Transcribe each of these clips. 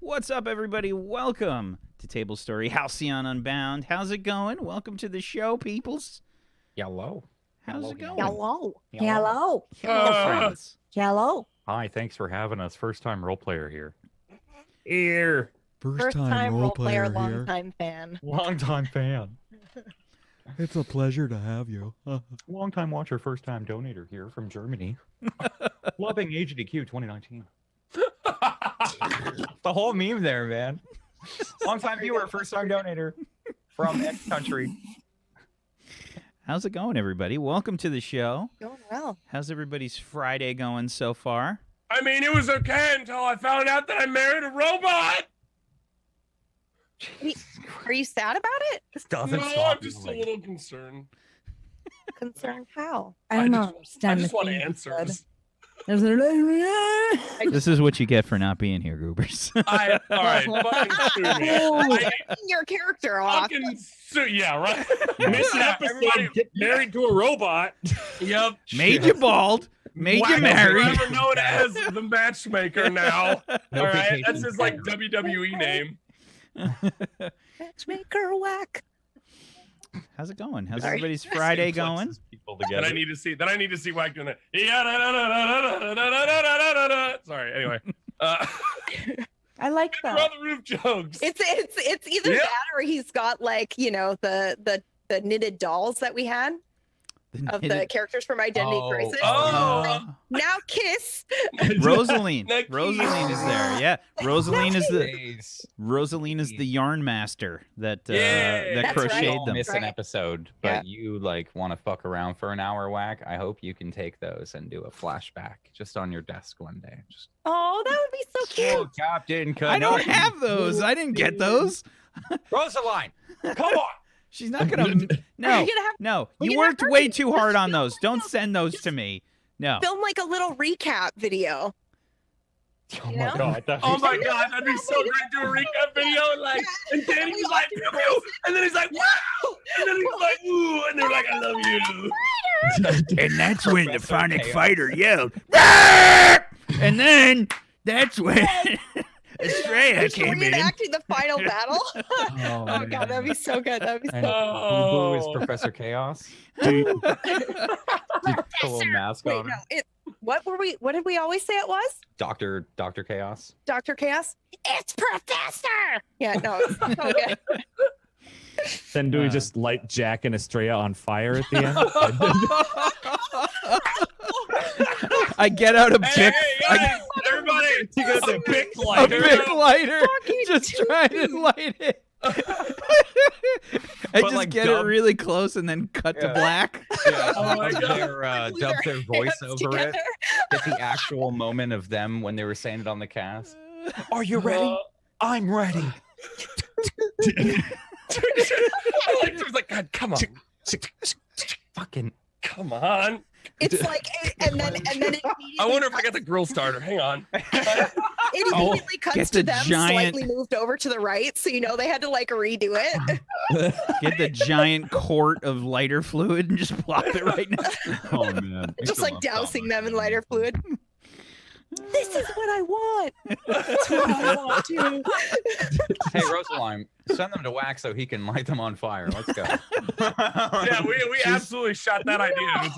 What's up, everybody? Welcome to Tablestory, Halcyon Unbound. How's it going? Welcome to the show, peoples. Hello. How's it going? Hello. Hello, friends. Hello. Hi, thanks for having us. First time role player here. Here. First time role player, long time fan. Long time fan. It's a pleasure to have you. Long time watcher, first time donator here from Germany. Loving AGDQ 2019. The whole meme there, man. Long time viewer, first time donator from X country. How's it going, everybody? Welcome to the show. Going well. How's everybody's Friday going so far? I mean, it was okay until I found out that I married a robot. Are you sad about it? This doesn't No, stop I'm just a moving. little concerned. Concerned how? I don't I understand. just the want thing you answers. said. This is what you get for not being here, Goobers. All right, fucking sue me. I Your character off. fucking sue, yeah, right. Missed an episode. Get married to a robot. Yep. Made you bald. Made you married. Forever known as the matchmaker now. No All right, vacation that's his like plan. WWE name. Matchmaker whack. How's it going? How's Sorry. everybody's Friday Flexes going? people That together. I need to see. That I need to see Wack doing that. Yeah. Sorry. Anyway. I like They're that. on the roof jokes. It's either Yeah. that or he's got like, you know, the knitted dolls that we had of the characters from Identity Crisis. Oh. Now kiss. Rosaline. Nicky. Rosaline is there. Yeah. Rosaline is the Days. Rosaline is the yarn master that Yeah. that That's crocheted right. them. Miss an Right. episode, but Yeah. you like want to fuck around for an hour, Whack. I hope you can take those and do a flashback just on your desk one day. Just Oh, that would be so cute. Captain. I don't have those. I didn't get those. Rosaline. Come on. She's not gonna. Are No, you gonna have no. We're You gonna have worked her way do too hard on those. Don't send those to me. No. film like a little recap video? Oh You my know? god. Oh my god, that'd be so great to do a recap video and like, and Danny's like, pew, pew, and then he's like, wow, and then he's like, ooh, and they're like, I love you. And that's when the Professor phonic Chaos. fighter yelled, "Rah!" And then that's when Estrella Just came in. reenacting the final battle. Oh, Oh god, that'd be so good. That'd be And so. Boo is Oh, Professor Chaos. Do Put a little mask Wait, on. no. What did we always say it was? Dr. Chaos. Dr. Chaos? It's Professor! Yeah, no, it's so good. then do we just light Jack and Estrella on fire at the end? I get out a hey, bic, hey, guys, everybody, You got the big a lighter. bic lighter, Fucking just trying to light it. I just like, get dub- it really close and then cut to Yeah. black. Yeah, Oh my dub God. their voice Hands over it. together. Get the actual moment of them when they were saying it on the cast. Are you ready? I'm ready. I like, there's like, God, come on, Fucking. come on. It's like, and then it immediately, I wonder if I got the grill starter. Hang on. it immediately get cuts the to them giant- slightly moved over to the right, so you know they had to like redo it. Get the giant quart of lighter fluid and just plop it right next to them. Oh man. Just like dousing them in lighter fluid. This is what I want. That's what I want to. Hey Rosaline, send them to Wax so he can light them on fire. Let's go. Yeah, we absolutely shot that idea right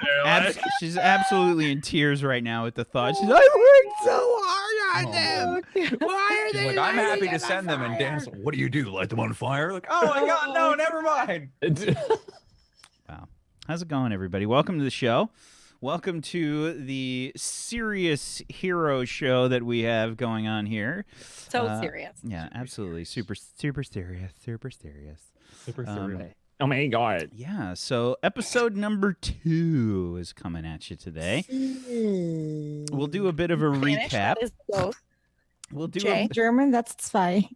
there. Like, She's absolutely in tears right now at the thought. She's like, I worked so hard on them. Why are She's they like, I'm lighting happy it to on send them, and fire?" Dan's like, what do you do? Light them on fire? Like, oh my god, no, never mind. Wow. How's it going, everybody? Welcome to the show. Welcome to the serious hero show that we have going on here. So serious. Yeah, absolutely. Super serious. Super serious. Super serious. Oh my god. Yeah, so episode number 2 is coming at you today. We'll do a bit of a Spanish, recap. that is both. We'll do Jay? German, that's zwei.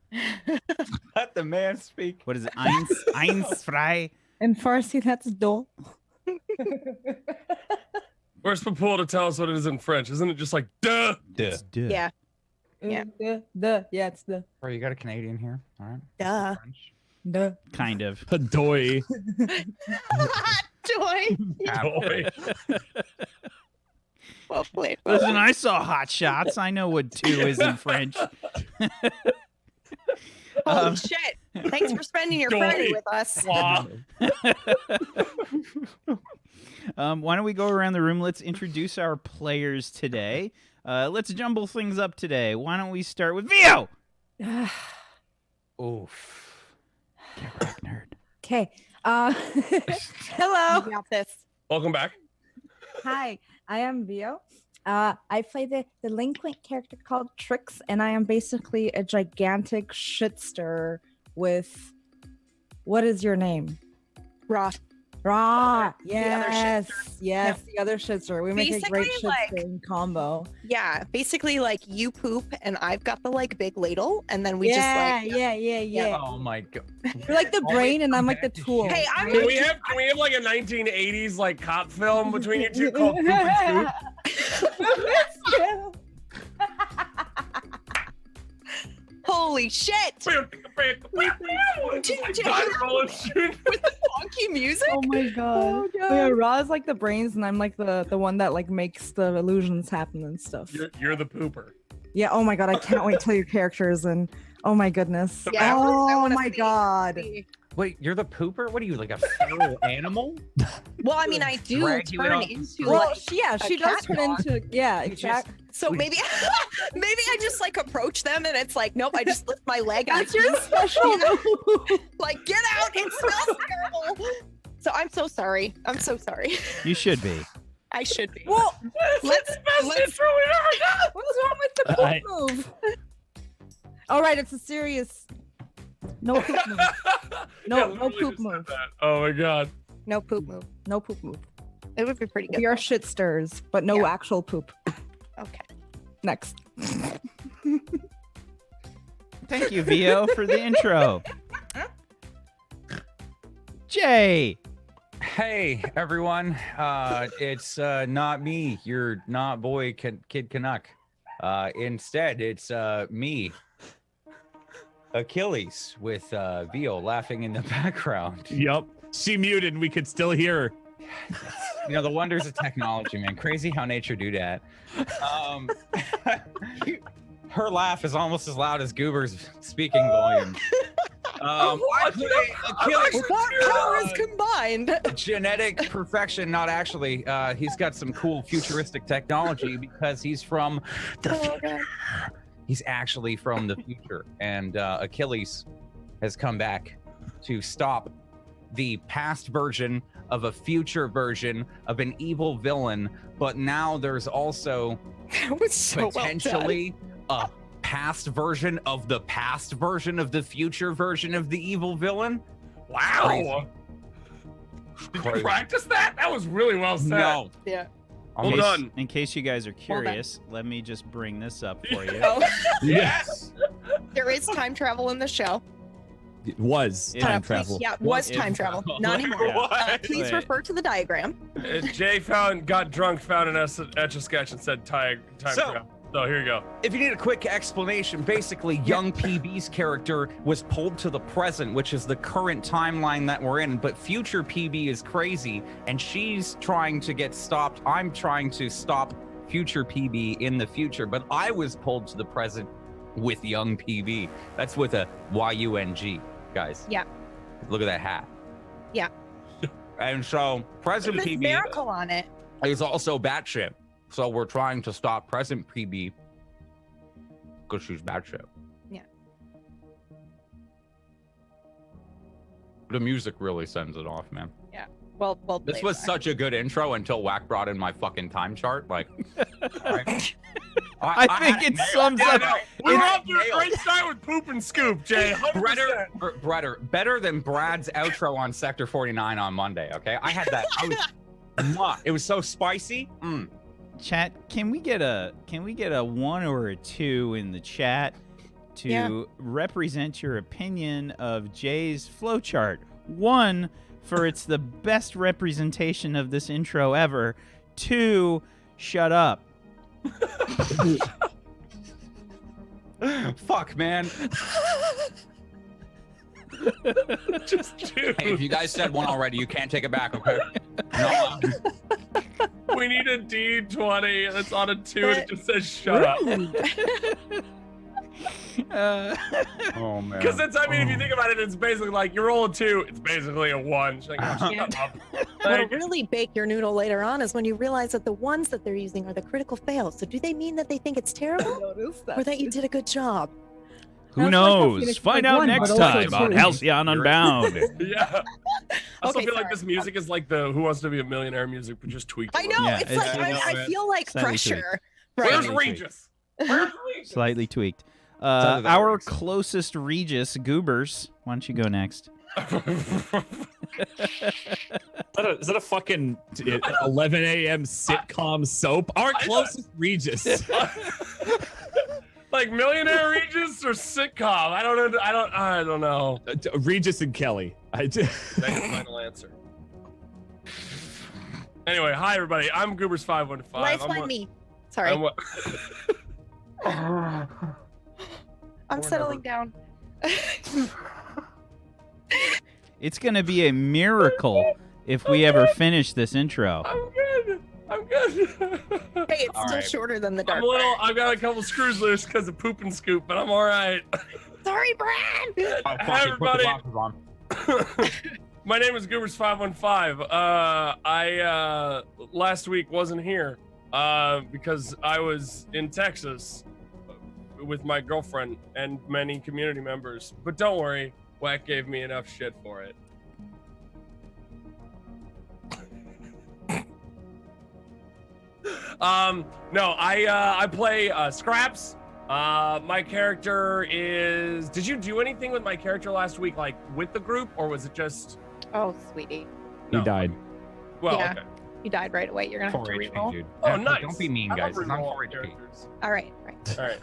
Let the man speak. what is it? Eins frei. In Farsi, that's do. where's Papul to tell us what it is in French? Isn't it just like, duh? It's duh. Yeah. Yeah. The. Yeah, it's the. Bro, you got a Canadian here? All right. Duh. French. The. Kind of. Doy. Joy. Boy. Well played. Listen, I saw Hot Shots. I know what 2 is in French. Holy shit! Thanks for spending your Joy. Friday with us. Wow. Why don't we go around the room? Let's introduce our players today. Let's jumble things up today. Why don't we start with Vio? Oof. Get wrecked, nerd. Okay. Hello. You got this. Welcome back. Hi, I am Vio. I play the delinquent character called Trix, and I am basically a gigantic shit stirrer with. What is your name? Rot. Ra. The other Yes. shit Yes. The other shit stirrer. We make a great Basically, shit like- stirring combo. Yeah, basically like you poop and I've got the like big ladle, and then we yeah. Yeah. Oh my god. You're like the brain, and I'm like the tool. Hey, I'm Can we have like a 1980s like cop film between you two called Poop and Scoop? holy shit With with the funky music. Oh my god. Yeah, Ra is like the brains, and I'm like the one that like makes the illusions happen and stuff. You're the pooper. Yeah. Oh my god, I can't wait till your characters and oh my goodness. Yeah, I oh wanna my see- god. Wait, you're the pooper? What are you, like a feral animal? Well, I mean, I do Drag you turn out. into Well, like. she does turn catwalk. into yeah, You just- exactly. So maybe, maybe I just like approach them and it's like, nope, I just lift my leg. And That's your special move. like, get out! It smells terrible. So I'm so sorry. I'm so sorry. You should be. I should be. Well, Let's intro we've ever got. What's wrong with the I- poop move? All right, it's a serious no poop move. No, Yeah, no literally poop just said move. that. Oh my god. no poop move. No poop move. It would be pretty good. We are shit stirs, but no Yeah. actual poop. Okay. Next. Thank you, Vio, for the intro. Jay. Hey everyone, it's not me, your not boy kid Canuck. Instead, it's me, Achilles, with Vio laughing in the background. Yup. She muted. We could still hear her. You know the wonders of technology, man. Crazy how nature do that. Her laugh is almost as loud as Goober's speaking volume. I play Achilles. Powers combined. Genetic perfection, not actually. He's got some cool futuristic technology because he's from the future. He's actually from the future, and Achilles has come back to stop the past version of a future version of an evil villain. But now there's also That was so potentially a past version of the past version of the future version of the evil villain. Wow. Did you practice that? That was really well said. No. Yeah. Well In case- done. In case you guys are done. curious, let me just bring this up for you. Oh, Yes. there is time travel in the show. It was Yeah. time Please- travel. Yeah, was If- time travel. Not anymore. What? Please Wait. refer to the diagram. Jay got drunk, found an etch a sketch, and said time So- travel. So here you go. If you need a quick explanation, basically, young PB's character was pulled to the present, which is the current timeline that we're in. But future PB is crazy, and she's trying to get stopped. I'm trying to stop future PB in the future, but I was pulled to the present with young PB. That's with a Y-U-N-G, guys. Yeah. Look at that hat. Yeah. And so, present There's PB miracle on it. is also batshit. So we're trying to stop present PB because she's batshit. Yeah. The music really sends it off, man. Well, This played, was Zach. such a good intro until Wack brought in my fucking time chart. Like, alright. I think had it nailed. sums Yeah, up- no, We're it's off to a nailed. great start with Poop and Scoop, Jay. 100%. Better than Brad's outro on Sector 49 on Monday. Okay, I had that. It was so spicy. Chat, can we get a 1 or a 2 in the chat to Yeah. represent your opinion of Jay's flowchart? 1, for it's the best representation of this intro ever. 2, shut up. Fuck, man. Just dude. Hey, if you guys said 1 already, you can't take it back. Okay. No. We need a D20 that's on a 2 and it just says shut up. Oh man. Because it's, I mean, if you think about it, it's basically like you roll a 2, it's basically a 1. She's like, oh, shut up. What'll Like, really bake your noodle later on is when you realize that the ones that they're using are the critical fails. So do they mean that they think it's terrible, Noticed or that you did a good job? Who Sounds like a knows? Phoenix Find Wright out one, next but also time on two. Halcyon Unbound. yeah. I also Okay, feel like sorry. this music is like the Who Wants to Be a Millionaire music, but just tweaked. a I little. know. Yeah, it's it's- like I know, I man. feel like Slightly pressure. Where's Right. Slightly Regis? Where's Regis? Slightly tweaked. either that or Our Excel. closest Regis, Goobers. Why don't you go next? Is that a fucking 11 a.m. sitcom soap? Our closest Regis. Like Millionaire Regis or sitcom? I don't know. Regis and Kelly. That's the final answer. Anyway, hi everybody. I'm Goobers515. Lifeline me. Sorry. I'm settling down. It's going to be a miracle if we ever finish this intro. I'm good. I'm good. Hey, it's All still right. shorter than the dark. I'm a little. I've got a couple screws loose because of poop and scoop, but I'm all right. Sorry, Brad. Oh, fuck Hi it, put the everybody. glasses on. My name is Goobers515. I last week wasn't here because I was in Texas with my girlfriend and many community members. But don't worry, Wack gave me enough shit for it. No, I play Scraps. My character is. Did you do anything with my character last week, like with the group, or was it just? Oh, sweetie. He No. died. Well, Yeah. okay. You died right away. You're gonna have to 4 HP, reroll. dude. Oh, Yeah, nice. Don't be mean, I guys. love It's not reroll 4 HP. characters. All right, right. All right.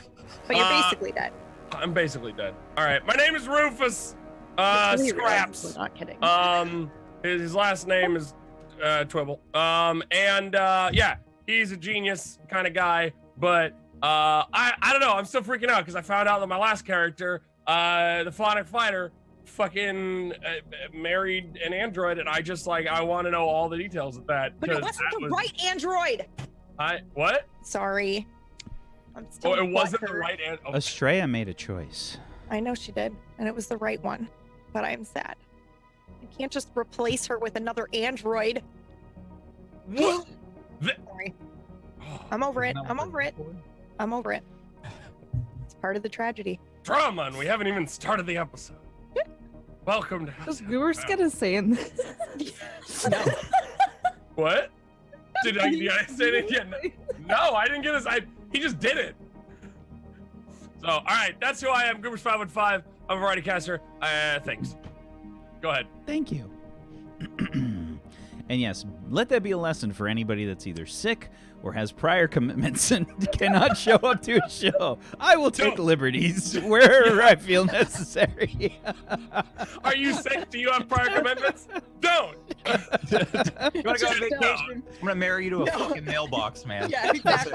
But you're Uh, basically dead. I'm basically dead. All right. My name is Rufus. Really realized Scraps. We're not kidding. His last name is Twibble. Yeah, he's a genius kind of guy. But I don't know. I'm still freaking out because I found out that my last character, the Phonic Fighter, fucking married an android, and I just like I want to know all the details of that. But it 'cause wasn't that the was- right android. What? Sorry. I'm still Oh, it wasn't the butthurt. right android. Oh, Estrella made a choice. I know she did, and it was the right one. But I'm sad. You can't just replace her with another android. what? The- Sorry. I'm over it. Isn't that I'm what over it. they're for? I'm over it. It's part of the tragedy. Drama, and we haven't even started the episode. Welcome to. Does Goobers get a say in this? What? Did I say it again? No, I didn't get his. He just did it. So, all right, that's who I am. Goobers515. I'm a variety caster. Thanks. Go ahead. Thank you. And yes, let that be a lesson for anybody that's either sick or has prior commitments and cannot show up to a show. I will take liberties wherever I feel necessary. Are you sick? Do you have prior commitments? Don't. You want to go on No. vacation? I'm gonna marry you to a No. fucking mailbox, man. Yeah, exactly.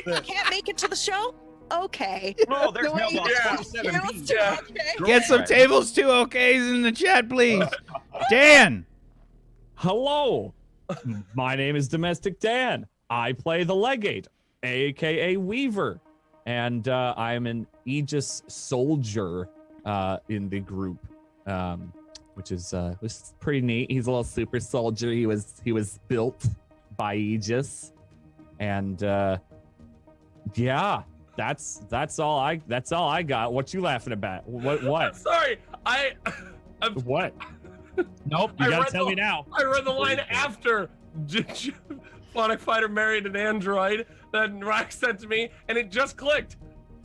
Nick, can't make it to the show? Okay. Oh, there's The way you mailbox Yeah. 27B. announced it, Yeah. okay. Get some tables 2 okays in the chat, please. Dan. Hello. My name is Domestic Dan. I play the Legate, aka Weaver, and I'm an Aegis soldier in the group, which is pretty neat. He's a little super soldier. He was built by Aegis, and yeah, that's all I got. What you laughing about? What? Sorry. What? Nope. You I gotta read tell the- me now. I read the line after Phonic Fighter married an android that Rack sent to me, and it just clicked.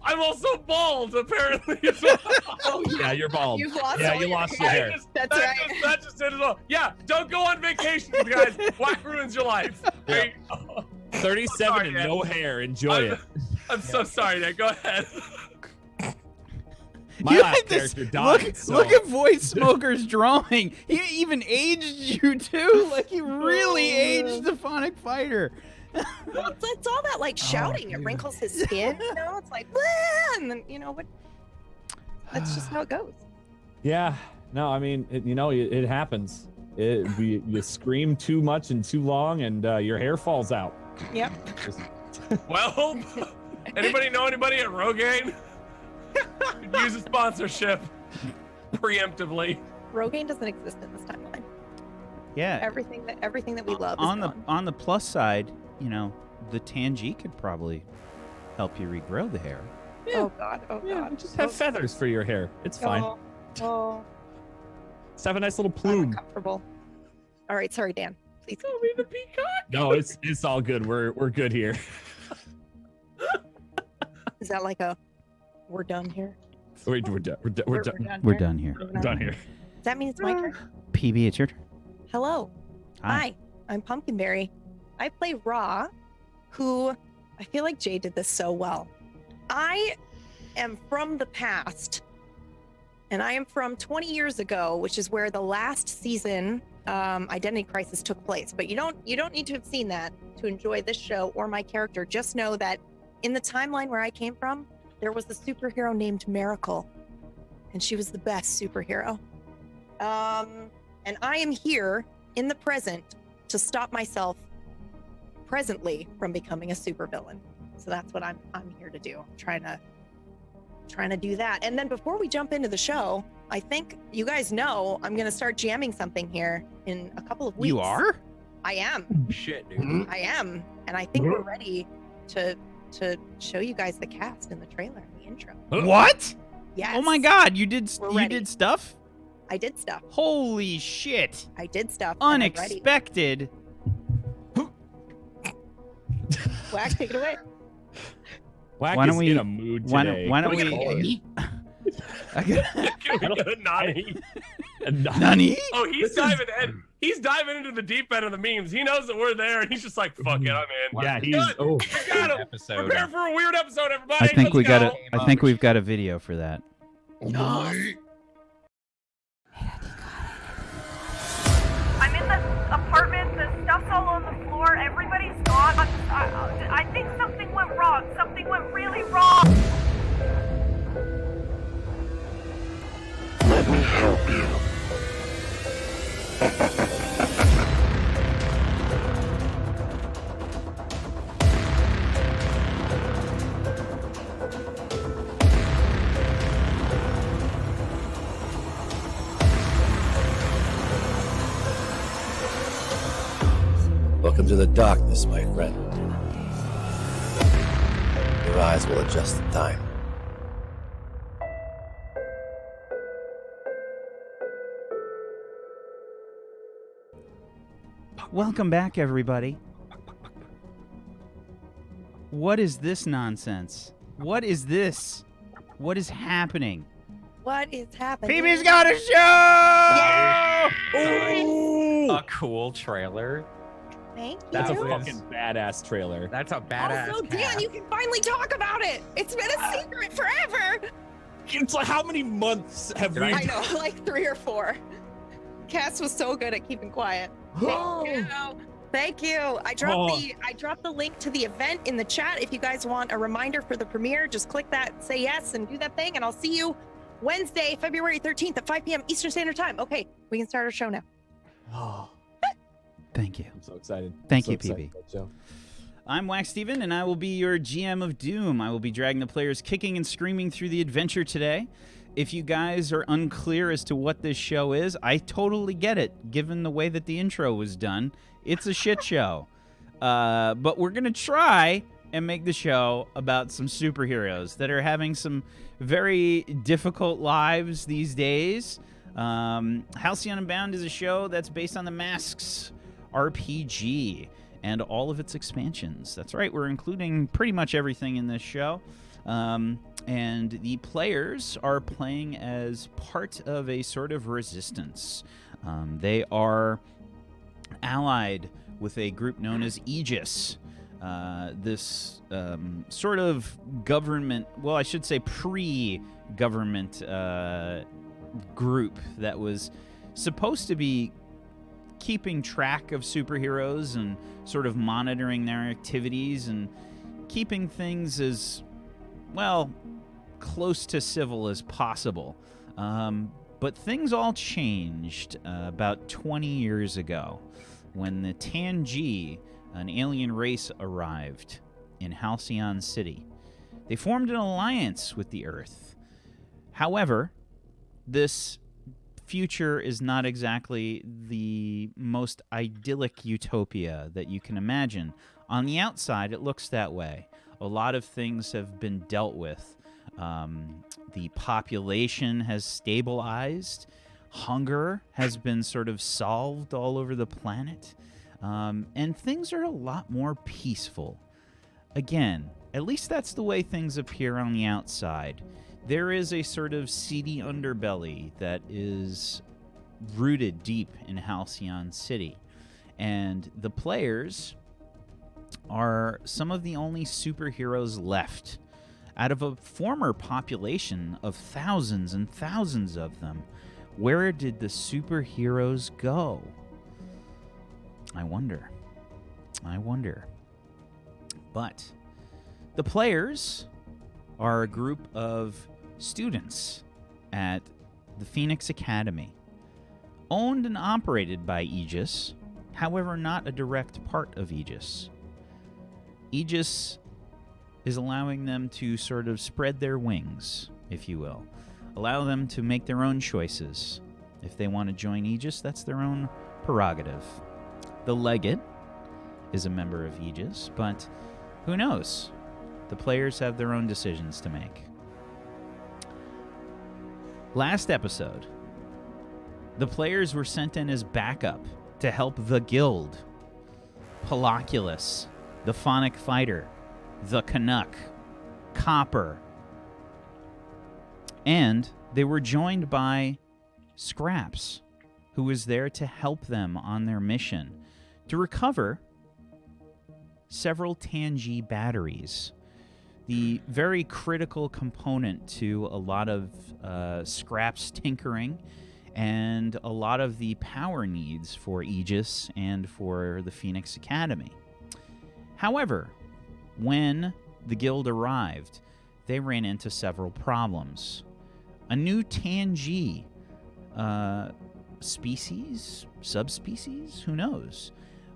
I'm also bald, apparently. As well. Yeah, you're bald. You've lost Yeah, all you your lost your hair. That's right. That just did it all. Yeah, don't go on vacation, guys. Whack ruins your life. Yeah. 37 Sorry, and man. no hair. Enjoy it. I'm so sorry, Nick. Go ahead. My You last like this- character died. Look at Voice Smoker's drawing. He even aged you too. Like he really aged the Phonic Fighter. Well, it's all that like shouting. It wrinkles his skin. You know, it's like, "Wah!" and then you know what? That's just how it goes. Yeah. No, I mean, it happens. You scream too much and too long, and your hair falls out. Yep. Well, anybody know anybody at Rogaine? Use a sponsorship preemptively. Rogaine doesn't exist in this timeline. Yeah. Everything that we love on is the gone. on the plus side, you know, the Tangi could probably help you regrow the hair. Yeah. Oh God. Oh Yeah, God. just have feathers for your hair. It's fine. Oh, Just have a nice little I'm plume. uncomfortable. All right, sorry, Dan. Please. Tell me the peacock. No, it's all good. We're good here. Is that like a we're done here? We're done. We're done. We're done here. We're done here. Does that mean it's my turn? PB, it's your turn. Hello. Hi. Hi. I'm Pumpkinberry. I play Ra, who I feel like Jay did this so well. I am from the past, and I am from 20 years ago, which is where the last season Identity Crisis took place. But you don't need to have seen that to enjoy this show or my character. Just know that in the timeline where I came from, there was a superhero named Miracle, and she was the best superhero. And I am here in the present to stop myself presently from becoming a supervillain. So that's what I'm here to do. I'm trying to do that. And then before we jump into the show, I think you guys know I'm gonna start jamming something here in a couple of weeks. You are? I am. Shit, dude. I am. And I think we're ready to show you guys the cast in the trailer and the intro. What? Yes. Oh my God! You did We're you ready. did stuff? I did stuff. Holy shit! I did stuff. and I'm ready. Unexpected. Wax, take it away. Whack Why don't is we- in a mood why today. don't Can we? we I got- Can we get a Nani? Nani? Oh, he's diving in. He's diving into the deep end of the memes. He knows that we're there, and he's just like, "Fuck it, I'm in." Yeah, he's. Good. Oh, We got him. Episode. Prepare for a weird episode, everybody. I think Let's we got go. a. I think we've got a video for that. I'm in the apartment, the stuff's all on the floor, everybody's gone. I think something went wrong. Something went really wrong. Welcome to the darkness, my friend. Your eyes will adjust in time. Welcome back, everybody. What is this nonsense? What is this? What is happening? What is happening? PB's got a show! A cool trailer. Thank you. that's a That was- fucking badass trailer. That's a badass. Also, Dan, cast. you can finally talk about it. It's been a secret forever. It's like how many months have we? I know, like 3 or 4. Cass was so good at keeping quiet. Thank you. Thank you. I dropped the link to the event in the chat. If you guys want a reminder for the premiere, just click that, say yes, and do that thing, and I'll see you Wednesday, February 13th at 5 p.m. Eastern Standard Time. Okay, we can start our show now. Oh, Thank you. I'm so excited. Thank So you, excited PB. for that show. I'm Wacksteven, and I will be your GM of Doom. I will be dragging the players kicking and screaming through the adventure today. If you guys are unclear as to what this show is, I totally get it, given the way that the intro was done. It's a shit show. But we're going to try and make the show about some superheroes that are having some very difficult lives these days. Halcyon Unbound is a show that's based on the Masks RPG and all of its expansions. That's right, we're including pretty much everything in this show. And the players are playing as part of a sort of resistance. They are allied with a group known as Aegis. This sort of government, well, I should say pre-government group that was supposed to be keeping track of superheroes and sort of monitoring their activities and keeping things as, well, close to civil as possible. But things all changed about 20 years ago when the Tangi, an alien race, arrived in Halcyon City. They formed an alliance with the Earth. However, this future is not exactly the most idyllic utopia that you can imagine. On the outside, it looks that way. A lot of things have been dealt with. The population has stabilized. Hunger has been sort of solved all over the planet. And things are a lot more peaceful. Again, at least that's the way things appear on the outside. There is a sort of seedy underbelly that is rooted deep in Halcyon City. And the players are some of the only superheroes left. Out of a former population of thousands and thousands of them, where did the superheroes go? I wonder. But the players are a group of students at the Phoenix Academy, owned and operated by Aegis, however, not a direct part of Aegis. Aegis is allowing them to sort of spread their wings, if you will. Allow them to make their own choices. If they want to join Aegis, that's their own prerogative. The Legate is a member of Aegis, but who knows? The players have their own decisions to make. Last episode, the players were sent in as backup to help the Guild. Poloculus, the Phonic Fighter, the Canuck, Copper. And they were joined by Scraps, who was there to help them on their mission to recover several Tangi batteries. The very critical component to a lot of Scraps tinkering and a lot of the power needs for Aegis and for the Phoenix Academy. However, when the Guild arrived, they ran into several problems. A new Tangi species, subspecies, who knows,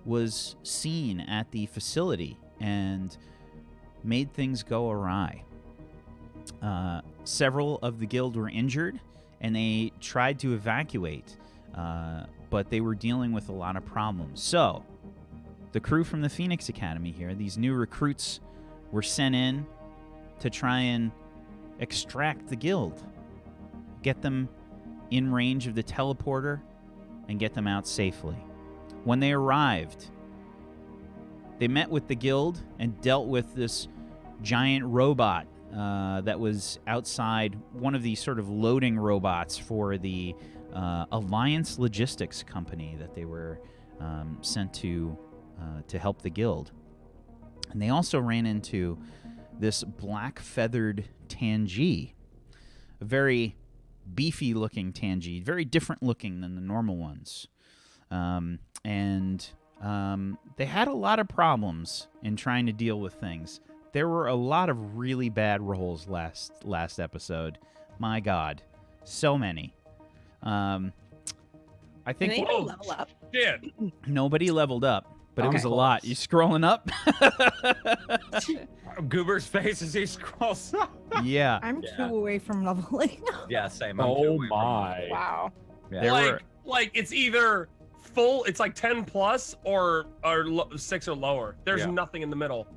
was seen at the facility and made things go awry. Several of the Guild were injured, and they tried to evacuate, but they were dealing with a lot of problems. So, the crew from the Phoenix Academy here, these new recruits, were sent in to try and extract the Guild, get them in range of the teleporter, and get them out safely. When they arrived, they met with the Guild and dealt with this giant robot that was outside, one of these sort of loading robots for the Alliance Logistics company that they were sent to help the Guild. And they also ran into this black-feathered Tangi, a very beefy-looking Tangi, very different looking than the normal ones. And they had a lot of problems in trying to deal with things. There were a lot of really bad rolls last episode. My God, so many. I think Did anybody level up? Shit. nobody leveled up, but it Okay. was a lot. You scrolling up? Goober's face as he scrolls up. Yeah. I'm Yeah. 2 away from leveling. Yeah, same. I'm Oh too away from my. Wow. Yeah. There like, were- like it's either full, it's like 10 plus or 6 or lower. There's Yeah. nothing in the middle.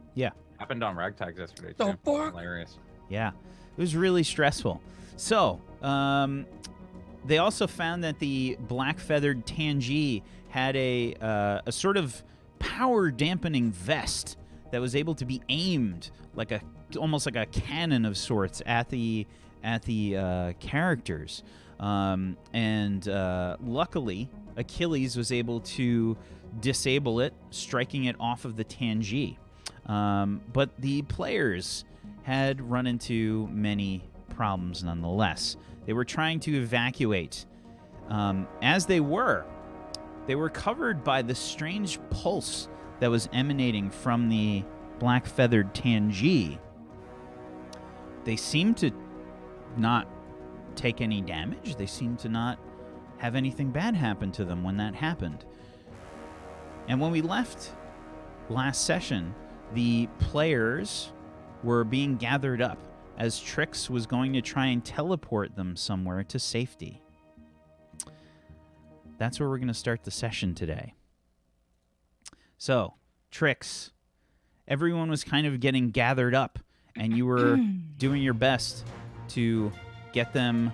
Happened on Ragtags yesterday The too. fuck? Hilarious. Yeah, it was really stressful. So, they also found that the black-feathered Tangi had a sort of power-dampening vest that was able to be aimed like almost like a cannon of sorts at the characters. And luckily, Achilles was able to disable it, striking it off of the Tangi. But the players had run into many problems nonetheless. They were trying to evacuate. As they were covered by the strange pulse that was emanating from the black-feathered Tangi. They seemed to not take any damage. They seemed to not have anything bad happen to them when that happened. And when we left last session, the players were being gathered up as Trix was going to try and teleport them somewhere to safety. That's where we're going to start the session today. So, Trix, everyone was kind of getting gathered up, and you were doing your best to get them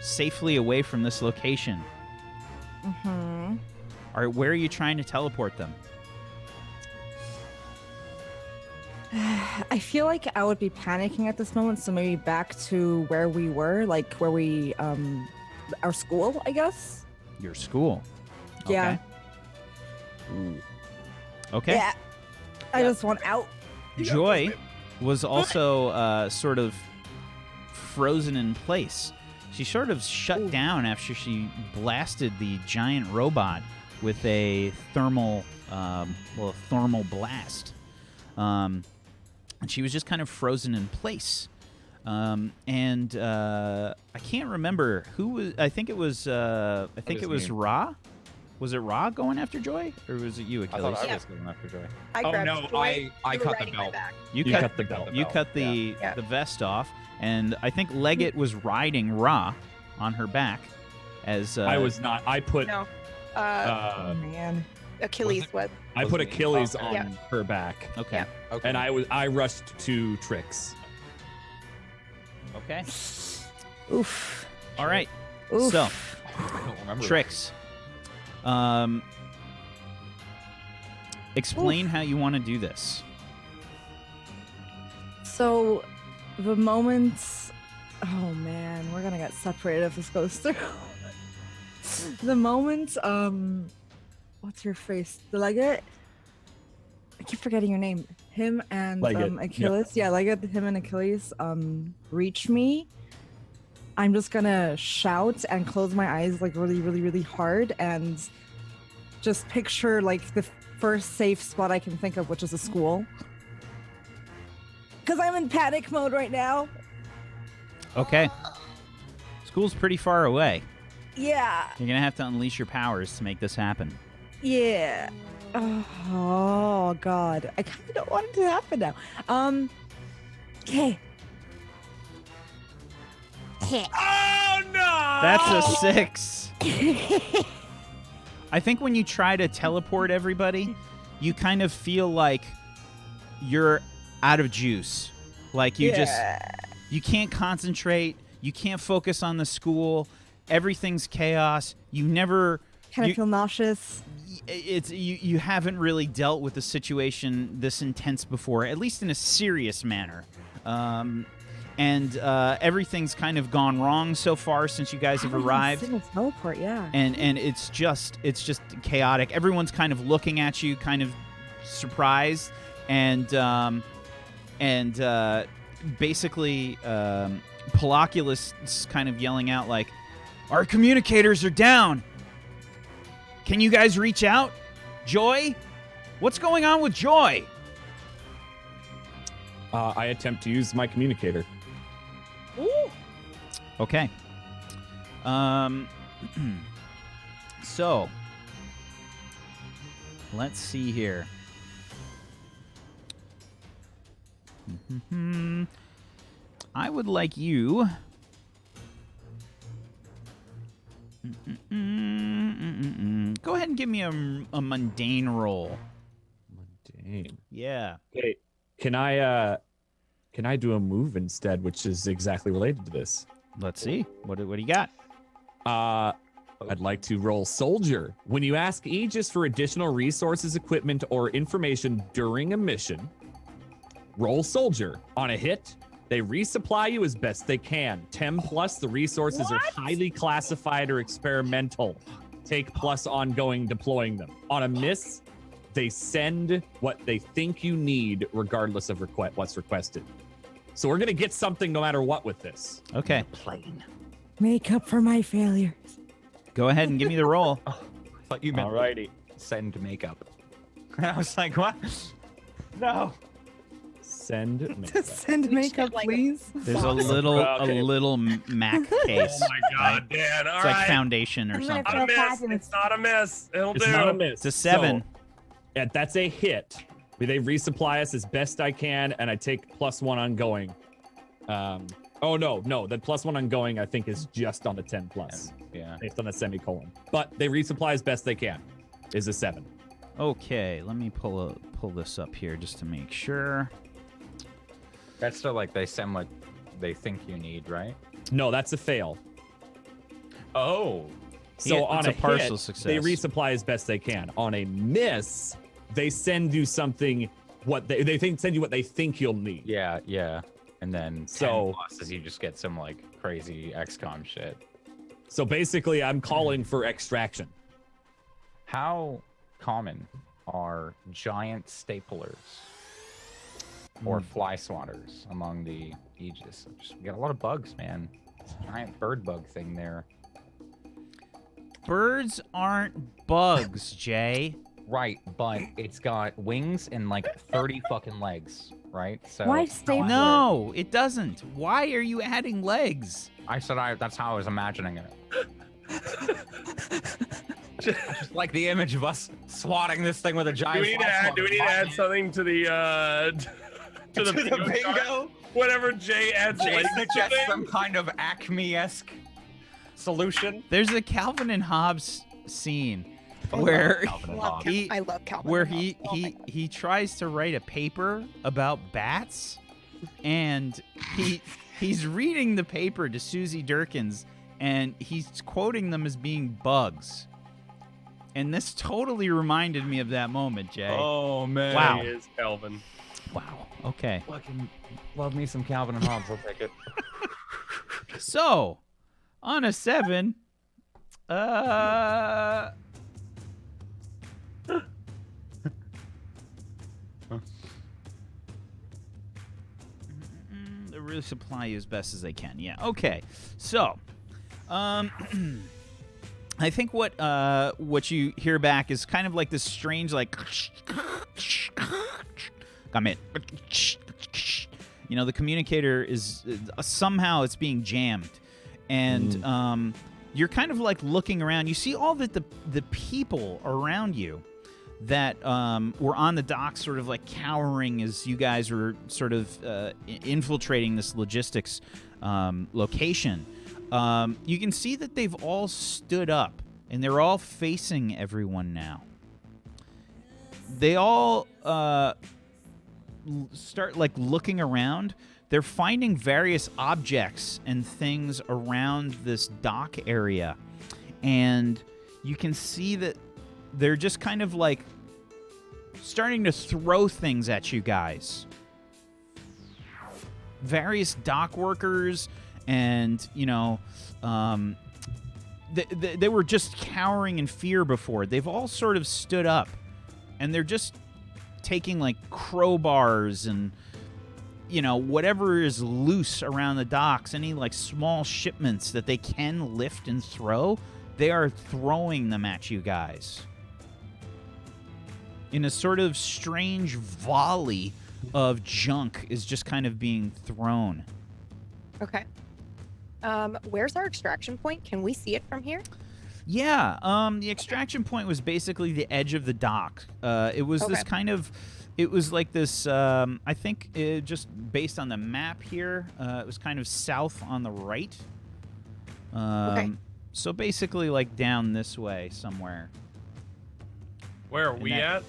safely away from this location. Mm-hmm. All right, where are you trying to teleport them? I feel like I would be panicking at this moment, so maybe back to where we were, like where we, our school, I guess. Your school. Yeah. Okay. Yeah. I just want out. Joy was also sort of frozen in place. She sort of shut down after she blasted the giant robot with a thermal blast. And she was just kind of frozen in place. And I can't remember who was. I think it was me. Ra. Was it Ra going after Joy, or was it you, I Achilles? thought I was going after Joy. I Oh grabbed no, Joy. I You were cut the riding my belt. back. You You cut cut the belt. You cut the Yeah. the vest off, and I think Leggett was riding Ra on her back. As I was not. I put. No. Oh, man. Achilles was. I put Achilles Okay. on Yeah. her back, okay. Yeah. Okay. and I rushed to Trix. Okay. Oof. All right. Oof. So, I don't remember. Trix. Explain how you want to do this. So, the moment. Oh man, we're gonna get separated if this goes through. The moment, what's your face? The Leggett? I keep forgetting your name. Him and Leggett, yep. Achilles. Yeah, Leggett, him and Achilles reach me. I'm just gonna shout and close my eyes like really, really, really hard and just picture like the first safe spot I can think of, which is a school. Because I'm in panic mode right now. Okay. School's pretty far away. Yeah. You're gonna have to unleash your powers to make this happen. Yeah. Oh God. I kind of don't want it to happen now. Okay. Oh no! That's a 6. I think when you try to teleport everybody, you kind of feel like you're out of juice. Like you you can't concentrate, you can't focus on the school, everything's chaos. You never kind you- of feel nauseous. you haven't really dealt with a situation this intense before, at least in a serious manner. And everything's kind of gone wrong so far since you guys have arrived. Single teleport, yeah. And it's just chaotic. Everyone's kind of looking at you, kind of surprised, and basically Poloculus is kind of yelling out like, "Our communicators are down. Can you guys reach out? Joy? What's going on with Joy?" I attempt to use my communicator. Okay. So, let's see here. I would like you. Go ahead and give me a mundane roll. Mundane. Yeah. Okay. Can I do a move instead, which is exactly related to this? Let's see. What do you got? I'd like to roll Soldier. When you ask Aegis for additional resources, equipment, or information during a mission, roll Soldier. On a hit, they resupply you as best they can. 10 plus, the resources are highly classified or experimental. Take plus ongoing deploying them. On a miss, they send what they think you need regardless of what's requested. So we're going to get something no matter what with this. Okay. Plane. Make up for my failures. Go ahead and give me the roll. I thought you meant Alrighty. send makeup. I was like, what? No. Send Send We makeup, should, like, please. There's a little Okay. Mac case. Oh my god, Dan. All It's like right. foundation or I'm gonna something. Not a miss. It's not a miss. It'll It's do. not a miss. It's a 7. So, yeah, that's a hit. They resupply us as best I can, and I take +1 ongoing. Oh no, the +1 ongoing I think is just on the 10 plus, Yeah. based on a semicolon. But they resupply as best they can. Is a 7. Okay, let me pull this up here just to make sure. That's still like they send what they think you need, right? No, that's a fail. Oh. So Yeah, on it's a a partial hit, success. they resupply as best they can. On a miss, they send you something send you what they think you'll need. Yeah. And then So- 10 plus is you just get some like crazy XCOM shit. So basically, I'm calling for extraction. How common are giant staplers or fly swatters among the Aegis? We got a lot of bugs, man. It's a giant bird bug thing there. Birds aren't bugs, Jay. Right, but it's got wings and like 30 fucking legs, right? So Why stapler? No, it doesn't. Why are you adding legs? I said that's how I was imagining it. Just like the image of us swatting this thing with a Do giant. we need to add something to the to the bingo? card? Whenever Jay adds Jay legs to suggests things? some kind of Acme-esque solution. There's a Calvin and Hobbes scene where I love Calvin. where and he Hobbes. Oh my he tries to write a paper about bats, and he's reading the paper to Susie Durkins, and he's quoting them as being bugs. And this totally reminded me of that moment, Jay. Oh man! Wow. He is Calvin. Wow. Okay. Fucking love me some Calvin and Hobbes. I'll take it. So, on a 7, they really supply you as best as they can. Yeah. Okay. So, I think what you hear back is kind of like this strange like come in. You know, the communicator is somehow it's being jammed, and you're kind of like looking around. You see all the people around you that were on the dock, sort of like cowering as you guys were sort of infiltrating this logistics location. You can see that they've all stood up, and they're all facing everyone now. They all start like looking around. They're finding various objects and things around this dock area, and you can see that they're just kind of like starting to throw things at you guys. Various dock workers, and you know, they were just cowering in fear before. They've all sort of stood up, and they're just taking like crowbars and, you know, whatever is loose around the docks, any like small shipments that they can lift and throw, they are throwing them at you guys in a sort of strange volley of junk is just kind of being thrown. Okay. Where's our extraction point? Can we see it from here? Yeah, the extraction point was basically the edge of the dock. It was this Okay. kind of, it was like this, I think just based on the map here, it was kind of south on the right. Okay. So basically like down this way somewhere. Where are And we that-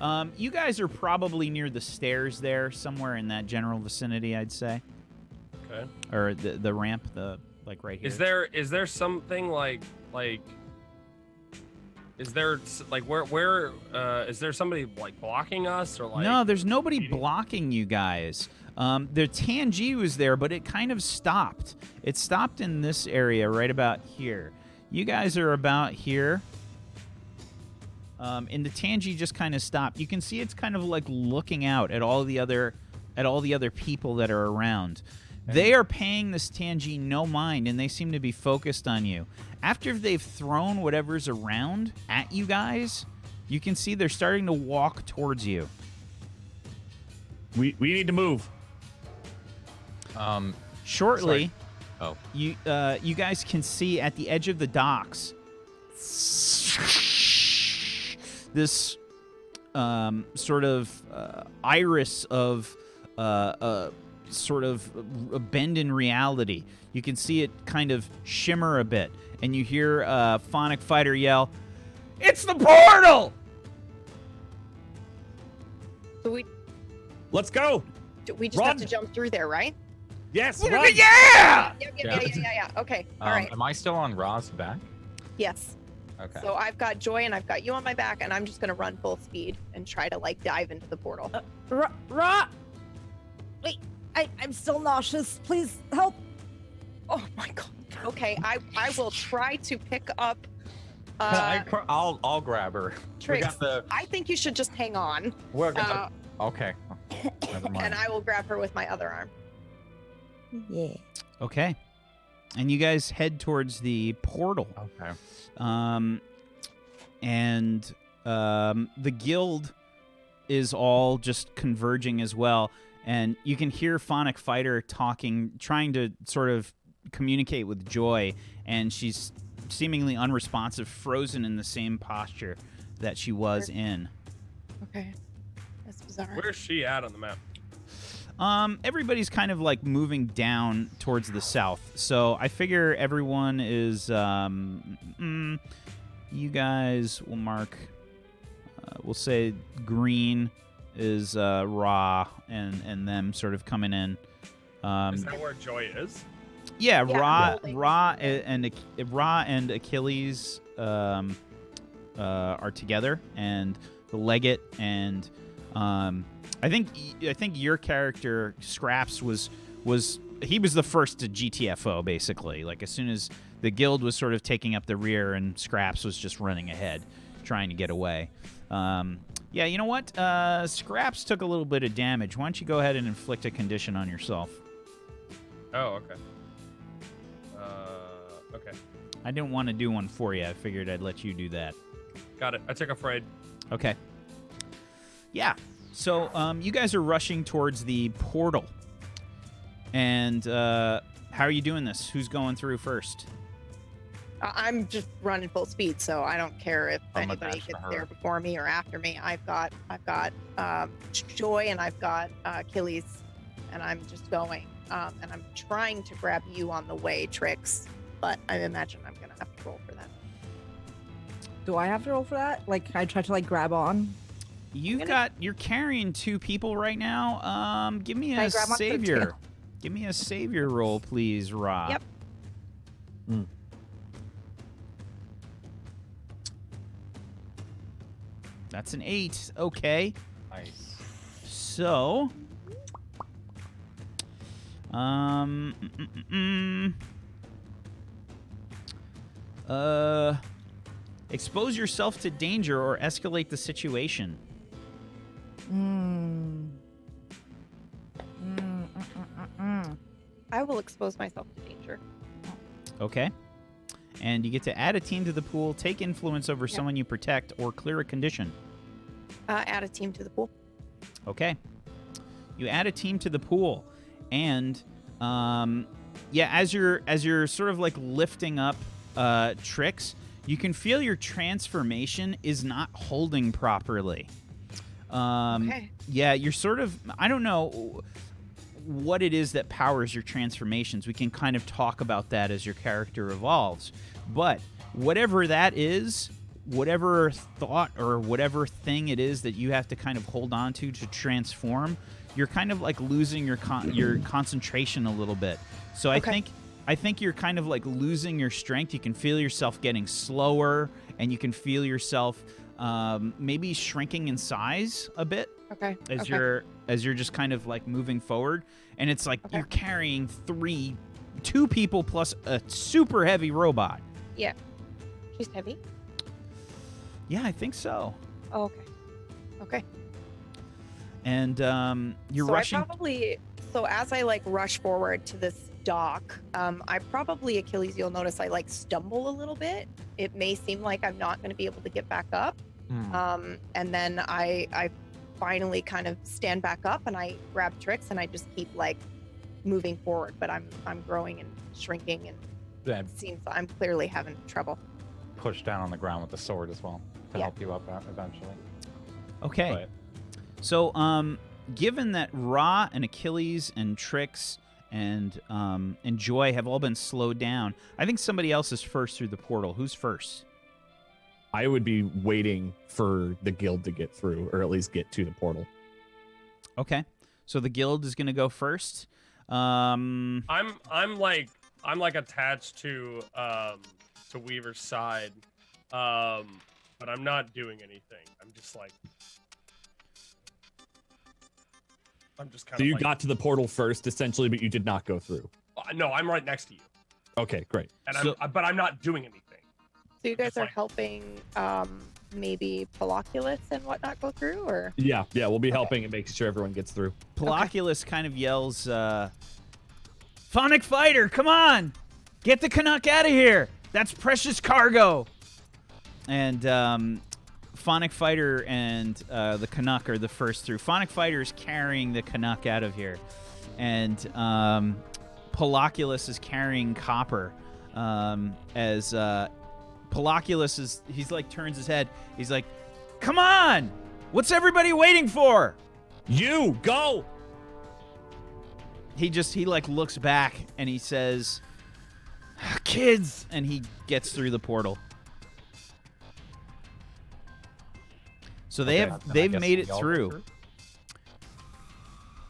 at? You guys are probably near the stairs there, somewhere in that general vicinity, I'd say. Okay. Or the ramp, like right here. Is there something like is there like where is there somebody like blocking us or like No, there's nobody blocking you guys. The Tangi was there, but it kind of stopped. It stopped in this area right about here. You guys are about here. And the Tangi just kind of stopped. You can see it's kind of like looking out at all the other people that are around. They are paying this Tangi no mind, and they seem to be focused on you. After they've thrown whatever's around at you guys, you can see they're starting to walk towards you. We need to move. Shortly, Oh. you guys can see at the edge of the docks this sort of iris of sort of a bend in reality. You can see it kind of shimmer a bit, and you hear Phonic Fighter yell, "It's the portal!" So Let's go. we just have to jump through there, right? Yes. Yeah! Yeah. Okay. All right. Am I still on Ra's back? Yes. Okay. So I've got Joy and I've got you on my back, and I'm just gonna run full speed and try to like dive into the portal. Ra! Wait, I'm still nauseous. Please help. Oh my god. Okay, I will try to pick up. I'll grab her. Tricks. We got the. I think you should just hang on, We're gonna. Okay. Never mind. and I will grab her with my other arm. Yeah. Okay. And you guys head towards the portal. Okay. And the guild is all just converging as well. And you can hear Phonic Fighter talking, trying to sort of communicate with Joy, and she's seemingly unresponsive, frozen in the same posture that she was in. Okay. That's bizarre. Where's she at on the map? Everybody's kind of like moving down towards the south. So I figure everyone is, you guys will mark, we'll say green is Ra and them sort of coming in. Is that where Joy is? Yeah, Yeah, Ra I'm Ra and Achilles are together, and the Legate and I think your character Scraps was he was the first to GTFO basically. Like as soon as the guild was sort of taking up the rear, and Scraps was just running ahead, trying to get away. Yeah, you know what? Scraps took a little bit of damage. Why don't you go ahead and inflict a condition on yourself? Oh, okay. Okay. I didn't want to do one for you. I figured I'd let you do that. Got it. I took afraid. Okay. Yeah. So you guys are rushing towards the portal. And how are you doing this? Who's going through first? I'm just running full speed, so I don't care if I'm anybody attached to gets her. there before me or after me. I've got Joy and I've got Achilles, and I'm just going. And I'm trying to grab you on the way, Trix, but I imagine I'm gonna have to roll for that. Do I have to roll for that? Like, I try to like grab on. You're carrying two people right now. Give me Can I a grab onto the savior. tail? Give me a savior roll, please, Ra. Yep. That's an 8. Okay. Nice. So, expose yourself to danger or escalate the situation. I will expose myself to danger. Okay. And you get to add a team to the pool, take influence over someone you protect, or clear a condition. Add a team to the pool. Okay. You add a team to the pool, and as you're sort of like lifting up Trix, you can feel your transformation is not holding properly. Okay. Yeah, you're sort of, I don't know what it is that powers your transformations. We can kind of talk about that as your character evolves. But whatever that is, whatever thought or whatever thing it is that you have to kind of hold on to transform, you're kind of like losing your concentration a little bit. So Okay. I think you're kind of like losing your strength. You can feel yourself getting slower, and you can feel yourself maybe shrinking in size a bit Okay. as okay. you're just kind of like moving forward. And it's like Okay. you're carrying two people plus a super heavy robot. Yeah. She's heavy. Yeah, I think so. Oh, okay. Okay. And you're so rushing. So as I like rush forward to this dock, I probably, Achilles, you'll notice I like stumble a little bit. It may seem like I'm not going to be able to get back up. And then I finally kind of stand back up, and I grab Trix, and I just keep like moving forward, but I'm growing and shrinking, and Then it seems I'm clearly having trouble. push down on the ground with the sword as well to Yeah. help you up eventually. Okay. But So given that Ra and Achilles and Trix and Joy have all been slowed down, I think somebody else is first through the portal. Who's first? I would be waiting for the guild to get through, or at least get to the portal. Okay, so the guild is going to go first. I'm like attached to Weaver's side, but I'm not doing anything. I'm just kind of. So you got to the portal first, essentially, but you did not go through. No, I'm right next to you, Okay, great. and but I'm not doing anything. So you guys Just are like- helping maybe Poloculus and whatnot go through, or? Yeah, we'll be helping and making sure everyone gets through. Poloculus kind of yells, Phonic Fighter, come on! Get the Canuck out of here! That's precious cargo! And Phonic Fighter and the Canuck are the first through. Phonic Fighter is carrying the Canuck out of here. And Poloculus is carrying Copper as Poloculus he's like turns his head. He's like, come on! What's everybody waiting for? You, go! He like looks back and he says, kids, and he gets through the portal. So they've made it through.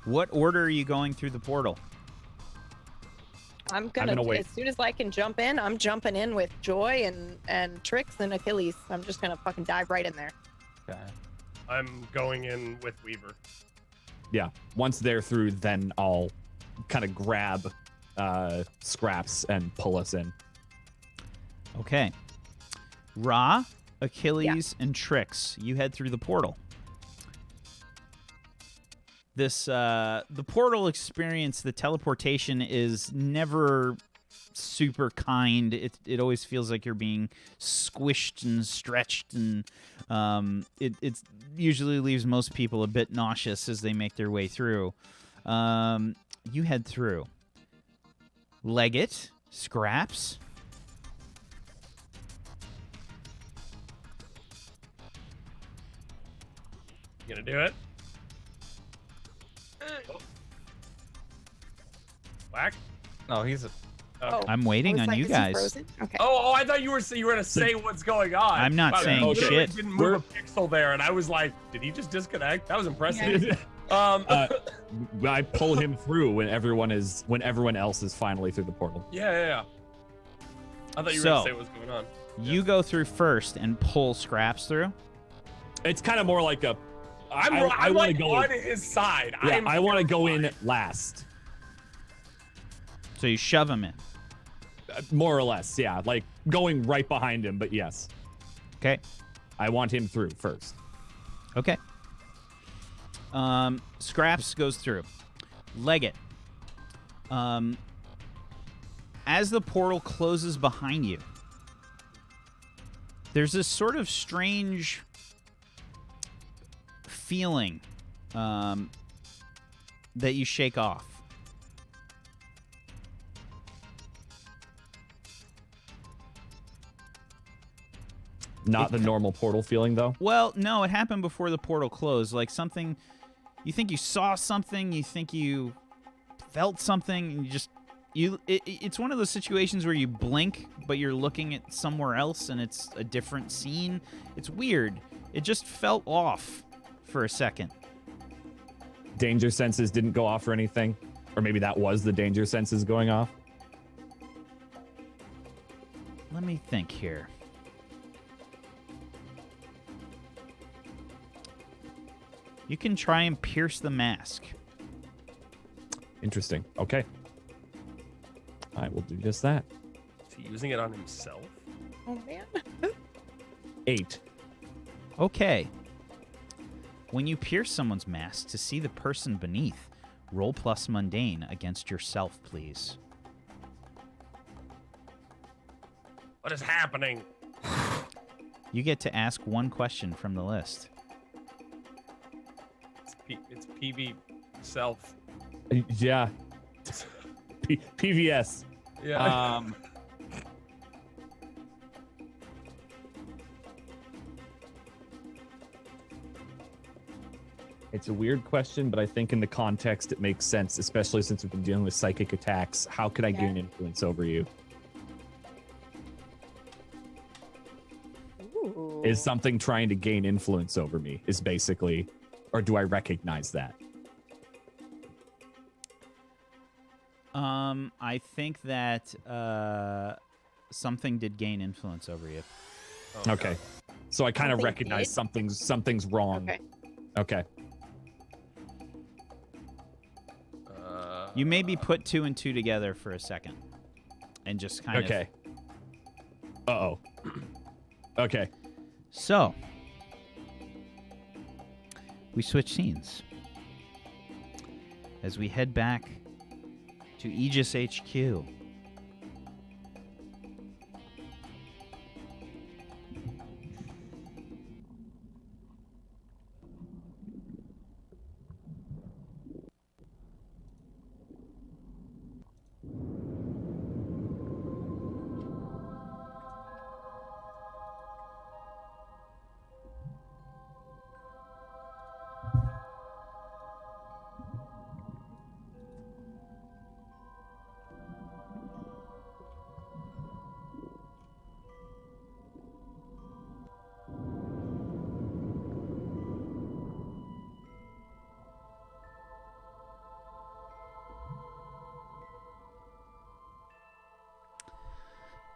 What order are you going through the portal? I'm gonna wait. as soon as I can jump in, I'm jumping in with Joy and Trix and Achilles. I'm just gonna fucking dive right in there. Okay. I'm going in with Weaver. Yeah, once they're through, then I'll kind of grab Scraps and pull us in. Okay. Ra, Achilles, and Trix, you head through the portal. The portal experience, the teleportation is never super kind. It always feels like you're being squished and stretched, and it usually leaves most people a bit nauseous as they make their way through. You head through. Leggett, Scraps. You gonna do it? Whack? No, he's. Oh, I'm waiting I was on like, you is he guys. frozen? Okay. Oh, I thought you were gonna say what's going on. I'm not Wow, saying you literally shit. Didn't move a pixel there, and I was like, did he just disconnect? That was impressive. I pull him through when everyone else is finally through the portal. Yeah. I thought you were gonna say what was going on. You go through first and pull Scraps through. It's kind of more like a. I'm wanna like go on his side. Yeah, I want to go in last. So you shove him in. More or less, yeah. Like going right behind him, but yes. Okay. I want him through first. Okay. Scraps goes through. Leggett. As the portal closes behind you, there's this sort of strange feeling that you shake off. Not the normal portal feeling, though. Well, no, it happened before the portal closed. Like something, you think you saw something, you think you felt something, and it's one of those situations where you blink, but you're looking at somewhere else, and it's a different scene. It's weird. It just felt off for a second. Danger senses didn't go off or anything, or maybe that was the danger senses going off. Let me think here. You can try and pierce the mask. Interesting. Okay. I will do just that. Is he using it on himself? Oh man. 8. Okay. When you pierce someone's mask to see the person beneath, roll plus mundane against yourself, please. What is happening? You get to ask one question from the list. It's PB self. Yeah. PVS. Yeah. It's a weird question, but I think in the context it makes sense, especially since we've been dealing with psychic attacks. How could I gain influence over you? Ooh. Is something trying to gain influence over me, is basically, or do I recognize that? I think that something did gain influence over you. Oh, Okay. So I kind of Something recognize did? something's wrong. Okay. Okay. You maybe put 2 and 2 together for a second, and just kind Okay. Uh-oh. Okay. So, we switch scenes as we head back to Aegis HQ.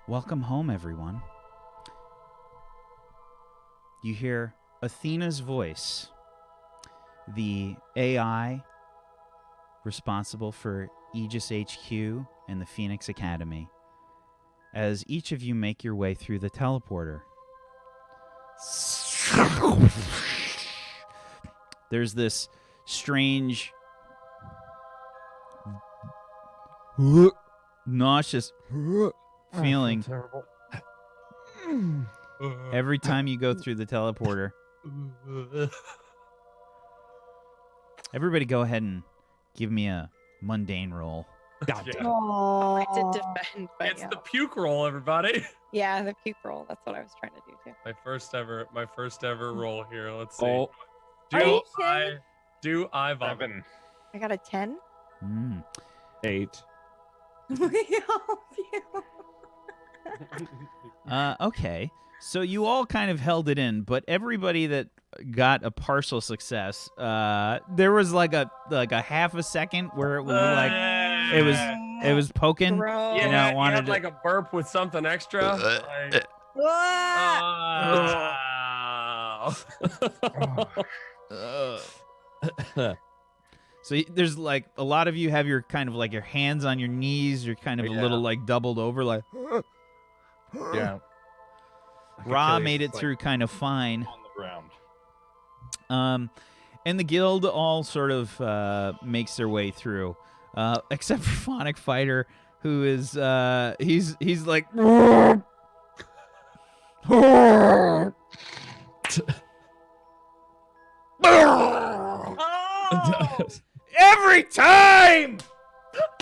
Welcome home, everyone. You hear Athena's voice, the AI responsible for Aegis HQ and the Phoenix Academy, as each of you make your way through the teleporter. There's this strange, nauseous feeling Terrible. every time you go through the teleporter. Everybody go ahead and give me a mundane roll. God Yeah. damn. I like to defend, but It's the puke roll, everybody. yeah, the puke roll. That's what I was trying to do too. My first ever roll here. Let's see. Oh, Are you Do I vomit? 7. I got a 10. 8. We all feel. Okay. So you all kind of held it in, but everybody that got a partial success, there was like a half a second where it was like it was poking. Gross. Yeah, You know, you wanted had to- like a burp with something extra. Like, So there's like a lot of you have your kind of like your hands on your knees. You're kind of a little like doubled over, like. Yeah. Ra Achilles made it is, like, through kind of fine. on the ground. And the guild all sort of makes their way through, except for Phonic Fighter, who is he's like. Every time,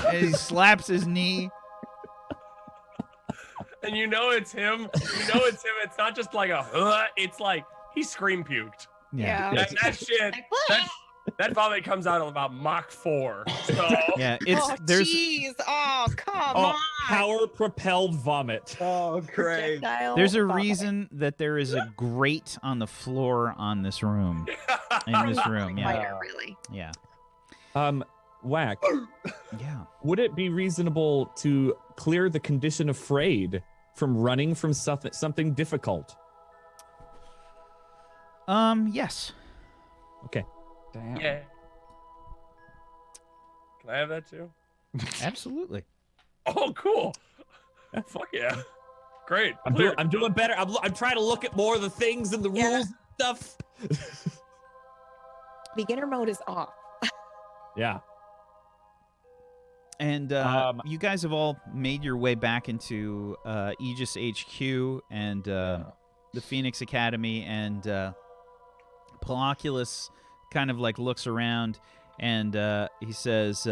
and he slaps his knee. and you know it's him. You know it's him. It's not just like a. It's like he scream puked. Yeah. That shit. That vomit comes out at about Mach 4. So Yeah, it's Oh, there's jeez. Oh, come Oh, on. power propelled vomit. Oh, great. Projectile there's a vomit. reason that there is a grate on the floor on this room. In this room, yeah, Fighter, really. yeah, Whack. yeah. Would it be reasonable to clear the condition of frayed from running from something difficult? Yes. Okay. Damn. yeah. Can I have that too? Absolutely. Oh, cool. Fuck yeah. Great. I'm doing better. I'm trying to look at more of the things and the Yeah. rules and stuff. Beginner mode is off. Yeah. And you guys have all made your way back into Aegis HQ and the Phoenix Academy, and Poloculus kind of like looks around and he says,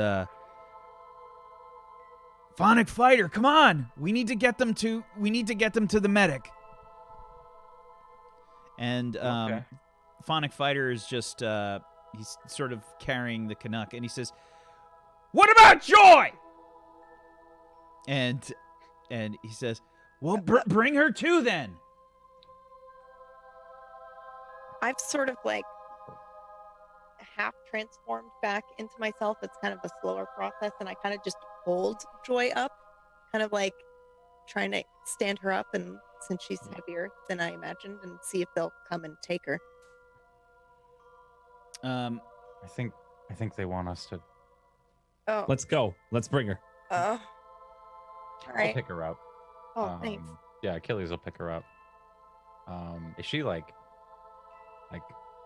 "Phonic Fighter, come on! We need to get them to the medic." And Okay. Phonic Fighter is just he's sort of carrying the Canuck, and he says, "What about Joy?" And he says, "Well, bring her too then." I've sort of like half transformed back into myself. It's kind of a slower process, and I kind of just hold Joy up, kind of like trying to stand her up, and since she's heavier than I imagined, and see if they'll come and take her. I think they want us to. Oh, Let's go. Let's bring her. all I'll right. pick her up. Oh, thanks. Yeah, Achilles will pick her up. Is she like?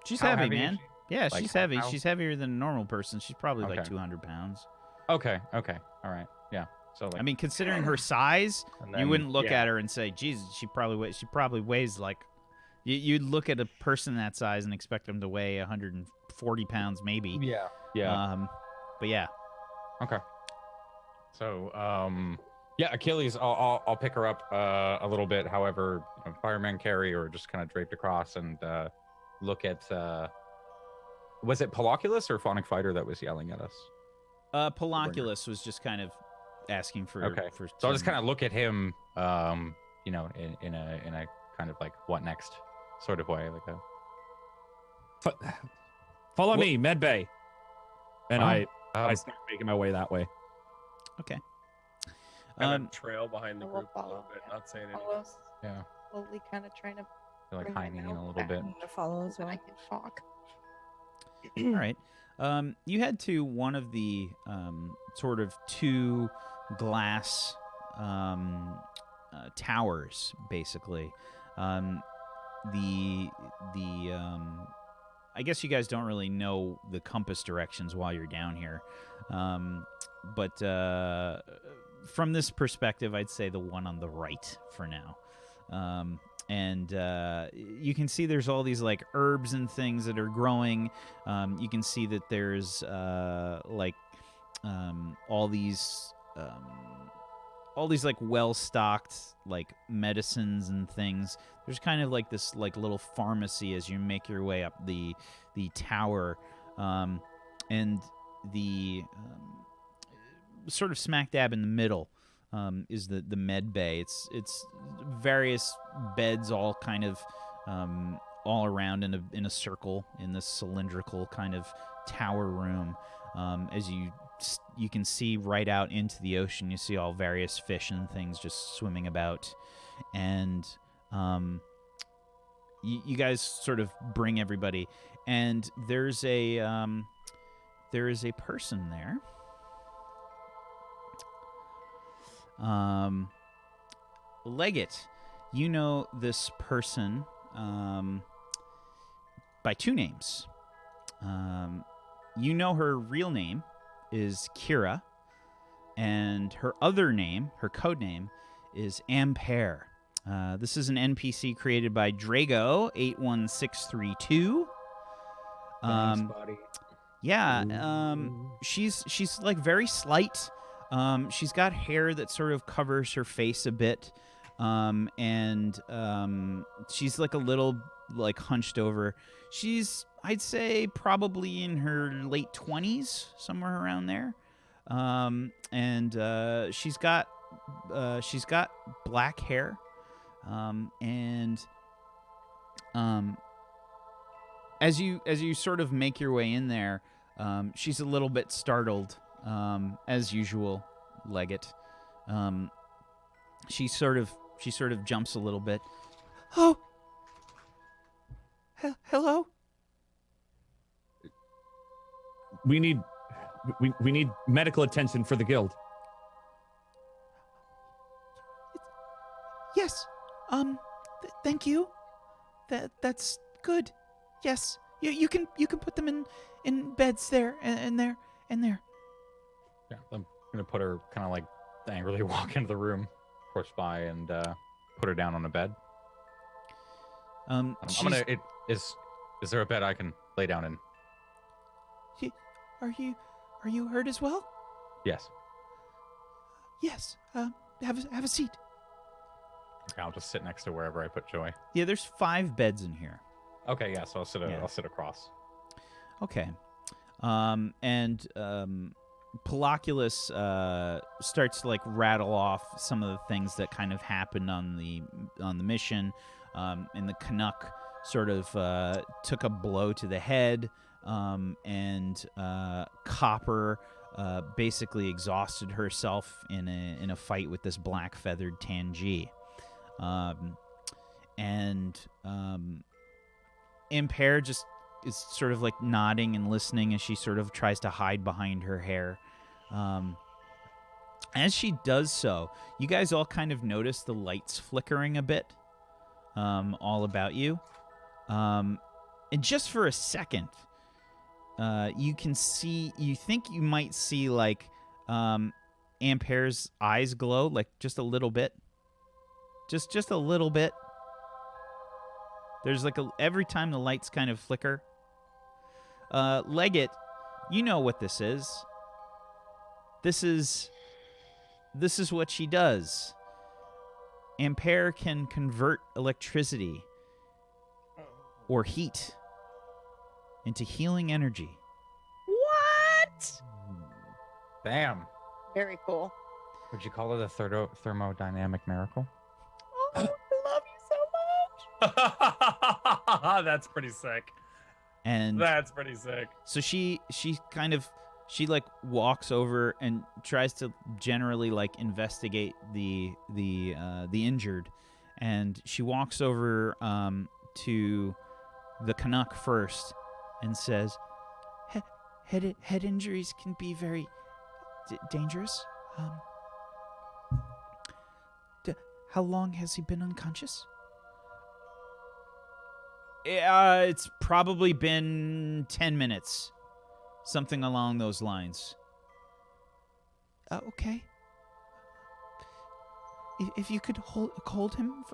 She's how heavy, heavy is man. she? Yeah, Like, she's how- heavy. how- She's heavier than a normal person. She's probably like Okay. 200 pounds. Okay. All right. Yeah. So like. I mean, considering her size, and you then- wouldn't look yeah. at her and say, "Jesus, she probably weighs like." You'd look at a person that size and expect them to weigh 140 pounds, maybe. Yeah. Yeah. But yeah. Okay. So, yeah, Achilles, I'll pick her up a little bit. However, fireman carry or just kind of draped across and look at. Was it Poloculus or Phonic Fighter that was yelling at us? Poloculus was just kind of asking for. Okay. For So I'll just some- kind of look at him, in a kind of like what next sort of way, like a. Follow me, med bay. And I Um, start making my way that way. Okay. Kind of trail behind the I will group a little follow. bit, not saying anything. Follow, yeah. slowly kind of trying to Feel like bring my hiding in mouth a little back bit. I'm gonna follow as so well. I can talk. All right. You head to one of the sort of two glass towers, basically. I guess you guys don't really know the compass directions while you're down here, but from this perspective, I'd say the one on the right for now. And you can see there's all these like herbs and things that are growing. You can see that there's all these like well-stocked like medicines and things. There's kind of like this like little pharmacy as you make your way up the tower, and the sort of smack dab in the middle is the med bay. It's various beds all kind of all around in a circle in this cylindrical kind of tower room. As you can see right out into the ocean, you see all various fish and things just swimming about, and you guys sort of bring everybody, and there is a person there. Leggett, you know this person by two names. You know her real name is Kira, and her other name, her code name, is Ampere. This is an NPC created by Drago81632. Yeah, she's like very slight. She's got hair that sort of covers her face a bit, and she's like a little like hunched over. She's, I'd say, probably in her late 20s, somewhere around there, and she's got black hair, and as you sort of make your way in there, she's a little bit startled, as usual, Leggett. She sort of jumps a little bit. Oh, hello. We need medical attention for the guild. Yes. Thank you. That's good. Yes. You can put them in beds there and there and there. Yeah, I'm gonna put her kind of like angrily walk into the room, push by, and put her down on a bed. I'm gonna. Is there a bed I can lay down in? Are you hurt as well? Yes. Yes. Have a seat. Okay, I'll just sit next to wherever I put Joy. Yeah, there's 5 beds in here. Okay, yeah. So I'll sit. Yeah. I'll sit across. Okay. And Poloculus starts to like rattle off some of the things that kind of happened on the mission. And the Canuck sort of took a blow to the head, and Copper basically exhausted herself in a fight with this black feathered Tangi. And Impair just is sort of like nodding and listening as she sort of tries to hide behind her hair. As she does so, you guys all kind of notice the lights flickering a bit all about you. And just for a second, you think you might see like Ampere's eyes glow, like just a little bit. Just a little bit. There's like every time the lights kind of flicker. Leggett, you know what this is. This is what she does. Ampere can convert electricity or heat into healing energy. What? Bam. Very cool. Would you call it a thermodynamic miracle? Oh, I love you so much. That's pretty sick. And That's pretty sick. so she like walks over and tries to generally like investigate the injured, and she walks over to the Canuck first and says, head injuries can be very dangerous. How long has he been unconscious? It's probably been 10 minutes. Something along those lines. Okay. If you could hold him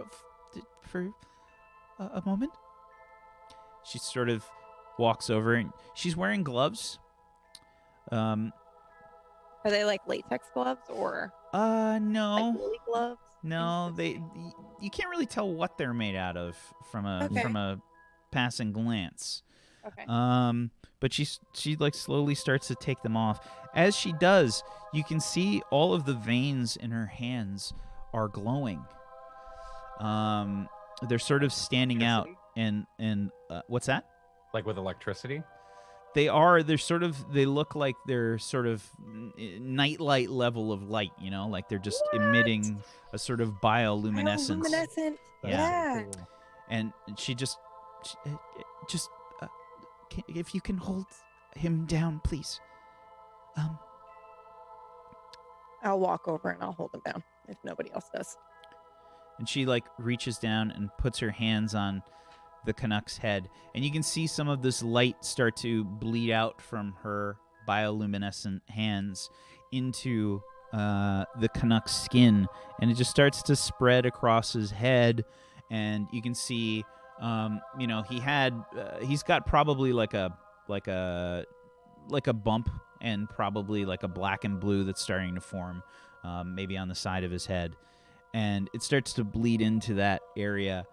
for a moment. She sort of walks over, and she's wearing gloves. Are they like latex gloves or No. like woolly gloves? No, you can't really tell what they're made out of from a passing glance. Okay. But she like slowly starts to take them off. As she does, you can see all of the veins in her hands are glowing. They're sort of standing out, and what's that? Like with electricity? They look like they're sort of nightlight level of light, like they're just emitting a sort of bioluminescence. Bioluminescent. Yeah. Yeah. And she just if you can hold him down, please. I'll walk over and I'll hold him down if nobody else does. And she like reaches down and puts her hands on the Canuck's head, and you can see some of this light start to bleed out from her bioluminescent hands into the Canuck's skin, and it just starts to spread across his head. And you can see, he's got probably like a bump and probably like a black and blue that's starting to form, maybe on the side of his head, and it starts to bleed into that area.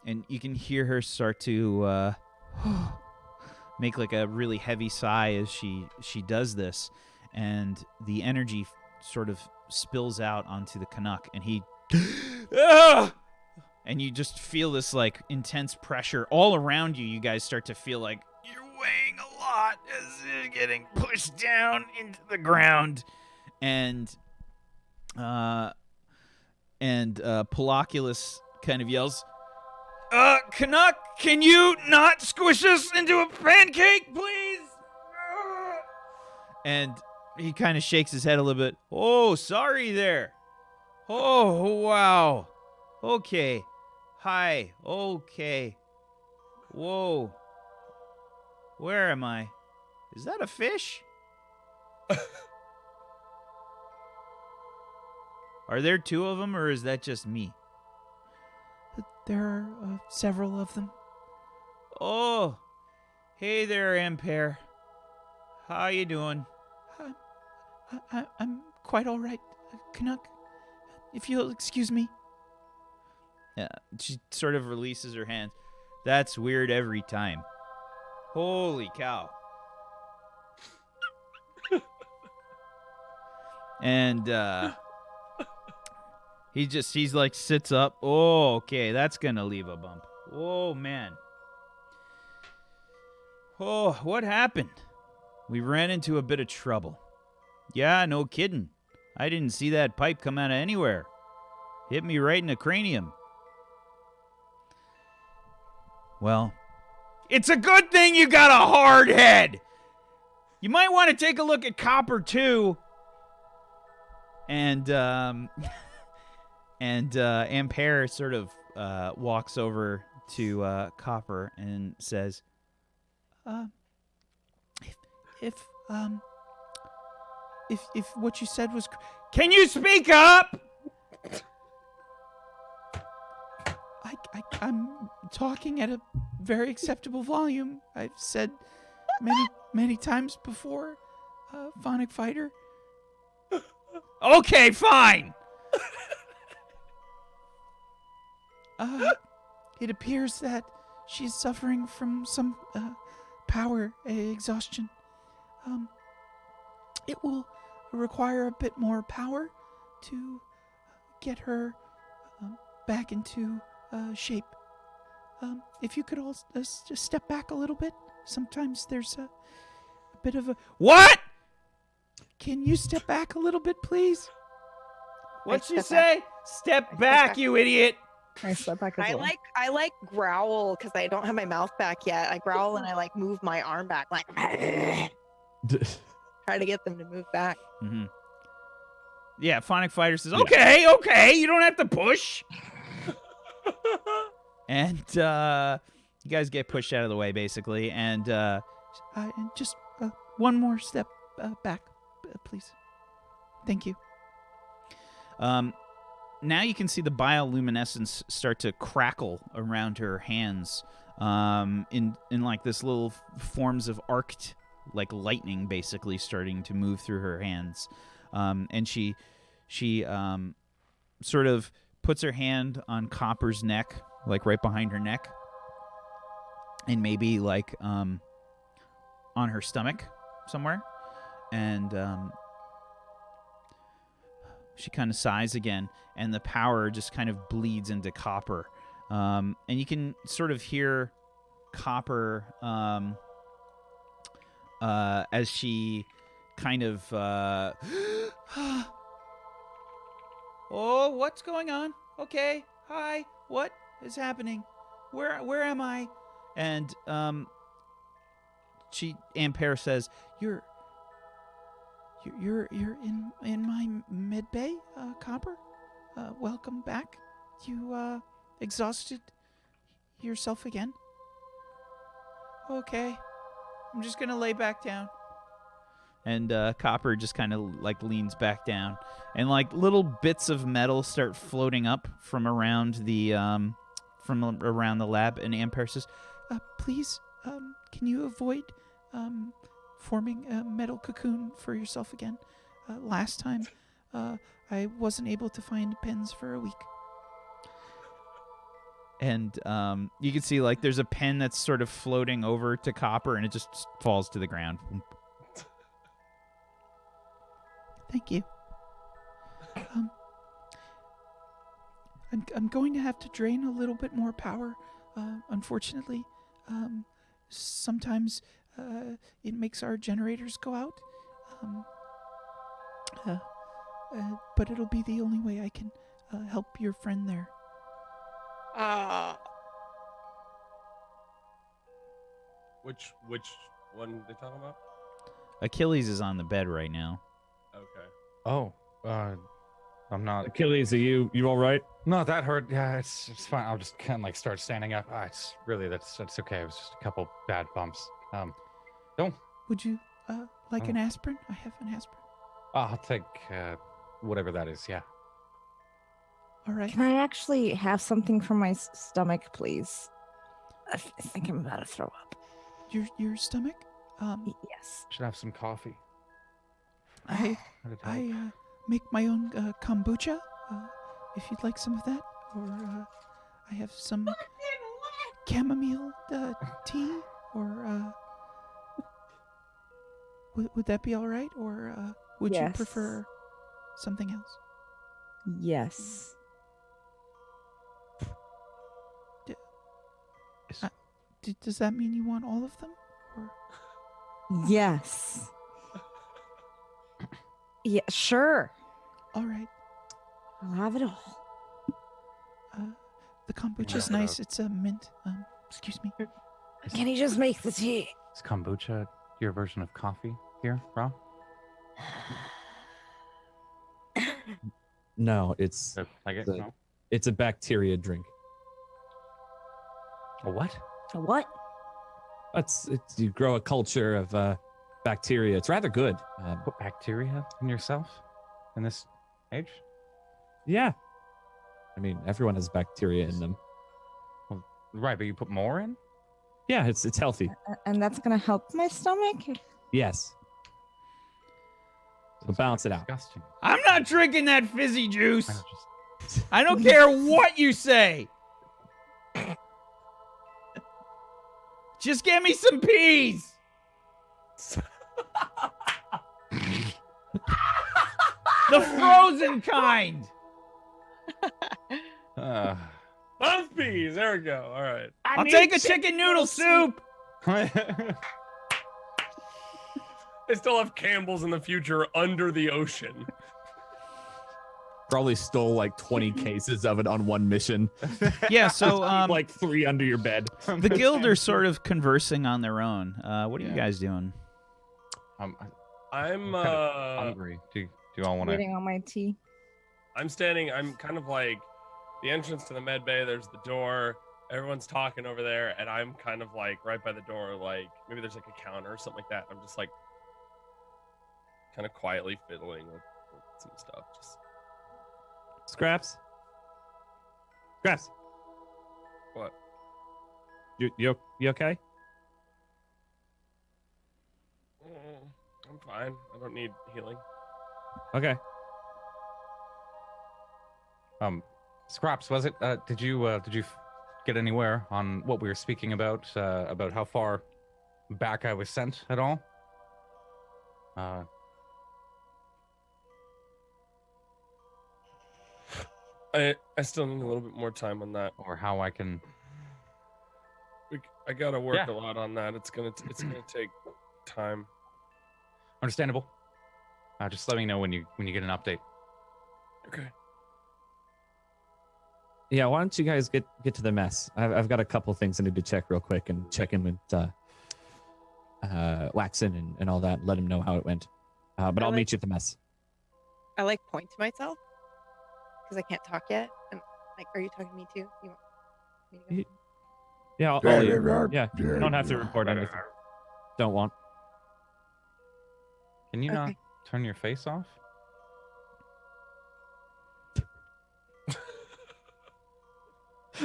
And you can hear her start to make like a really heavy sigh as she does this, and the energy sort of spills out onto the Canuck, and he and you just feel this like intense pressure all around you. You guys start to feel like you're weighing a lot as you're getting pushed down into the ground, and Poloculus kind of yells, Canuck, can you not squish us into a pancake, please? And he kind of shakes his head a little bit. Oh, sorry there. Oh, wow. Okay. Hi. Okay. Whoa. Where am I? Is that a fish? Are there two of them, or is that just me? There are several of them. Oh, hey there, Ampere. How you doing? I'm quite all right, Canuck. If you'll excuse me. Yeah, she sort of releases her hands. That's weird every time. Holy cow. And he's like sits up. Oh, okay, that's gonna leave a bump. Oh man. Oh, what happened? We ran into a bit of trouble. Yeah, no kidding. I didn't see that pipe come out of anywhere. Hit me right in the cranium. Well, it's a good thing you got a hard head. You might want to take a look at Copper too. And Ampere sort of walks over to Copper and says, if what you said was, can you speak up? I'm talking at a very acceptable volume. I've said many times before, phonic fighter. Okay, fine. It appears that she's suffering from some power exhaustion. It will require a bit more power to get her back into shape. If you could all just step back a little bit. Sometimes there's a bit of a... What? Can you step back a little bit, please? What'd she say? Step back, you idiot. I step back as well. I like growl because I don't have my mouth back yet. I growl and I like move my arm back, like try to get them to move back. Mm-hmm. Yeah, Phonic Fighter says, okay, you don't have to push. And you guys get pushed out of the way, basically, and just one more step back, please. Thank you. Now you can see the bioluminescence start to crackle around her hands, in like this little forms of arced, like lightning, basically starting to move through her hands, and she sort of puts her hand on Copper's neck, like right behind her neck, and maybe like on her stomach somewhere, and she kind of sighs again, and the power just kind of bleeds into Copper. And you can sort of hear Copper as she kind of... Oh, what's going on? Okay, hi, what is happening? Where am I? And Ampere says, You're in my med bay, Copper. Welcome back. You exhausted yourself again? Okay, I'm just gonna lay back down. And Copper just kind of like leans back down, and like little bits of metal start floating up from around the lab. And Ampere says, "Please, can you avoid forming a metal cocoon for yourself again? Last time, I wasn't able to find pens for a week." And you can see like there's a pen that's sort of floating over to Copper, and it just falls to the ground. Thank you. I'm going to have to drain a little bit more power. Unfortunately, sometimes it makes our generators go out. But it'll be the only way I can help your friend there. Which one they talking about? Achilles is on the bed right now. Okay. Oh, I'm not. Achilles, are you all right? No, that hurt. Yeah, it's fine. I'll just kind of like start standing up. It's really that's okay. It was just a couple bad bumps. Don't. Would you like an aspirin? I have an aspirin. I'll take whatever that is. Yeah. All right. Can I actually have something for my stomach, please? I think I'm about to throw up. Your stomach? Yes. Should have some coffee. I make my own kombucha. If you'd like some of that, or I have some chamomile tea. or would that be all right, or would you Yes. prefer something else? Yes. Does that mean you want all of them? Or? Yes. Yeah, sure. All right. I'll have it all. The kombucha's nice. It's a mint. Excuse me. Can you just make the tea? Is kombucha your version of coffee here, Rob? No, it's I guess the- no. it's a bacteria drink. A what? A what? It's you grow a culture of bacteria. It's rather good. Put bacteria in yourself in this age? Yeah. I mean, everyone has bacteria in them. Well, right, but you put more in? Yeah, it's healthy. And that's gonna help my stomach? Yes. So balance it out. Disgusting. I'm not drinking that fizzy juice. Kind of just- I don't care what you say. Just get me some peas. The frozen kind. Puff peas. There we go. All right. I'll take a chicken noodle soup. They still have Campbell's in the future under the ocean. Probably stole like 20 cases of it on one mission. Yeah, so like 3 under your bed. the guild are sort of conversing on their own. What are you guys doing? I'm kind of hungry. Do you all want to? Waiting on my tea. I'm kind of like the entrance to the med bay. There's the door. Everyone's talking over there, and I'm kind of like right by the door. Like maybe there's like a counter or something like that. I'm just like kind of quietly fiddling with some stuff. Just Scraps. Scraps. what? You okay? I'm fine. I don't need healing. Okay. Scraps, was it? Did you get anywhere on what we were speaking about how far back I was sent at all? I still need a little bit more time on that. Or how I can? I gotta work Yeah. a lot on that. It's gonna take time. Understandable. Just let me know when you get an update. Okay. Yeah, why don't you guys get to the mess? I've got a couple things I need to check real quick and check in with Waxen and all that. Let him know how it went. But I'll meet you at the mess. I like point to myself because I can't talk yet. And like, are you talking to me too? You want me to go? Yeah, you don't have to report anything. Don't want. Can you not Okay. turn your face off?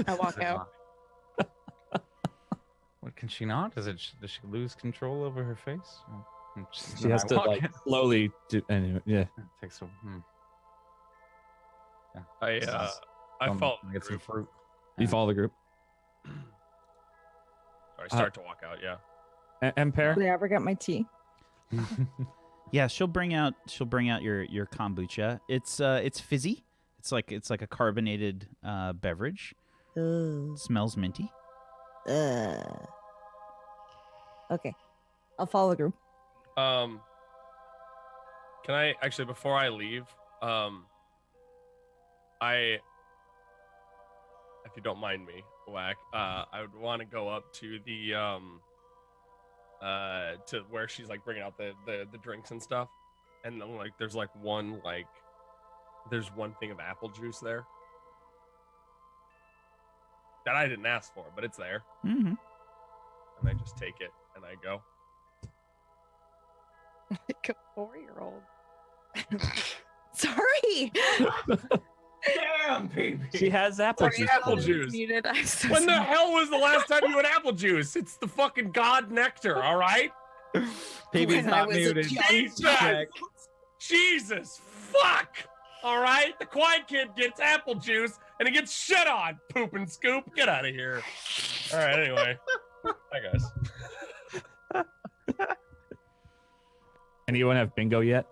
I walk out. What, can she not? Does she lose control over her face? She has to like slowly do. Anyway, yeah. It takes a. Yeah. I follow the get some group. fruit. You follow the group. I start to walk out. Yeah. Empire. Did I ever get my tea? Yeah, she'll bring out your kombucha. It's fizzy. It's like a carbonated beverage. It smells minty. Okay. I'll follow the group. Can I actually before I leave, if you don't mind me, Whack, I would want to go up to the to where she's like bringing out the drinks and stuff, and then like there's one thing of apple juice there that I didn't ask for, but it's there, Mm-hmm. and I just take it and I go. Like a 4-year-old. Sorry. Damn, baby. She has apple Sorry, juice. apple juice. Muted. I'm so When the sorry. hell was the last time you had apple juice? It's the fucking god nectar, all right? When I was a young Jesus! Jesus, fuck! All right? The quiet kid gets apple juice and he gets shit on. Poop and scoop. Get out of here. All right, anyway. Bye, guys. Anyone have bingo yet?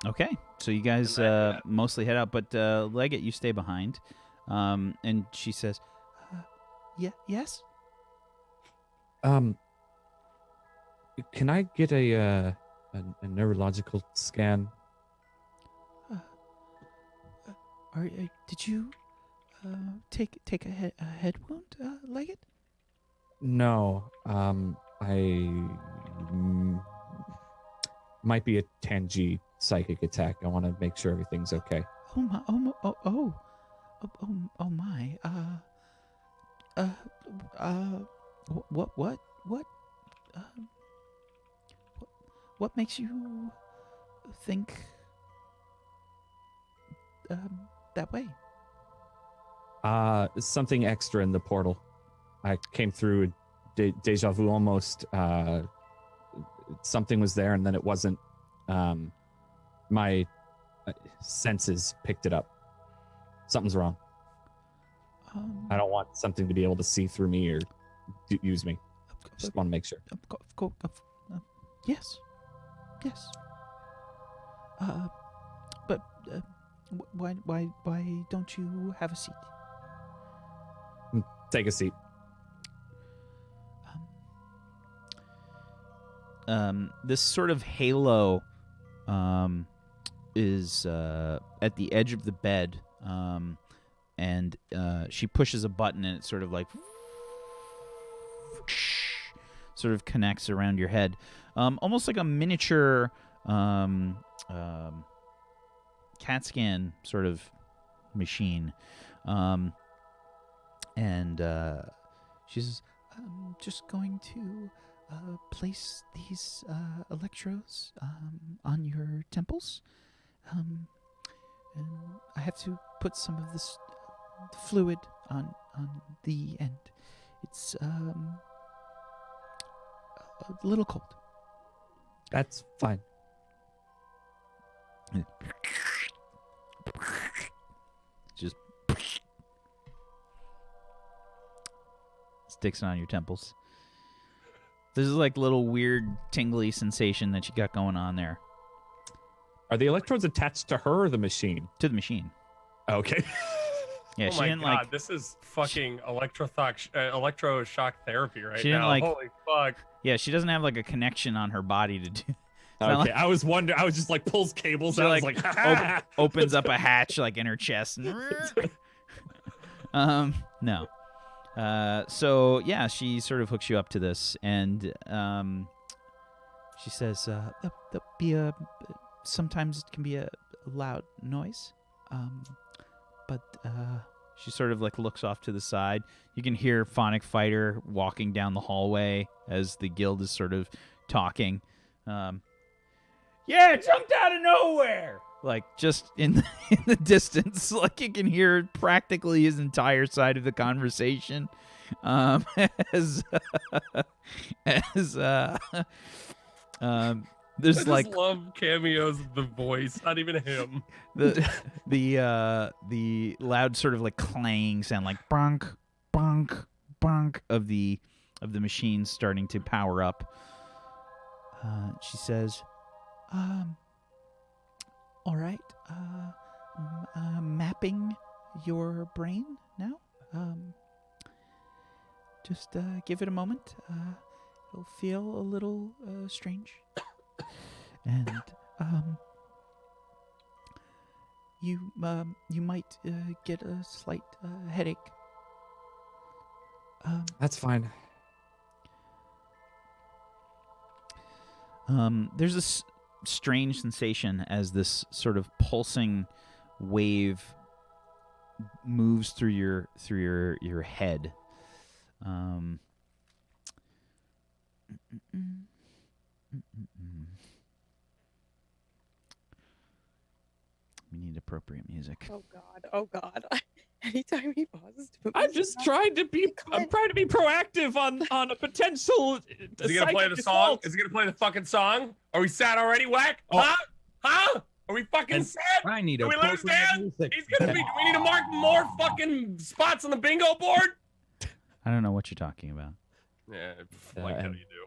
Okay, so you guys mostly head out, but Leggett, you stay behind. And she says, yes? Can I get a neurological scan? Did you take a head wound, Leggett? No. I might be a Tangi psychic attack. I want to make sure everything's okay. What makes you think that way? Something extra in the portal. I came through deja vu almost. Something was there and then it wasn't. My senses picked it up. Something's wrong. I don't want something to be able to see through me or use me. Just want to make sure. Yes. But why don't you have a seat? Take a seat. This sort of halo is at the edge of the bed, and she pushes a button and it sort of like sort of connects around your head, almost like a miniature CAT scan sort of machine. And she says, I'm just going to place these electrodes on your temples. And I have to put some of this fluid on the end. It's a little cold. That's fine. Just sticks it on your temples. This is like little weird tingly sensation that you got going on there. Are the electrodes attached to her or the machine? To the machine. Okay. Yeah, oh she my didn't God, like. this is fucking electroshock therapy right She didn't now. like- Holy fuck. Yeah, she doesn't have like a connection on her body to do. Okay, like- I was wondering. I was just like pulls cables. She And I was like like, opens up a hatch like in her chest. No. So yeah, she sort of hooks you up to this, and she says, "There'll be sometimes it can be a loud noise, but she sort of like looks off to the side. You can hear Phonic Fighter walking down the hallway as the guild is sort of talking. Yeah, it jumped out of nowhere. Like just in the distance, like you can hear practically his entire side of the conversation. There's I just like love cameos of the voice, not even him. the loud sort of like clanging sound, like bonk, bonk, bonk of the machine starting to power up. She says, all right, mapping your brain now. Just give it a moment. It'll feel a little strange. And you might get a slight headache. that's fine. There's this strange sensation as this sort of pulsing wave moves through your head. We need appropriate music. Oh God. Oh God. Anytime he pauses to put I'm music just on, trying to be. I'm trying to be proactive on a potential. Is he gonna play the song? Is he gonna play the fucking song? Are we sad already, Whack? Oh. Huh? Huh? Are we fucking And sad? I need Do we lose appropriate Dan? music. He's gonna be. Do we need to mark more fucking spots on the bingo board? I don't know what you're talking about. Yeah, like how you do.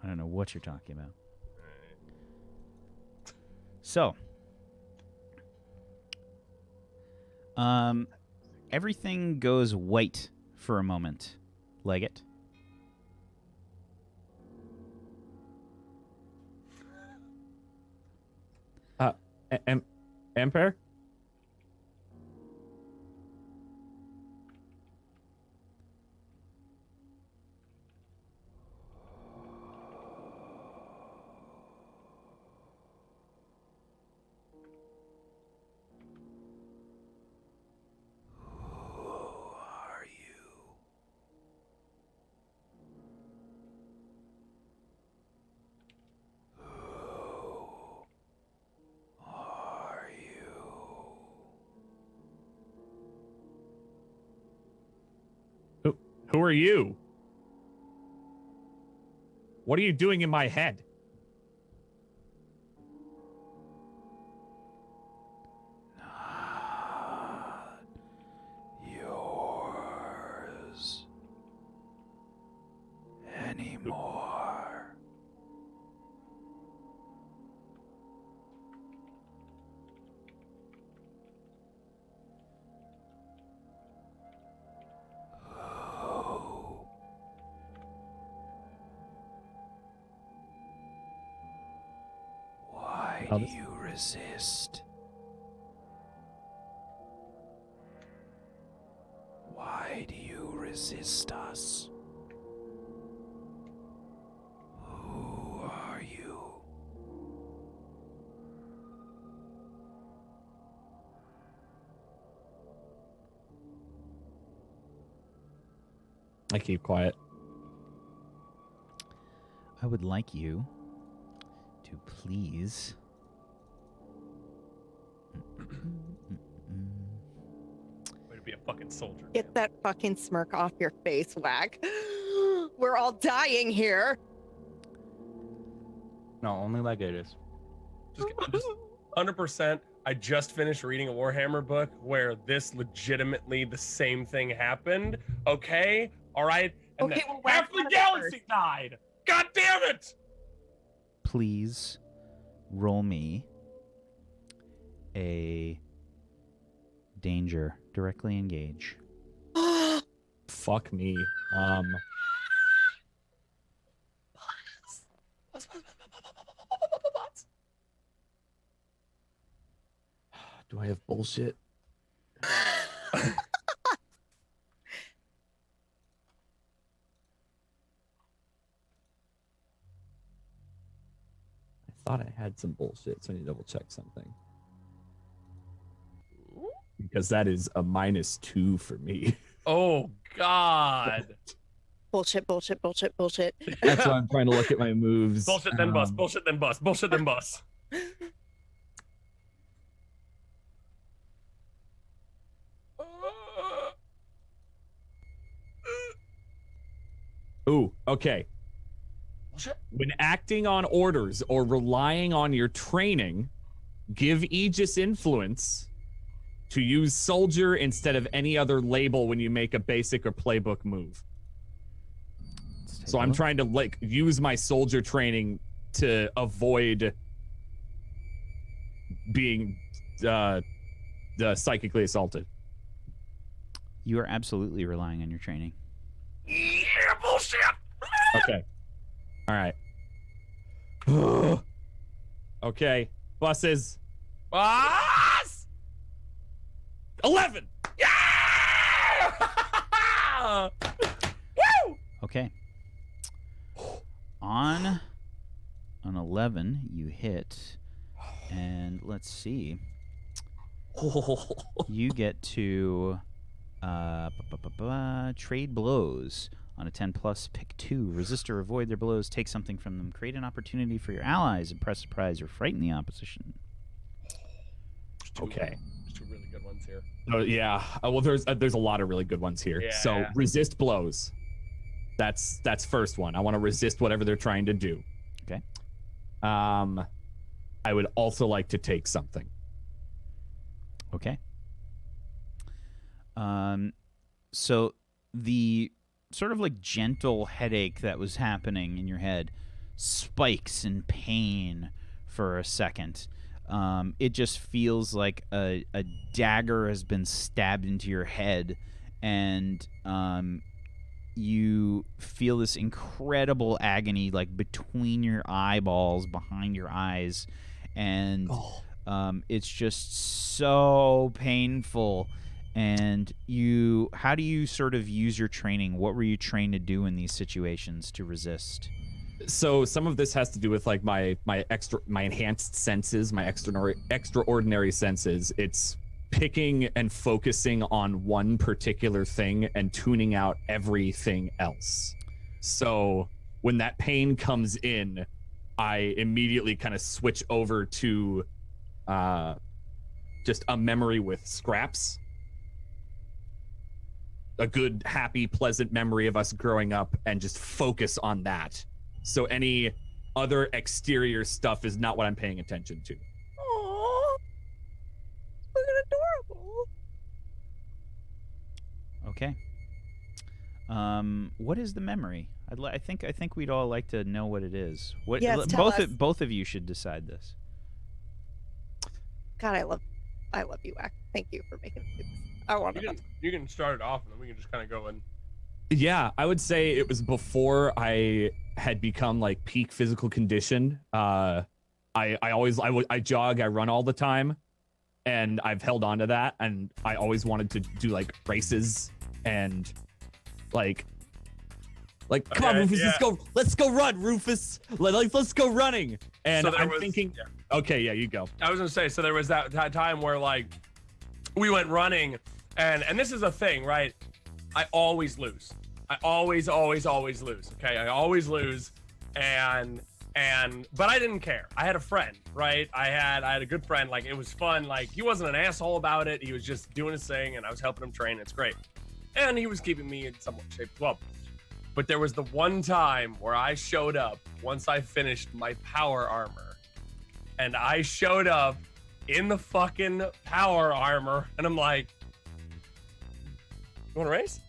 I don't know what you're talking about. So, everything goes white for a moment. Leggett. Empire? Who are you? What are you doing in my head? Not yours anymore. Why do you resist? Why do you resist us? Who are you? I keep quiet. I would like you to please Way to be a fucking soldier. Get that fucking smirk off your face, Whack. We're all dying here. No, only like it is. Just 100%. I just finished reading a Warhammer book where this legitimately the same thing happened. Okay, all right. And Okay, then well, half the galaxy died. God damn it! please roll me a danger. Directly engage. Fuck me. Do I have bullshit? I thought I had some bullshit, so I need to double check something. Because that is a -2 for me. Oh God. Bullshit, bullshit, bullshit, bullshit. That's why I'm trying to look at my moves. Bullshit then bust. Bullshit then bust. Bullshit then bust. Ooh, okay. Bullshit. When acting on orders or relying on your training, give Aegis influence to use soldier instead of any other label when you make a basic or playbook move. So I'm trying to like use my soldier training to avoid being psychically assaulted. You are absolutely relying on your training. Yeah, bullshit. Okay. All right. Okay. Buses. Bus. 11. Yeah! Woo! Okay. On an 11, you hit, and let's see. You get to trade blows. On a 10 plus, pick 2. Resist or avoid their blows. Take something from them. Create an opportunity for your allies. Impress, surprise, or frighten the opposition. Okay. There's two really good ones here. Oh yeah. Well, there's a lot of really good ones here. Yeah. So resist blows. That's first one. I want to resist whatever they're trying to do. Okay. I would also like to take something. Okay. So the sort of like gentle headache that was happening in your head spikes in pain for a second. It just feels like a dagger has been stabbed into your head, and you feel this incredible agony like between your eyeballs, behind your eyes, and it's just so painful. And how do you sort of use your training? What were you trained to do in these situations to resist? So some of this has to do with like my enhanced senses, my extraordinary senses. It's picking and focusing on one particular thing and tuning out everything else. So when that pain comes in, I immediately kind of switch over to just a memory with Scraps. A good, happy, pleasant memory of us growing up, and just focus on that. So any other exterior stuff is not what I'm paying attention to. Aww. Look at adorable. Okay. What is the memory? I think we'd all like to know what it is. Yes, tell us. Both of you should decide this. God, I love you, Wack. Thank you for making it. I want to. You can start it off, and then we can just kind of go in. Yeah, I would say it was before I had become like peak physical condition. I jog, I run all the time, and I've held on to that. And I always wanted to do like races and like come on, Rufus, yeah. let's go run, Rufus. Let's go running. And So I'm thinking, okay, yeah, you go. I was gonna say, so there was that time where like we went running, and this is a thing, right? I always lose. I always lose. Okay, I always lose, but I didn't care. I had a friend, right? I had a good friend. Like, it was fun. Like, he wasn't an asshole about it. He was just doing his thing, and I was helping him train. It's great, and he was keeping me in somewhat shape as well. But there was the one time where I showed up once I finished my power armor, and I showed up in the fucking power armor, and I'm like, "You want to race?"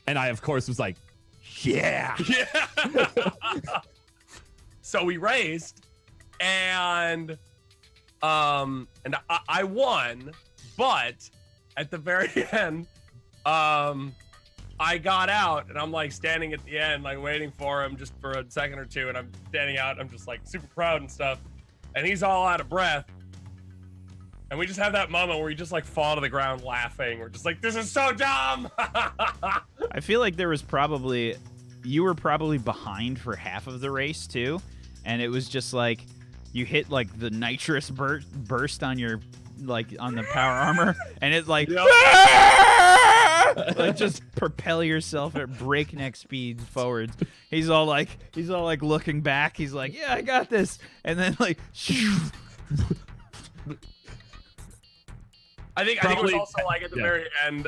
And I, of course, was like, yeah. Yeah. So we raced, and I won, but at the very end, I got out, and I'm like standing at the end, like waiting for him just for a second or two, and I'm standing out, I'm just like super proud and stuff, and he's all out of breath. And we just have that moment where we just like fall to the ground laughing. We're just like, this is so dumb. I feel like you were probably behind for half of the race too, and it was just like you hit like the nitrous burst on your on the power armor, and it's like, like just propel yourself at breakneck speed forwards. He's all like looking back. He's like, yeah, I got this, and then like. I think it was also like at the very end,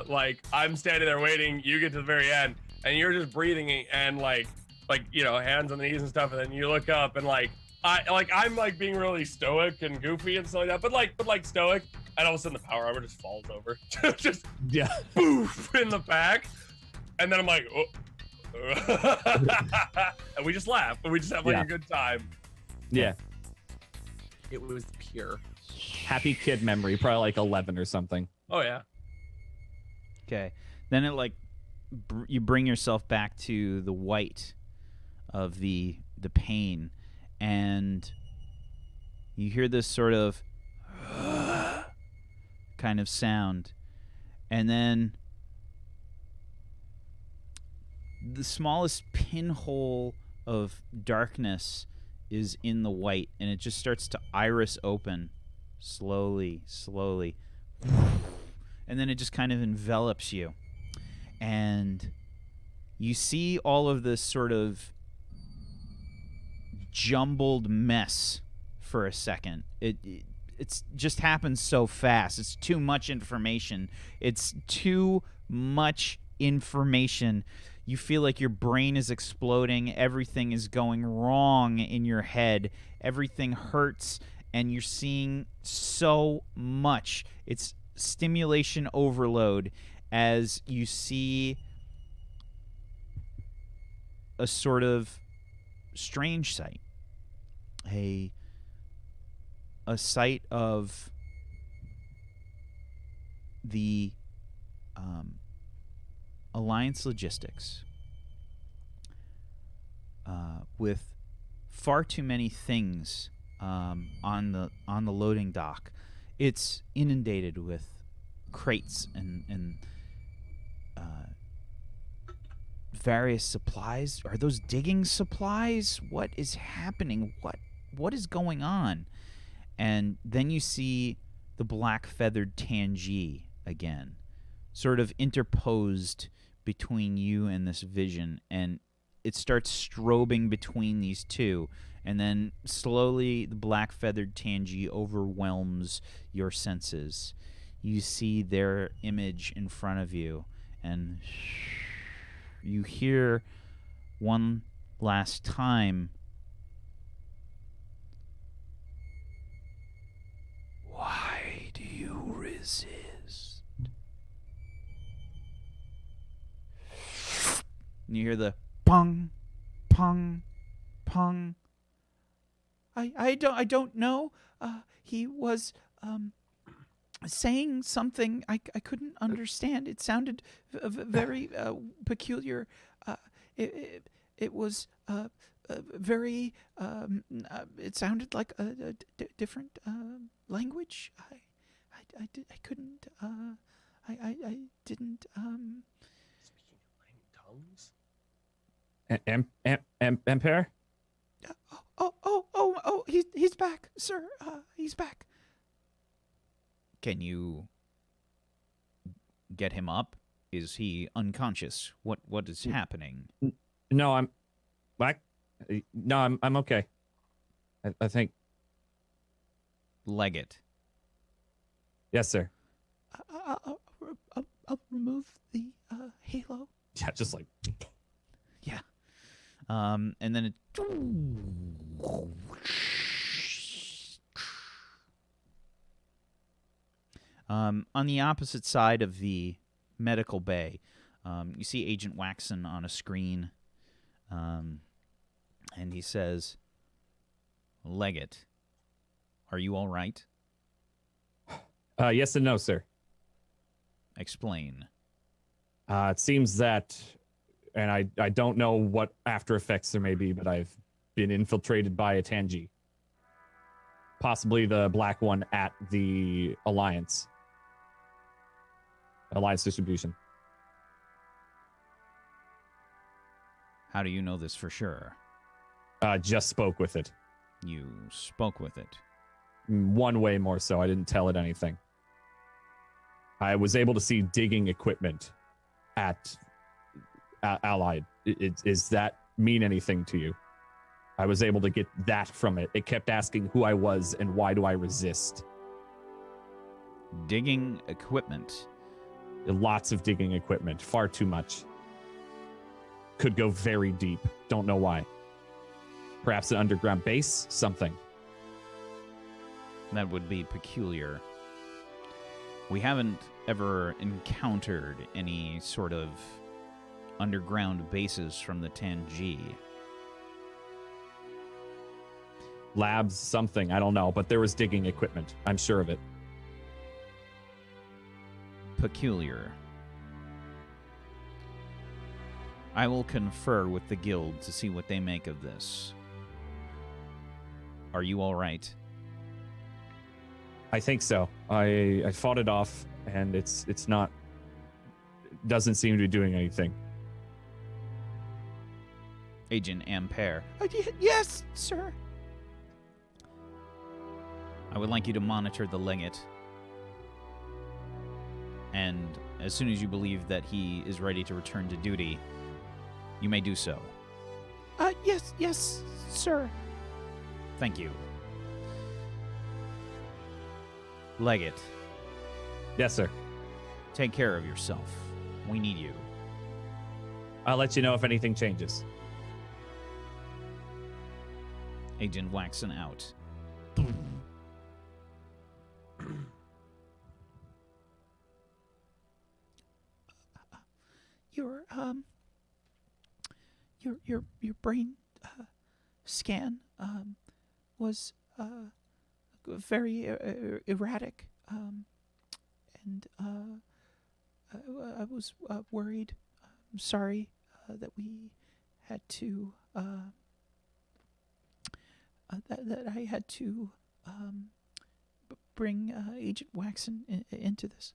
like I'm standing there waiting, you get to the very end, and you're just breathing and like hands on the knees and stuff, and then you look up and I'm like being really stoic and goofy and stuff like that, but like stoic, and all of a sudden the power armor just falls over, just poof in the back, and then I'm like, oh. And we just laugh, and we just have like a good time. Yeah. It was pure. Happy kid memory, probably like 11 or something. Oh yeah. Okay. Then it you bring yourself back to the white of the pain, and you hear this sort of kind of sound, and then the smallest pinhole of darkness is in the white, and it just starts to iris open slowly, and then it just kind of envelops you, and you see all of this sort of jumbled mess for a second. It's just happens so fast. It's too much information. You feel like your brain is exploding. Everything is going wrong in your head. Everything hurts, and you're seeing so much. It's stimulation overload as you see a sort of strange sight. A sight of the Alliance Logistics with far too many things on the loading dock. It's inundated with crates and various supplies. Are those digging supplies? What is happening? What is going on? And then you see the black-feathered Tangi again, sort of interposed between you and this vision, and it starts strobing between these two, and then slowly the black-feathered Tangi overwhelms your senses. You see their image in front of you, and you hear one last time, "Why do you resist?" And you hear the pong, pong, pong. I don't know. He was saying something I couldn't understand. It sounded very peculiar. It was very. It sounded like a different language. I couldn't. I didn't. Speaking of tongues. Empire? He's back, sir. He's back. Can you get him up? Is he unconscious? What is happening? No, I'm okay. I think. Leggett. Yes, sir. I'll remove the halo. Yeah, just like. Yeah. And then it. On the opposite side of the medical bay, you see Agent Waxen on a screen, and he says, "Leggett, are you all right?" Yes and no, sir. Explain. It seems that, and I don't know what after effects there may be, but I've been infiltrated by a Tangi. Possibly the black one at the Alliance distribution. How do you know this for sure? Just spoke with it. You spoke with it. One way more so. I didn't tell it anything. I was able to see digging equipment at Allied. Does that mean anything to you? I was able to get that from it. It kept asking who I was and why do I resist. Digging equipment. Lots of digging equipment. Far too much. Could go very deep. Don't know why. Perhaps an underground base? Something. That would be peculiar. We haven't ever encountered any sort of underground bases from the Tangi. Labs, something. I don't know. But there was digging equipment. I'm sure of it. Peculiar. I will confer with the guild to see what they make of this. Are you all right? I think so. I fought it off, and it's not. Doesn't seem to be doing anything. Agent Ampere. Yes, sir. I would like you to monitor the Legate. And as soon as you believe that he is ready to return to duty, you may do so. Yes, sir. Thank you. Legate. Yes, sir. Take care of yourself. We need you. I'll let you know if anything changes. Agent Waxen out. your brain scan was very erratic, and I was worried. I'm sorry that we had to that I had to bring Agent Waxen into this.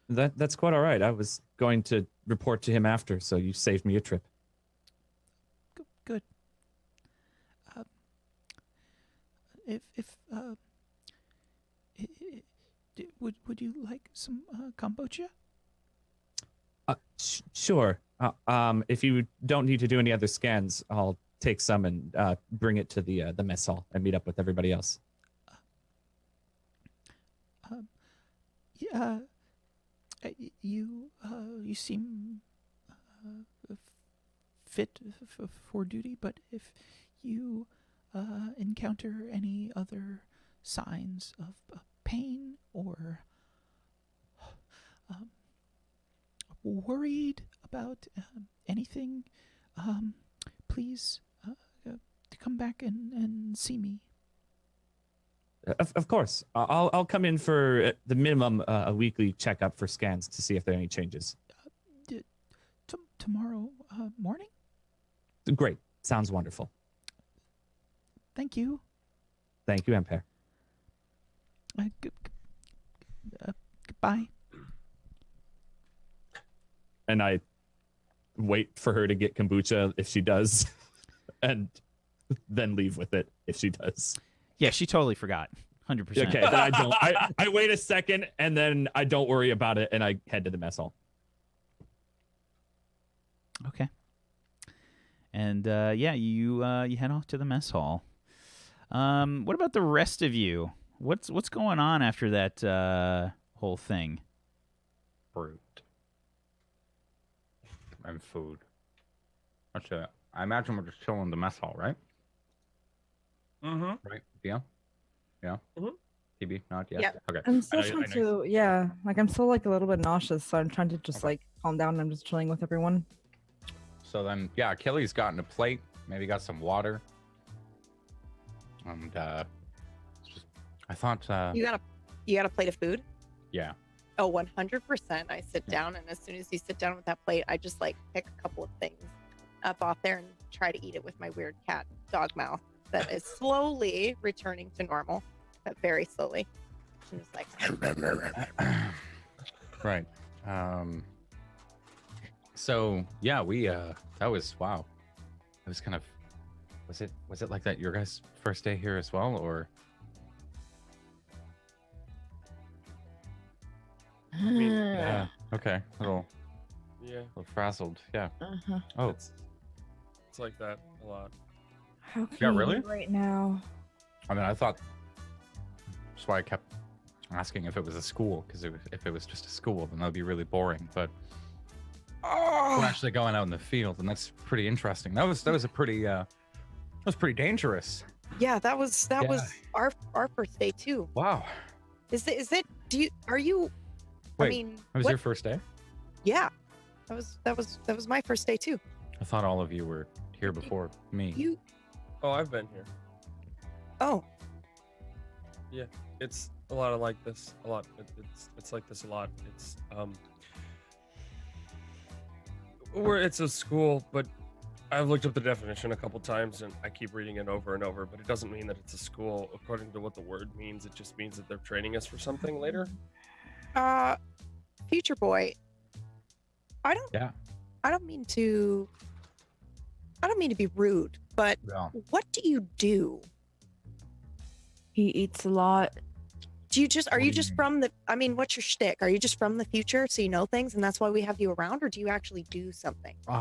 That's quite all right. I was going to report to him after, so you saved me a trip. Good. Would you like some kombucha? Sure. If you don't need to do any other scans, I'll take some and bring it to the mess hall and meet up with everybody else. Yeah. You seem fit for duty, but if you encounter any other signs of pain or worried about anything, please come back and see me. Of course. I'll come in for the minimum a weekly checkup for scans to see if there are any changes. Tomorrow morning? Great. Sounds wonderful. Thank you. Thank you, Ampere. Goodbye. And I wait for her to get kombucha if she does, and then leave with it if she does. Yeah, she totally forgot. 100%. Okay, then I don't. I wait a second, and then I don't worry about it, and I head to the mess hall. Okay. And yeah, you head off to the mess hall. What about the rest of you? What's going on after that whole thing? Fruit and food. Actually, I imagine we're just chilling in the mess hall, right? Mm-hmm. Right? Yeah. Yeah. Mm-hmm. TB, not yet. Yep. Okay. I'm still I know- trying I know- to, yeah, like I'm still like a little bit nauseous, so I'm trying to just Okay. like calm down. And I'm just chilling with everyone. So then, yeah, Achilles gotten a plate. Maybe got some water. And it's just, I thought, You got a plate of food? yeah. Oh, 100%. I sit down, and as soon as you sit down with that plate, I just like pick a couple of things up off there and try to eat it with my weird cat dog mouth that is slowly returning to normal, but very slowly. I'm just like, Right. So yeah, we that was wow. It was kind of was it like that your guys' first day here as well, or yeah. Okay. Little Yeah. frazzled. Yeah. Uh-huh. Oh, It's like that a lot. How can Yeah, you really? right now? I mean, I thought that's why I kept asking if it was a school, because if it was just a school, then that'd be really boring. But we're actually going out in the field, and that's pretty interesting. That was a pretty dangerous. yeah, that was our first day too. Wow. Is it? Are you? Wait, I mean, that was what- your first day? Yeah, that was my first day too. I thought all of you were here before me. You? Oh, I've been here. Oh, It's a lot of like this. A lot. It's like this a lot. It's it's a school, but I've looked up the definition a couple times and I keep reading it over and over, but it doesn't mean that it's a school. According to what the word means, it just means that they're training us for something later. future boy. I don't. Yeah. I don't mean to be rude, but Yeah. what do you do? He eats a lot. Do you just, are What do you you just mean? from the, I mean, what's your shtick? Are you just from the future so you know things and that's why we have you around, or do you actually do something? So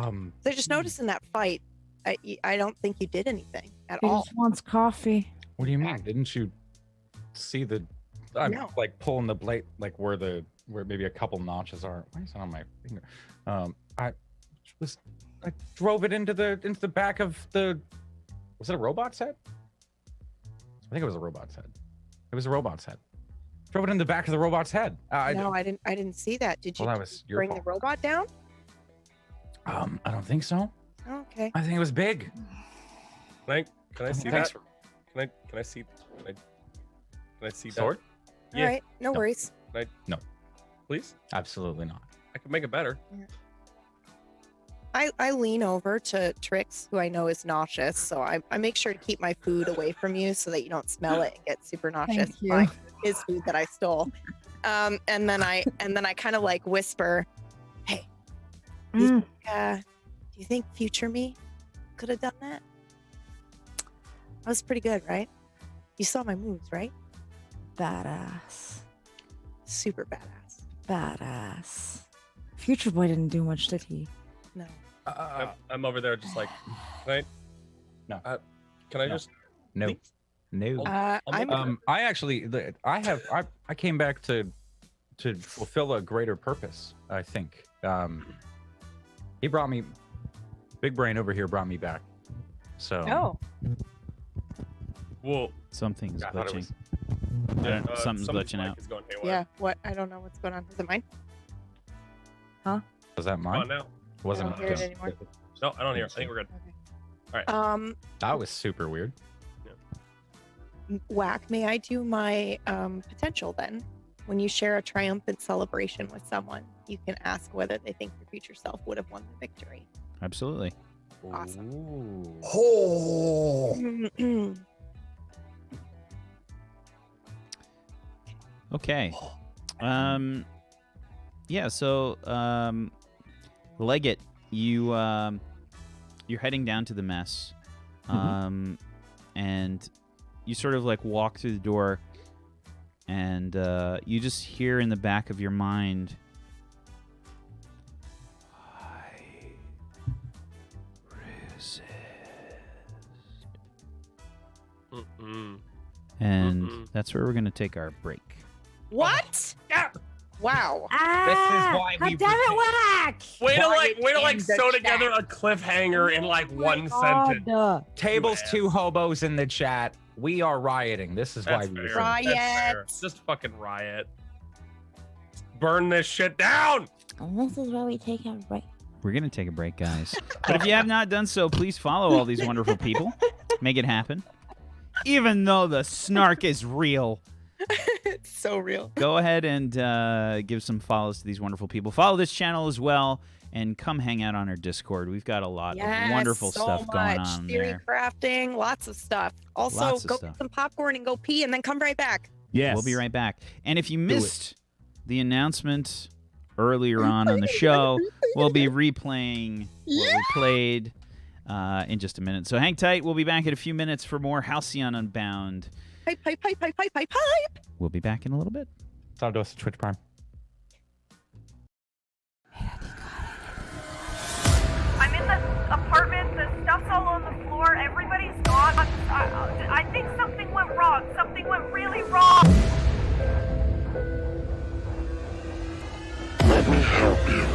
I just noticed in that fight, I don't think you did anything at He all. just wants coffee. What do you mean? Didn't you see the? I'm No. like pulling the blade, like where maybe a couple notches are. Why is it on my finger? I drove it into the back of the. Was it a robot's head? I think it was a robot's head. It was a robot's head. Drove it in the back of the robot's head. No, I didn't see that. Did you Well, that was your bring fault. the robot down? I don't think so. Okay. I think it was big. Can I see Thanks that? Can I see? Can I see Sword? that? All right. No No. worries. Please. Absolutely not. I can make it better. I lean over to Trix, who I know is nauseous, so I make sure to keep my food away from you so that you don't smell it and get super nauseous. Thank you. by his food that I stole. And then I kind of like whisper, "Hey, Mm, do you think future me could have done that? That was pretty good, right? You saw my moves, right? badass. Super badass. Badass. Future Boy didn't do much, did he? No. I'm over there just like, right? No. Can I No. just? No. Please? No. I'm I actually, I came back to fulfill a greater purpose. I think. He brought me, Big Brain over here brought me back. So. oh. Whoa. Something's I thought it glitching. was- Yeah, something's somebody's glitching mic out. is going haywire. Yeah. What? I don't know what's going on. Is it mine? Was that Come mine? on now. Wasn't I don't hear it mine. anymore. No, I don't hear. I think we're good. That was super weird. Whack, may I do my potential then? When you share a triumphant celebration with someone, you can ask whether they think your future self would have won the victory. Absolutely. Awesome. Ooh. Oh! Okay. Yeah, so Leggett, you're heading down to the mess. And you sort of like walk through the door and you just hear in the back of your mind, I resist. Mm-mm. And Mm-mm. that's where we're going to take our break. What? Yeah. Wow. Ah, why God we damn it, Whack! Way to Quiet in sew the together a cliffhanger in like Oh my one God. sentence. Tables, Yes. 2 hobos in the chat. We are rioting. This is That's why we fair. resist. Riot. That's fair. Just fucking riot. Burn this shit down. And this is where we take a break. We're going to take a break, guys. But if you have not done so, please follow all these wonderful people. Make it happen. Even though the snark is real. It's so real. Go ahead and give some follows to these wonderful people. Follow this channel as well, and come hang out on our Discord. We've got a lot of wonderful so stuff going much. on Theory there. crafting, lots of stuff. Also, Lots of go stuff. get some popcorn and go pee and then come right back. Yes. We'll be right back. And if you missed the announcement earlier on the show, we'll be replaying what we played in just a minute. So hang tight. We'll be back in a few minutes for more Halcyon Unbound. Pipe, pipe, pipe, pipe, pipe, pipe, pipe. We'll be back in a little bit. Stop us Twitch Prime. I'm in the apartment, the stuff's all on the floor, everybody's gone. I think something went wrong. Something went really wrong. Let me help you.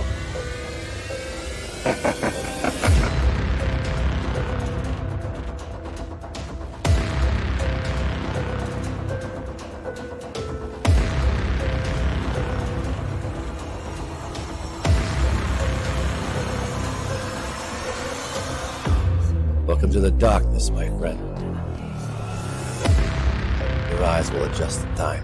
Welcome to the darkness, my friend. Your eyes will adjust in time.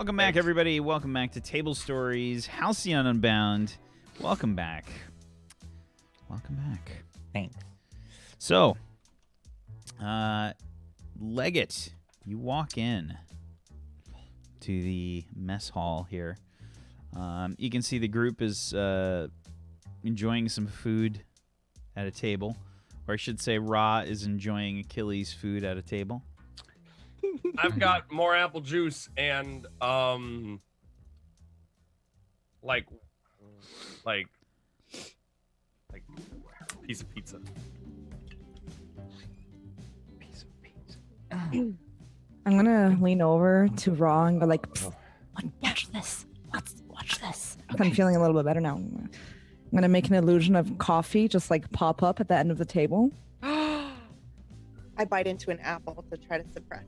Welcome back, everybody. Welcome back to Table Stories, Halcyon Unbound. Welcome back. Welcome back. Thanks. So, Leggett, you walk in to the mess hall here. You can see the group is enjoying some food at a table. Or I should say Ra is enjoying Achilles' food at a table. I've got more apple juice and like piece of pizza. I'm gonna lean over to Raw and go like, watch this. Watch this. I'm feeling a little bit better now. I'm gonna make an illusion of coffee just like pop up at the end of the table. I bite into an apple to try to suppress.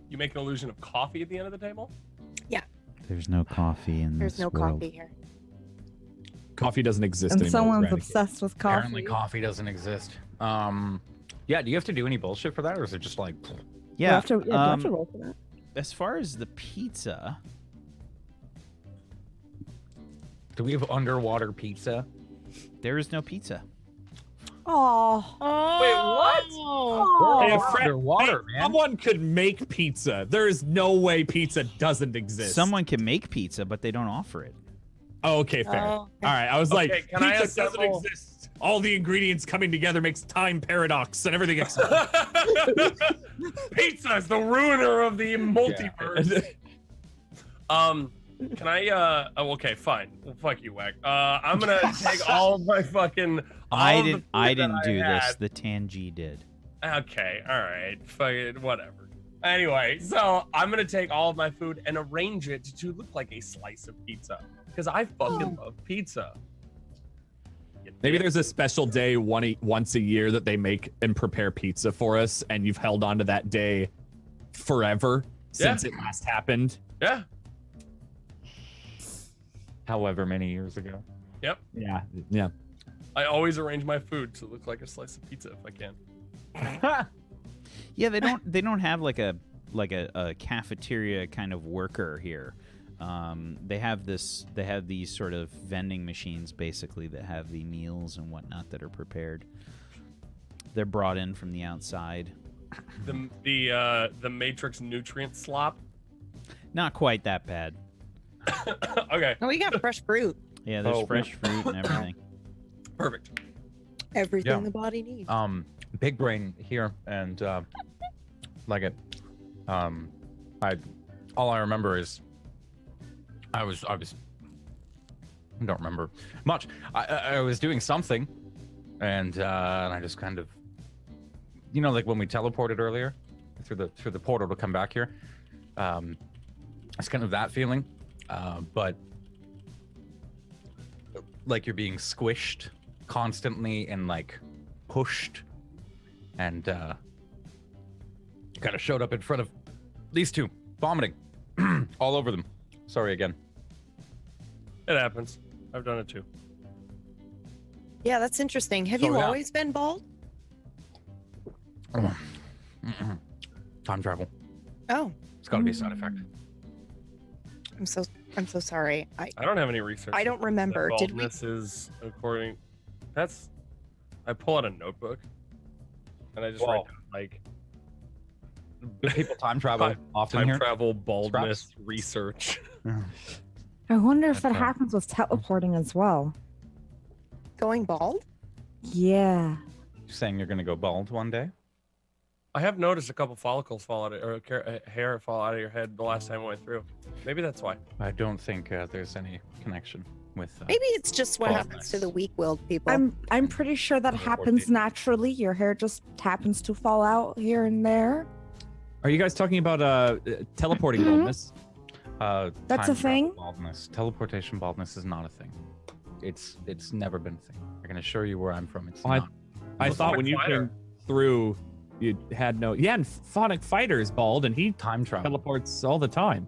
You make an illusion of coffee at the end of the table? There's no coffee in There's this no world. coffee here. Coffee doesn't exist And anymore. someone's Eradicate. obsessed with coffee. Apparently, coffee doesn't exist. Yeah. Do you have to do any bullshit for that, or is it just like? You Yeah. have to, you have to roll for that. As far as the pizza, Do we have underwater pizza? there is no pizza. Oh. Wait, what? Hey, We're underwater, man. Someone could make pizza. There is no way pizza doesn't exist. Someone can make pizza, but they don't offer it. Oh, okay, fair. Oh, All right, I was Okay, like, can I pizza doesn't assemble- exist. All the ingredients coming together makes time paradox and everything. Pizza is the ruiner of the multiverse. Can I okay, fine. Well, fuck you, Wack. I'm gonna take all of my fucking I all of the didn't. food I that didn't I do this. had. The Tangi did. Okay, all right, fuck it, whatever. Anyway, so I'm gonna take all of my food and arrange it to look like a slice of pizza because I fucking love pizza. Maybe there's a special day once a year that they make and prepare pizza for us, and you've held on to that day forever since it last happened. Yeah. However many years ago. Yep. Yeah. I always arrange my food to look like a slice of pizza if I can. Yeah, they don't. They don't have like a cafeteria kind of worker here. They have this. They have these sort of vending machines basically that have the meals and whatnot that are prepared. They're brought in from the outside. The Matrix nutrient slop. Not quite that bad. Okay. Oh, we got fresh fruit. Yeah, there's Oh. fresh fruit and everything. Perfect. Everything Yeah. the body needs. Big brain here, and like it. All I remember is I don't remember much. I was doing something, and I just kind of, like when we teleported earlier through the portal to come back here. It's kind of that feeling, but like you're being squished constantly and like pushed, and kind of showed up in front of these two, vomiting all over them. Sorry again. It happens. I've done it too. Yeah, that's interesting. Have So, you yeah. always been bald? Time travel. Oh, It's got to be a side effect. I'm so sorry. I don't have any research. I don't remember. That Did we? baldness is according. I pull out a notebook, and I just write Wow. down, like Do people time travel often time here? travel baldness research. I wonder if that Okay. happens with teleporting as well. Going bald? Yeah. Saying you're going to go bald one day? I have noticed a couple follicles fall out hair fall out of your head the last time I went through. Maybe that's why. I don't think there's any connection with. Maybe it's just what baldness. happens to the weak-willed people. I'm pretty sure that happens naturally. Your hair just happens to fall out here and there. Are you guys talking about teleporting baldness? That's Time a travel thing? Baldness, teleportation baldness is not a thing. It's never been a thing. I can assure you where I'm from. It's I- not. I Well, thought when you Fighter. came through, you had no. Yeah, and Phonic Fighter is bald, and he Time travel. teleports all the time.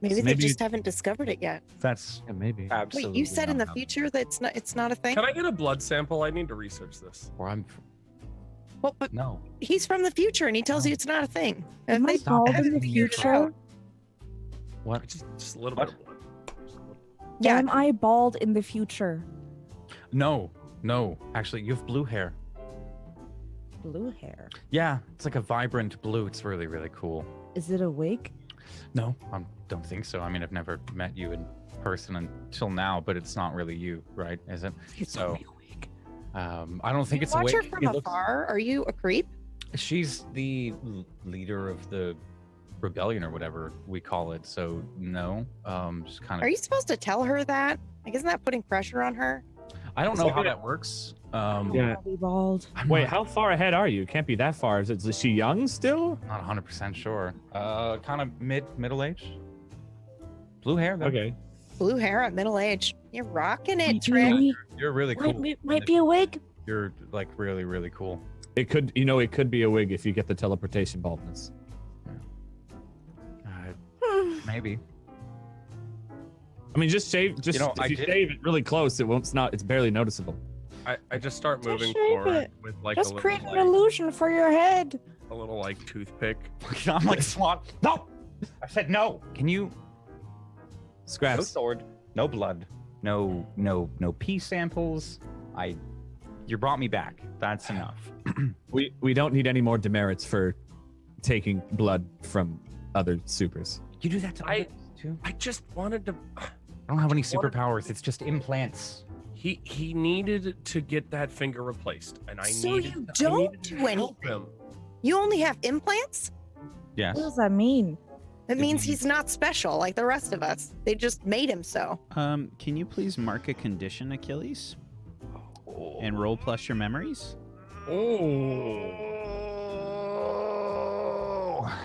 Maybe they maybe- just haven't discovered it yet. That's Yeah, maybe. absolutely. Wait, you said in the not future that it's not a thing? Can I get a blood sample? I need to research this. Where I'm from. Well, but No. he's from the future, and he tells you it's not a thing. Am I Stop bald in the editing your future? What? Just a little What? bit of blood. Just a little. Yeah. Am I bald in the future? No. Actually, you have blue hair. Blue hair. Yeah, it's like a vibrant blue. It's really, really cool. Is it a wig? No, I don't think so. I mean, I've never met you in person until now, but it's not really you, right? Is it? It's So- a real wig. I don't think You it's a watch wig. her from It looks- afar. Are you a creep? She's the leader of the rebellion or whatever we call it. So no, just kind of. Are you supposed to tell her that? Like, isn't that putting pressure on her? I don't know how that works. Yeah. I'll be bald. I'm Wait, not, how far ahead are you? Can't be that far. Is she young still? not 100% sure. Kind of middle age. Blue hair. Though. Okay. Blue hair at middle age. You're rocking it, Might be a Trick. wig. You're really cool. Might be a wig. You're like really, really cool. It could, it could be a wig if you get the teleportation baldness. Maybe. I mean, just shave. Just know, if I you did- shave it really close, it won't. It's not. It's barely noticeable. I just start Just moving shave forward it. with like Just a create little, an like, illusion for your head. a little like toothpick. I'm like SWAT. No, I said no. Can you? No Scraps. sword. No blood. No pee samples. You brought me back. That's enough. We don't need any more demerits for taking blood from other supers. You do that to I- others too? I just wanted to. I don't have any superpowers. It's just implants. He needed to get that finger replaced, and I So needed. you I don't needed to do help anything. him. You only have implants? Yes. What does that mean? It It means means- he's not special like the rest of us. They just made him so. Can you please mark a condition, Achilles, and roll plus your memories? Oh.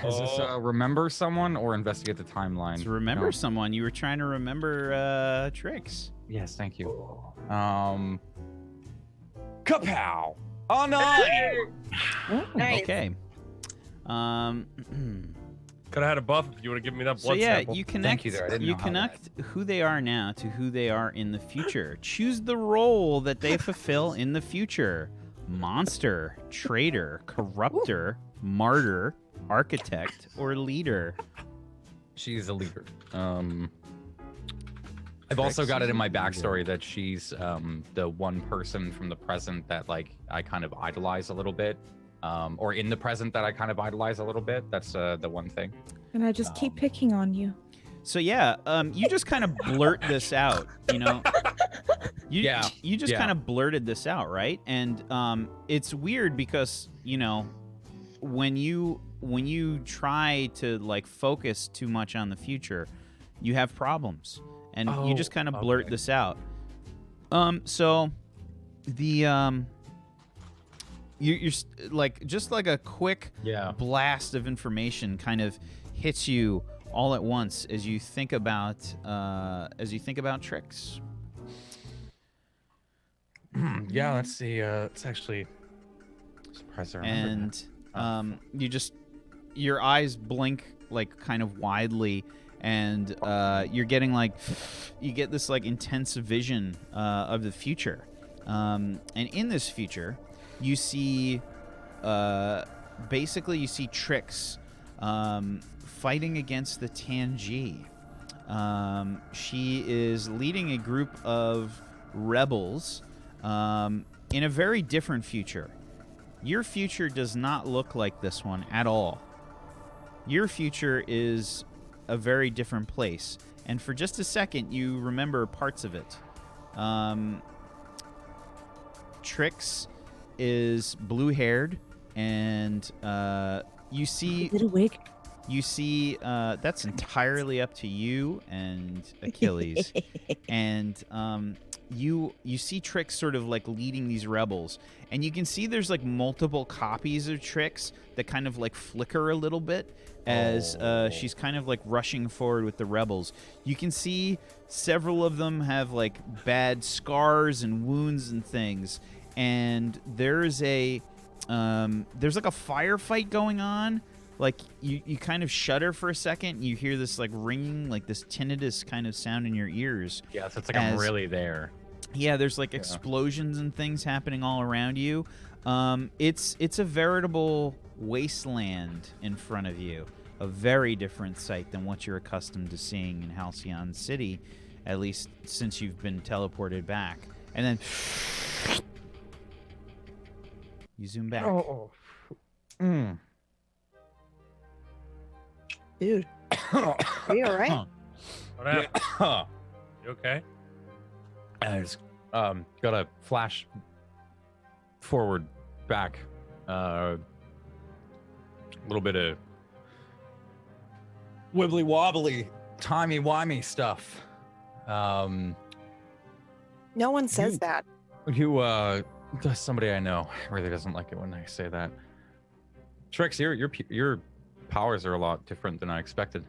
Is this remember someone or investigate the timeline? To remember No. someone, you were trying to remember tricks. Yes, thank you. Kapow! Oh no! Nice. Okay. Could have had a buff if you would have given me that So blood yeah, sample. you connect. you there. I didn't You know how connect who they are now to who they are in the future. Choose the role that they fulfill in the future: monster, traitor, corruptor, martyr, architect, or leader. She's a leader. I've also got it in my backstory that she's the one person from the present that like I kind of idolize a little bit. Or in the present that I kind of idolize a little bit. That's the one thing. And I just keep picking on you. So yeah, you just kind of blurt this out, you know. You just yeah. kind of blurted this out, right? And it's weird because, you know, when you try to like focus too much on the future, you have problems. And you just kind of blurt okay. this out. So the you're like just like a quick blast of information kind of hits you all at once as you think about tricks. Yeah, let's see. It's actually surprised I remember And you just your eyes blink like kind of widely, and you're getting like you get this like intense vision of the future, and in this future you see basically you see Trix fighting against the Tangi. She is leading a group of rebels in a very different future. Your future does not look like this one at all. Your future is a very different place. And for just a second, you remember parts of it. Trix is blue-haired, and you see... Is it a wig? You see, that's entirely up to you and Achilles. And you see Trix sort of like leading these rebels, and you can see there's like multiple copies of Trix that kind of like flicker a little bit as she's kind of like rushing forward with the rebels. You can see several of them have like bad scars and wounds and things, and there's like a firefight going on. Like you kind of shudder for a second. You hear this like ringing, like this tinnitus kind of sound in your ears. Yeah, so it's like I'm really there. Yeah, there's like explosions and things happening all around you. It's a veritable wasteland in front of you. A very different sight than what you're accustomed to seeing in Halcyon City, at least since you've been teleported back. And then you zoom back. Oh. Dude, are you all right? What happened? You okay? I just gotta flash forward, back, a little bit of wibbly wobbly, timey wimey stuff. No one says that. Somebody I know really doesn't like it when I say that. Trix, your powers are a lot different than I expected.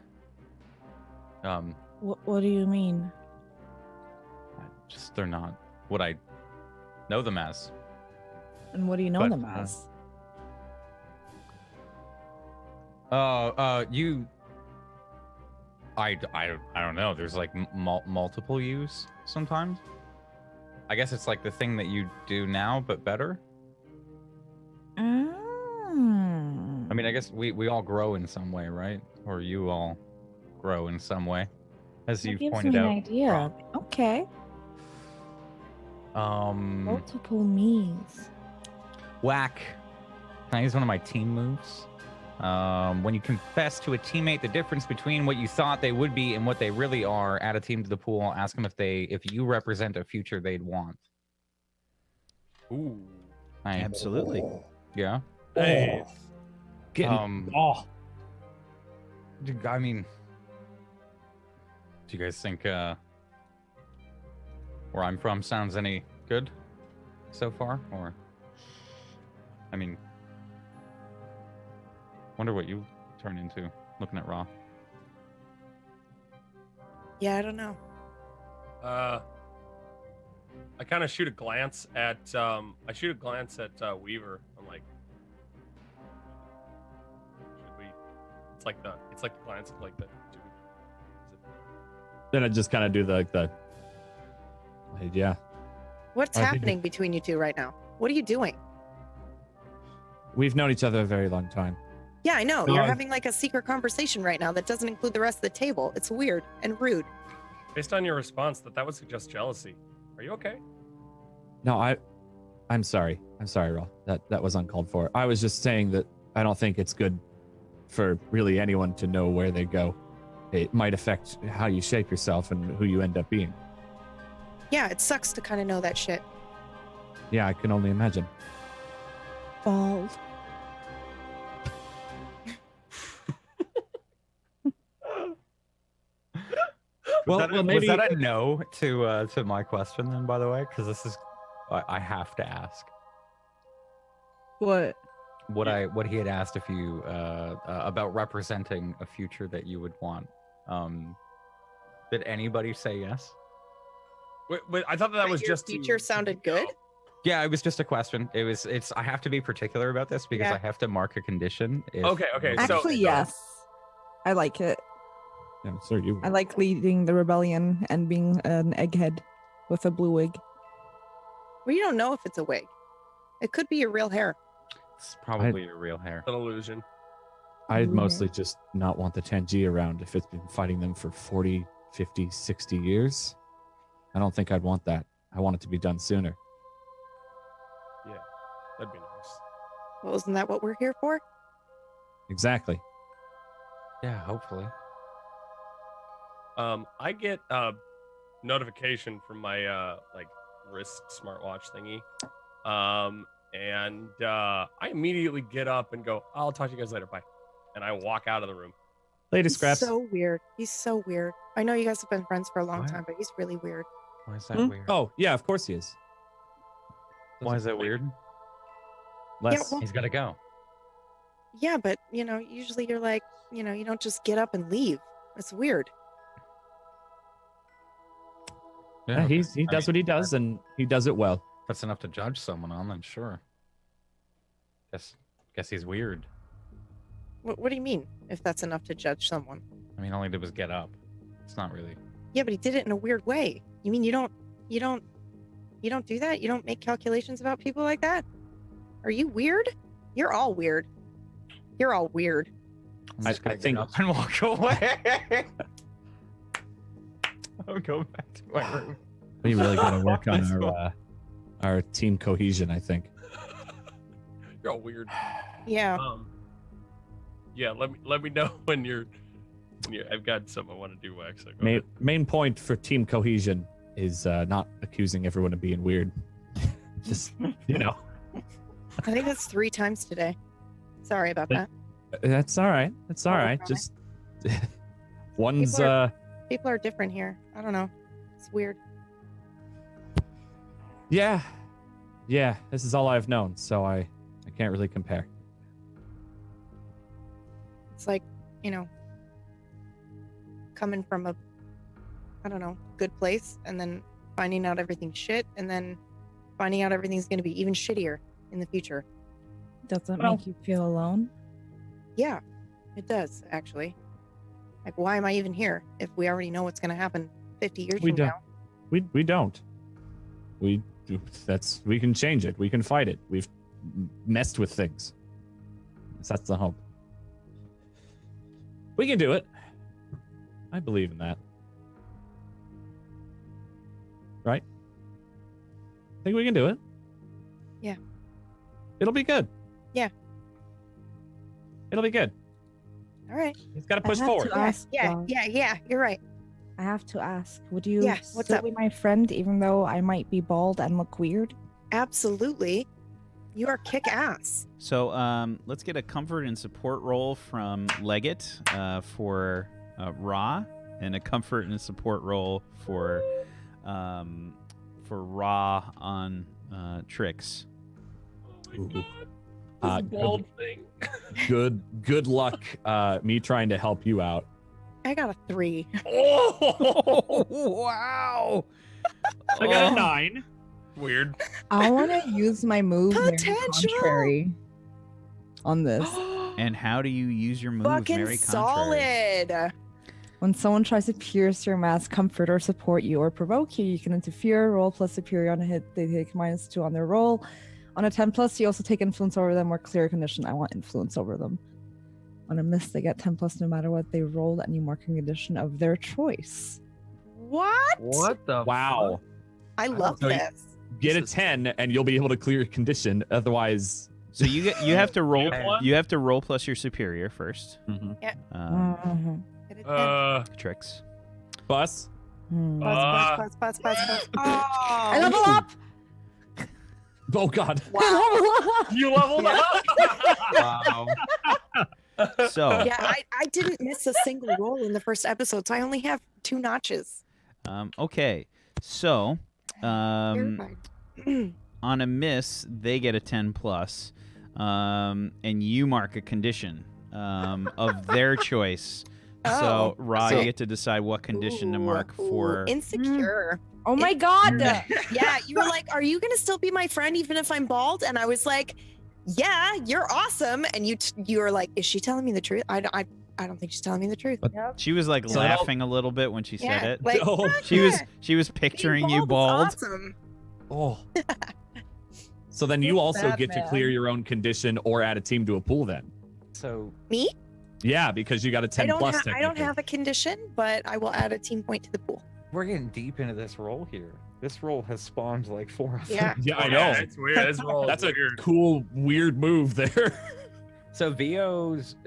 What do you mean? They're not what I know them as. And what do you know But, them as? I don't know. There's like multiple yous sometimes. I guess it's like the thing that you do now, but better. I mean, I guess we all grow in some way, right? Or you all grow in some way, as That you've gives pointed me out. an idea. Okay. Multiple me's. Whack. Can I use one of my team moves? When you confess to a teammate the difference between what you thought they would be and what they really are, add a team to the pool. Ask them if you represent a future they'd want. Ooh. Absolutely. Yeah. Hey. I mean, do you guys think where I'm from sounds any good so far? Or, I mean, wonder what you turn into looking at Raw. Yeah, I don't know. I kind of shoot a glance at Weaver. I'm like, should we? It's like the glance of like the dude. Then I just kind of do the yeah. What's I think happening between you two right now? What are you doing? We've known each other a very long time. Yeah, I know. No, You're I- having like a secret conversation right now that doesn't include the rest of the table. It's weird and rude. Based on your response, that would suggest jealousy. Are you okay? No, I'm sorry. I'm sorry, Raw. That was uncalled for. I was just saying that I don't think it's good for really anyone to know where they go. It might affect how you shape yourself and who you end up being. Yeah, it sucks to kind of know that shit. Yeah, I can only imagine. Bald. Was that a no to my question then? By the way, because this is, I have to ask. What? What he had asked if you about representing a future that you would want. Did anybody say yes? Wait, I thought that was Your just future sounded good. Yeah, it was just a question. It's I have to be particular about this because Yeah. I have to mark a condition. Okay. So Actually, yes. I like it. Yeah, sir, you. I like leading the rebellion and being an egghead with a blue wig. Well, you don't know if it's a wig. It could be your real hair. It's probably your real hair. an illusion. I'd Mhm. mostly just not want the Tangi around if it's been fighting them for 40, 50, 60 years. I don't think I'd want that. I want it to be done sooner. That'd be nice. Well, isn't that what we're here for? Exactly. Yeah, hopefully. I get a notification from my like wrist smartwatch thingy. And I immediately get up and go, I'll talk to you guys later. Bye. And I walk out of the room. Lady He's Scraps. so weird. He's so weird. I know you guys have been friends for a long What? time, but he's really weird. Why is that Hmm? weird? Oh, yeah, of course he is. Why is that weird? Less. well- He's got to go. Yeah, but usually you're like, you don't just get up and leave. It's weird. Yeah, he does what he does, and he does it well. That's enough to judge someone on, then sure. Guess he's weird. What do you mean? If that's enough to judge someone? I mean, all he did was get up. It's not really. Yeah, but he did it in a weird way. You mean you don't do that? You don't make calculations about people like that? Are you weird? You're all weird. You're all weird. I'm just gonna I think- get up and walk away. I'll go back to my room. We really gotta work on That's our team cohesion, I think. You're all weird. Yeah. Yeah. Let me know when you're. I've got something I want to do, Wax. So go Main, ahead. main point for team cohesion is not accusing everyone of being weird. Just, you know. I think that's 3 times today. Sorry about that. That's all right. That's all Oh, right. okay. Just one's People are different here. I don't know. It's weird. yeah. This is all I've known, so I can't really compare. It's like, coming from a, I don't know, good place and then finding out everything's shit and then finding out everything's going to be even shittier in the future. Does it Well- make you feel alone? Yeah, it does, actually. Like, why am I even here if we already know what's going to happen 50 years We from don't. now? We don't. We can change it. We can fight it. We've messed with things. That's the hope. We can do it. I believe in that. Right? I think we can do it. Yeah. It'll be good. Yeah. It'll be good. All right. It's got to I push have forward. to ask, Rob, Yeah, you're right. I have to ask, would you Yeah, what's still up? be my friend even though I might be bald and look weird? Absolutely. You are kick ass. So let's get a comfort and support roll from Leggett for Ra, and a comfort and a support roll for Ra on Trix. This Good- bald thing. Good luck me trying to help you out. I got a 3. Oh, Wow! I got a 9. weird. I want to use my move Mary Potential! Contrary on this. And how do you use your move, Fucking Mary Contrary? solid. When someone tries to pierce your mask, comfort, or support you, or provoke you, you can interfere, roll plus superior on a hit. They take -2 on their roll. On a 10 plus, you also take influence over them or clear a condition. I want influence over them. On a miss, they get 10 plus no matter what they rolled, any marking condition of their choice. What? What the? Wow. I love So you- this. Get a 10 and you'll be able to clear a condition. Otherwise, So you have to roll. have one? You have to roll plus your superior first. Mhm. Get it Tricks. bus. Hmm. Buzz. I level up! Oh God. You leveled up. Wow. So Yeah, I didn't miss a single roll in the first episode, so I only have 2 notches. okay. So Terrified. on a miss, they get a 10 plus, and you mark a condition of their choice. So Oh, Ra, so- you get to decide what condition to mark for. insecure. Oh my god! Yeah, you were like, "Are you gonna still be my friend even if I'm bald?" And I was like, "Yeah, you're awesome." And you were like, "Is she telling me the truth?" I don't think she's telling me the truth. She was like So- laughing a little bit when she said Yeah, it. like, Oh. She was yeah, picturing being you bald. is awesome. Oh. So then you also get to Batman. clear your own condition or add a team to a pool then. So Me? Yeah, because you got a 10 plus I don't technically. have a condition, but I will add a team point to the pool. we're getting deep into this role here. This role has spawned like 4 of them. Yeah. Yeah, I Oh, know. yeah, it's weird. This roll is That's a weird. cool, weird move there. So VO's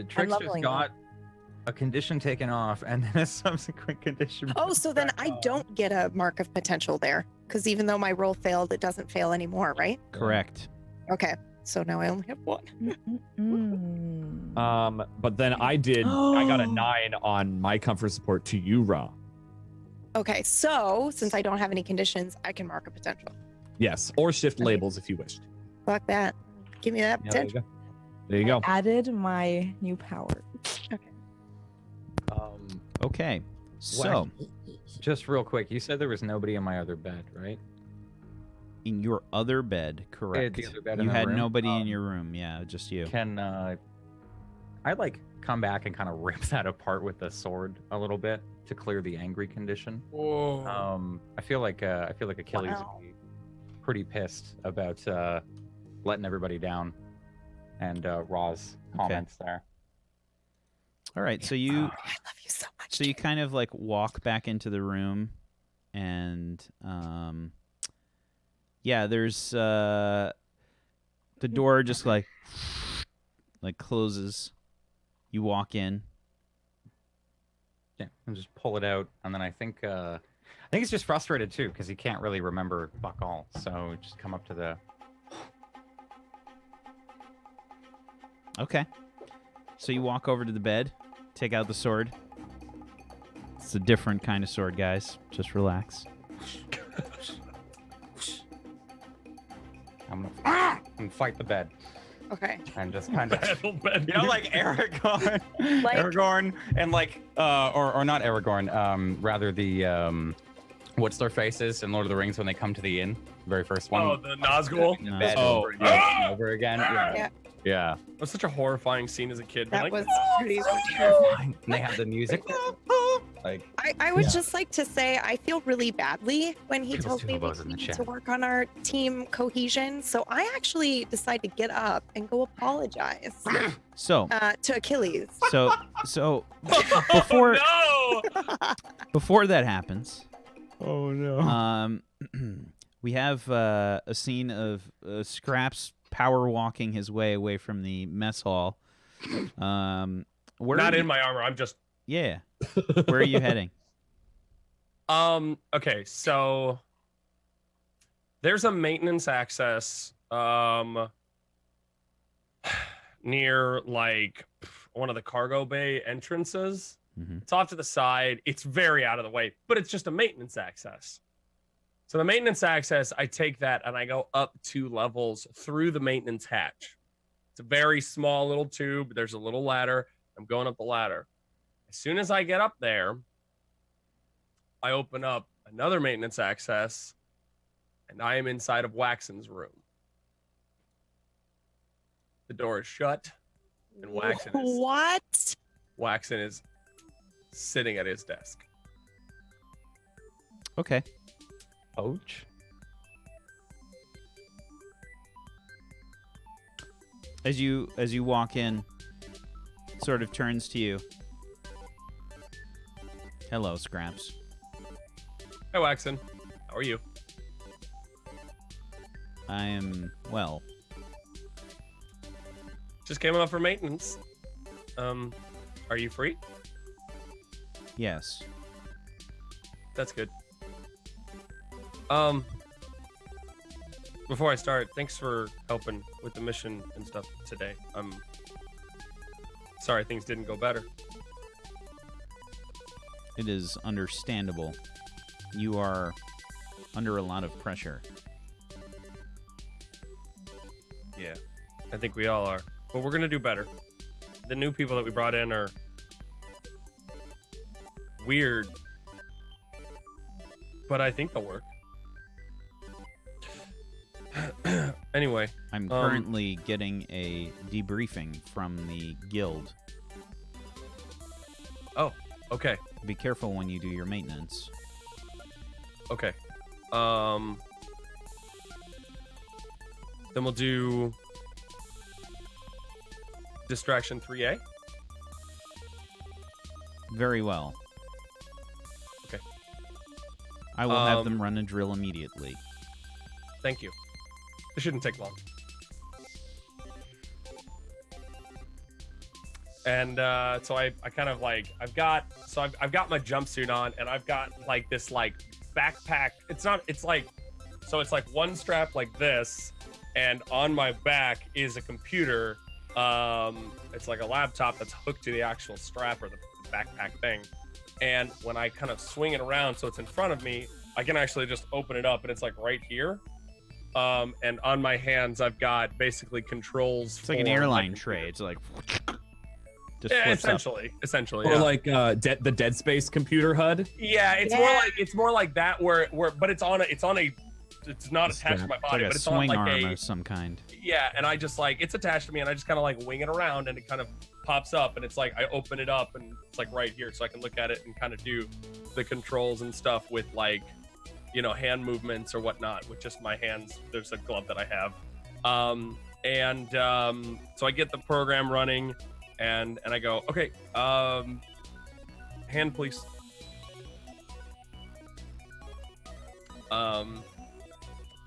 Trix just leveling got a condition taken off and then a subsequent condition. Oh, put so then back I on. don't get a mark of potential there, because even though my roll failed, it doesn't fail anymore, right? Correct. Okay, so now I only have 1. Mm. But then I got a 9 on my comfort support to you, Ra. Okay, so since I don't have any conditions, I can mark a potential. Yes, or shift Okay. labels if you wished. Fuck that. Give me that Yeah, there you potential. go. There you go. Added my new power. Okay. So Just real quick, you said there was nobody in my other bed, right? in your other bed, correct? the other bed in You the had room? nobody in your room. Yeah, just you. Can I like come back and kind of rip that apart with the sword a little bit to clear the angry condition? Whoa. I feel like Achilles Wow. would be pretty pissed about letting everybody down, and Raw's comments there. All right, so you I love you so much. so you kind of like walk back into the room, and yeah, there's the door just like closes. You walk in. Yeah, and just pull it out, and then I think he's just frustrated too because he can't really remember fuck all. So just come up to the. Okay. So you walk over to the bed, take out the sword. It's a different kind of sword, guys. Just relax. I'm gonna fight the bed. Okay. And just kind of, Bed. you know, like Aragorn, Aragorn, and like, or not Aragorn, rather the, what's their faces in Lord of the Rings when they come to the inn, very first one. Oh, the Nazgul. In the bed Oh. over and over, and over again. Yeah. Yeah. It was such a horrifying scene as a kid. That Like, was "No, pretty no, terrifying. And they have the music. Like, I would just like to say I feel really badly when he People's told me Tumbos we in the need chat. to work on our team cohesion. So I actually decided to get up and go apologize So to Achilles. so before no! before that happens, Oh no. we have a scene of Scraps power walking his way away from the mess hall. Where Not are in you- my armor. I'm just. Yeah. Where are you heading? Okay, so there's a maintenance access near like one of the cargo bay entrances. Mhm. It's off to the side. It's very out of the way, but it's just a maintenance access. So the maintenance access, I take that and I go up 2 levels through the maintenance hatch. It's a very small little tube. There's a little ladder. I'm going up the ladder. As soon as I get up there, I open up another maintenance access, and I am inside of Waxen's room. The door is shut, and Waxen is sitting at his desk. Okay. Ouch. As you walk in, sort of turns to you. Hello, Scraps. Hi, Waxen. How are you? I am well. Just came up for maintenance. Are you free? Yes. That's good. Before I start, thanks for helping with the mission and stuff today. I'm sorry things didn't go better. It is understandable. You are under a lot of pressure. Yeah, I think we all are. But we're gonna do better. The new people that we brought in are weird, but I think they'll work. Anyway, I'm currently getting a debriefing from the guild. oh, okay, Be careful when you do your maintenance. okay. Then we'll do distraction 3A. Very well. Okay. I will have them run a drill immediately. Thank you. It shouldn't take long. And so I kind of like I've got my jumpsuit on, and I've got like this like backpack. It's like one strap like this, and on my back is a computer. It's like a laptop that's hooked to the actual strap or the backpack thing. And when I kind of swing it around so it's in front of me, I can actually just open it up, and it's like right here. And on my hands, I've got basically controls. It's like an airline tray. It's like just yeah, flips up. essentially. Or Yeah. like the Dead Space computer HUD. Yeah, it's more like that where but it's not attached to my It's body, like but a it's on swing like arm of some kind. yeah, and I just like it's attached to me, and I just kind of like wing it around, and it kind of pops up, and it's like I open it up, and it's like right here, so I can look at it and kind of do the controls and stuff with like, hand movements or whatnot with just my hands. There's a glove that I have, So I get the program running, and I go, okay, hand please.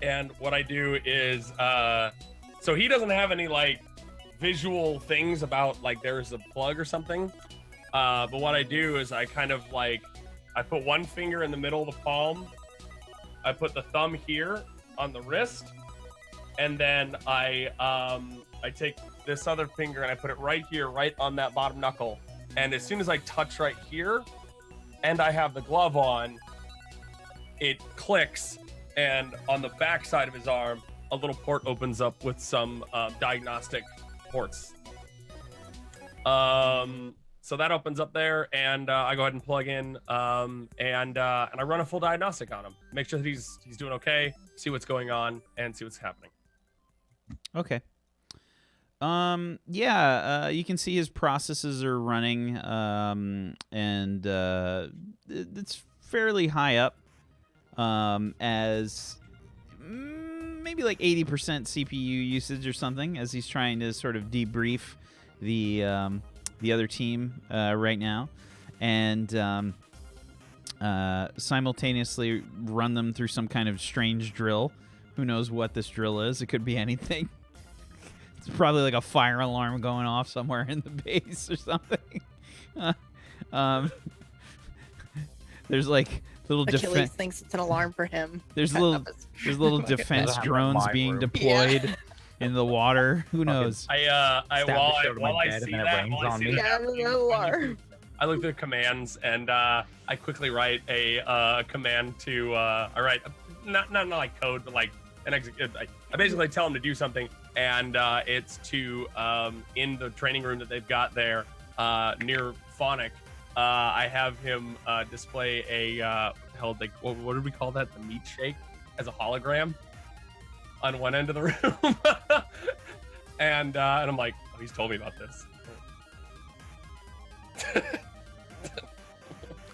And what I do is, so he doesn't have any like visual things about like there's a plug or something. But what I do is I kind of like, I put one finger in the middle of the palm. I put the thumb here on the wrist, and then I take this other finger and I put it right here, right on that bottom knuckle. And as soon as I touch right here, and I have the glove on, it clicks, and on the back side of his arm, a little port opens up with some diagnostic ports. So that opens up there, and I go ahead and plug in, and I run a full diagnostic on him. Make sure that he's doing okay, see what's going on, and see what's happening. Okay. Yeah, you can see his processes are running, and it's fairly high up, as maybe like 80% CPU usage or something, as he's trying to sort of debrief the other team right now, and simultaneously run them through some kind of strange drill. Who knows what this drill is? It could be anything. It's probably like a fire alarm going off somewhere in the base or something. There's like little Achilles thinks it's an alarm for him. There's little defense drones being deployed in the water. Who knows? While I see that, I look at the commands, and I quickly write a command to I write not like code, but like an I basically tell him to do something, and it's to in the training room that they've got there near Phonic. I have him display a what did we call that? The meat shake as a hologram on one end of the room. and I'm like, oh, he's told me about this.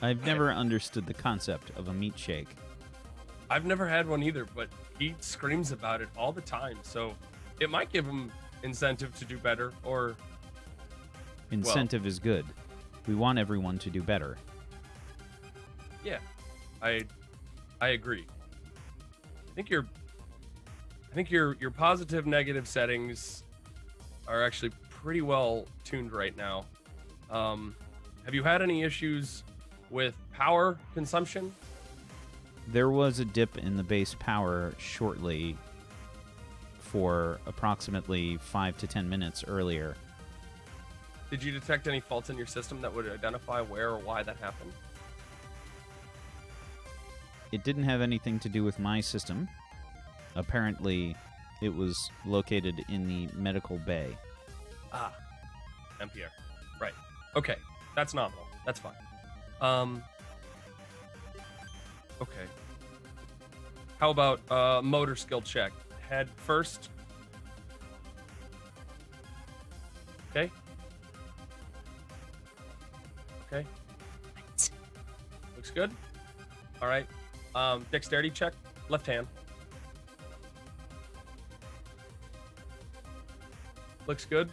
I've never understood the concept of a meat shake. I've never had one either, but he screams about it all the time, so it might give him incentive to do better, or incentive is good. We want everyone to do better. Yeah, I agree. I think your positive negative settings are actually pretty well tuned right now. Have you had any issues with power consumption? There was a dip in the base power shortly for approximately 5 to 10 minutes earlier. Did you detect any faults in your system that would identify where or why that happened? It didn't have anything to do with my system. Apparently, it was located in the medical bay. Ah, MPR. Right. Okay. That's nominal. That's fine. Okay. How about motor skill check? Head first. Okay. Okay. Looks good. All right. Dexterity check. Left hand. Looks good.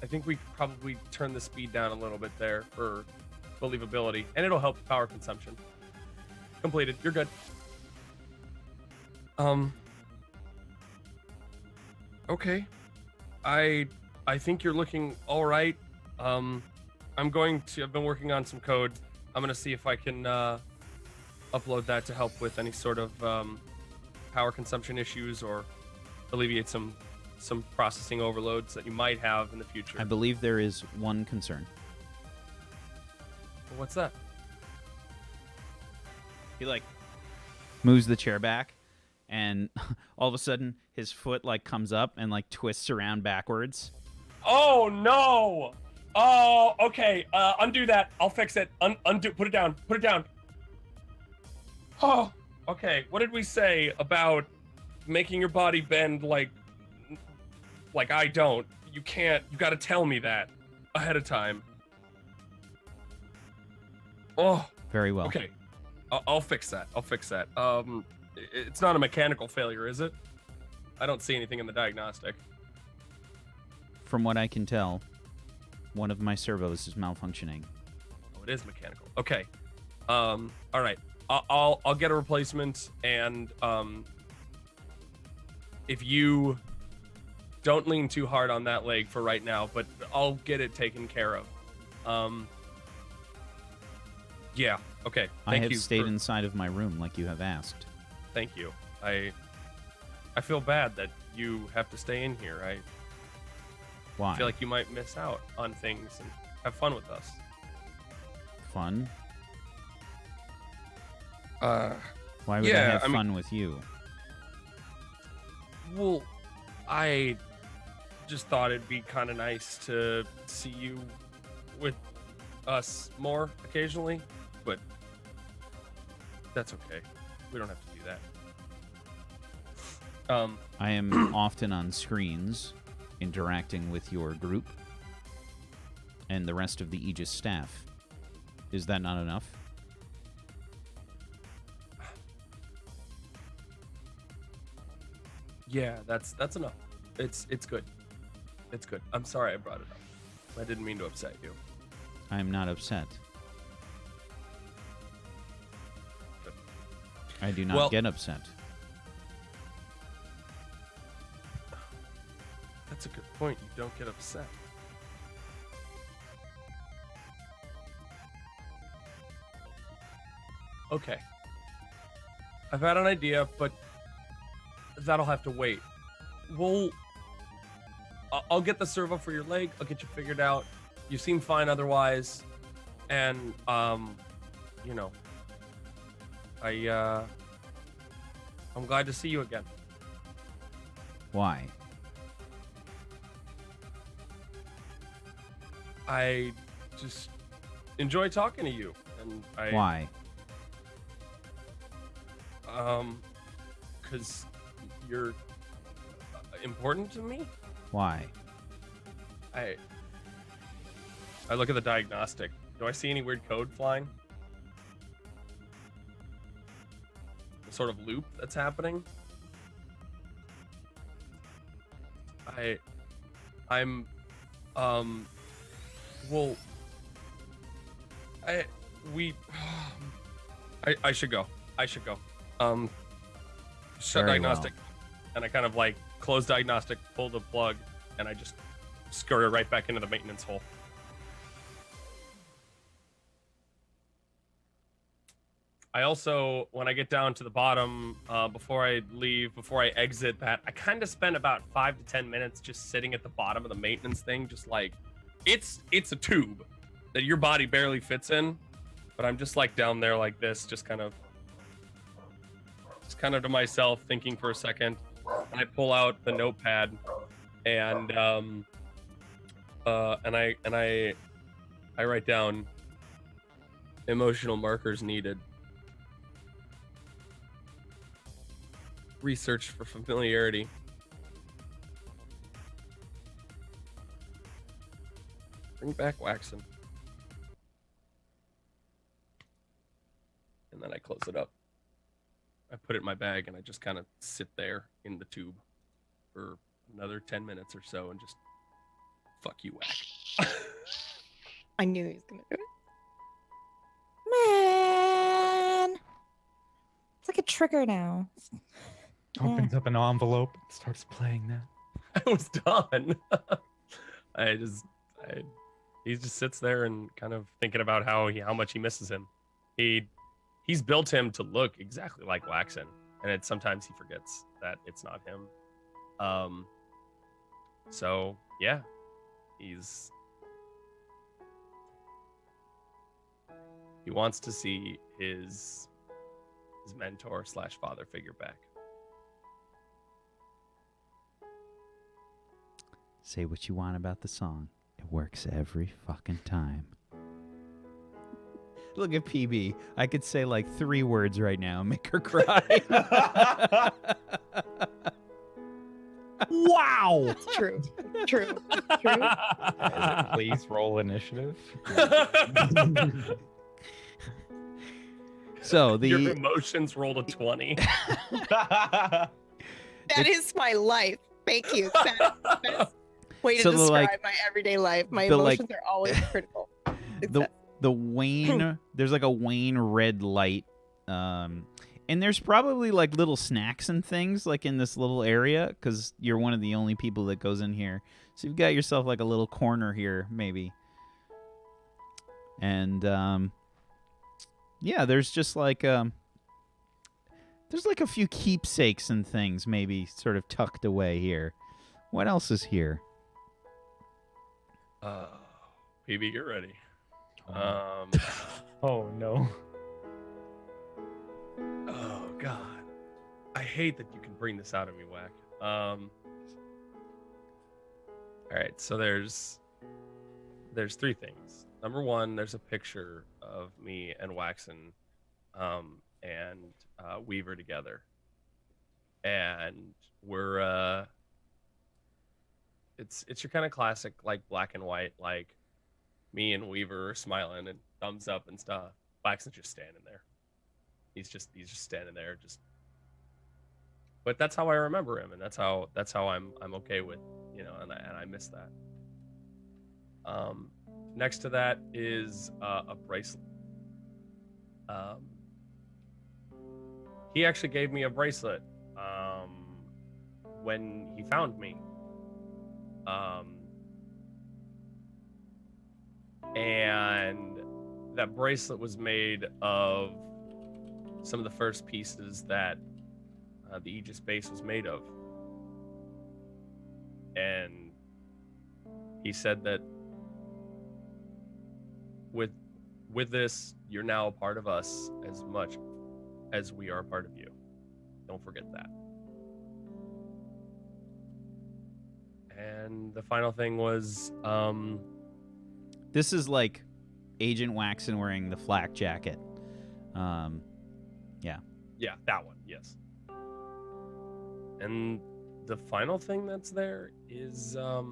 I think we probably turn the speed down a little bit there for believability, and it'll help power consumption. Completed. You're good. Okay. I think you're looking all right. I've been working on some code. I'm gonna see if I can upload that to help with any sort of power consumption issues or alleviate some processing overloads that you might have in the future. I believe there is one concern. What's that? He like moves the chair back, and all of a sudden his foot like comes up and like twists around backwards. Oh no! Oh, okay. Undo that. I'll fix it. Undo. Put it down. Put it down. Oh, okay. What did we say about making your body bend like I don't? You can't. You got to tell me that ahead of time. Oh. Very well. Okay. I'll fix that. I'll fix that. It's not a mechanical failure, is it? I don't see anything in the diagnostic. From what I can tell, one of my servos is malfunctioning. Oh, it is mechanical. Okay. All right. I'll get a replacement, and if you don't lean too hard on that leg for right now, but I'll get it taken care of. Yeah. Okay. I have stayed inside of my room like you have asked. Thank you. I feel bad that you have to stay in here. I Why? feel like you might miss out on things and have fun with us. Fun? Uh, Why would I yeah, have I mean- fun with you? Well, I just thought it'd be kind of nice to see you with us more occasionally, but that's okay. We don't have to do that. I am often on screens interacting with your group and the rest of the Aegis staff. Is that not enough? Yeah, that's enough. It's good. It's good. I'm sorry I brought it up. I didn't mean to upset you. I am not upset. Good. I do not Well- get upset. That's a good point. You don't get upset. Okay. I've had an idea, but that'll have to wait. I'll get the servo for your leg. I'll get you figured out. You seem fine otherwise. And, you know, I'm glad to see you again. Why? I just enjoy talking to you, and Why? Because you're important to me. Why? I look at the diagnostic. Do I see any weird code flying? The sort of loop that's happening. Well, I should go. Shut Very diagnostic. And I kind of like close diagnostic, pull the plug, and I just skirt right back into the maintenance hole. I also, when I get down to the bottom, before I exit that, I kind of spend about 5 to 10 minutes just sitting at the bottom of the maintenance thing, just like, it's a tube that your body barely fits in, but I'm just like down there like this, just kind of to myself, thinking for a second, and I pull out the notepad, and I write down emotional markers needed. Research for familiarity. Bring back Waxen. And then I close it up. I put it in my bag and I just kind of sit there in the tube for another 10 minutes or so and just fuck you, Whack. I knew he was gonna do it. Man, it's like a trigger now. Opens up an envelope and starts playing that. I was done. He just sits there and kind of thinking about how much he misses him. He's built him to look exactly like Waxen, and sometimes he forgets that it's not him. So yeah, he wants to see his mentor / father figure back. Say what you want about the song. It works every fucking time. Look at PB. I could say like 3 words right now and make her cry. Wow. That's true. True. Please roll initiative. So Your emotions rolled a 20. That is my life. Thank you. That is the best way to So, describe like- my everyday life. My but, like- emotions are always critical. The Wayne, there's like a Wayne red light, and there's probably like little snacks and things like in this little area because you're one of the only people that goes in here. So you've got yourself like a little corner here, maybe. And yeah, there's just like there's like a few keepsakes and things maybe sort of tucked away here. What else is here? PB, get ready. Oh no. Oh God, I hate that you can bring this out of me, Wack. All right, so there's 3 things. Number 1, there's a picture of me and Waxen, and Weaver together, and we're it's your kind of classic like black and white, like me and Weaver are smiling and thumbs up and stuff. Waxen's just standing there. He's just standing there, just. But that's how I remember him, and that's how I'm okay with, and I miss that. Next to that is a bracelet. He actually gave me a bracelet when he found me. And that bracelet was made of some of the first pieces that the Aegis base was made of. And he said that with this, you're now a part of us as much as we are a part of you. Don't forget that. And the final thing was This is like Agent Waxen wearing the flak jacket. yeah, that one, yes. And the final thing that's there is a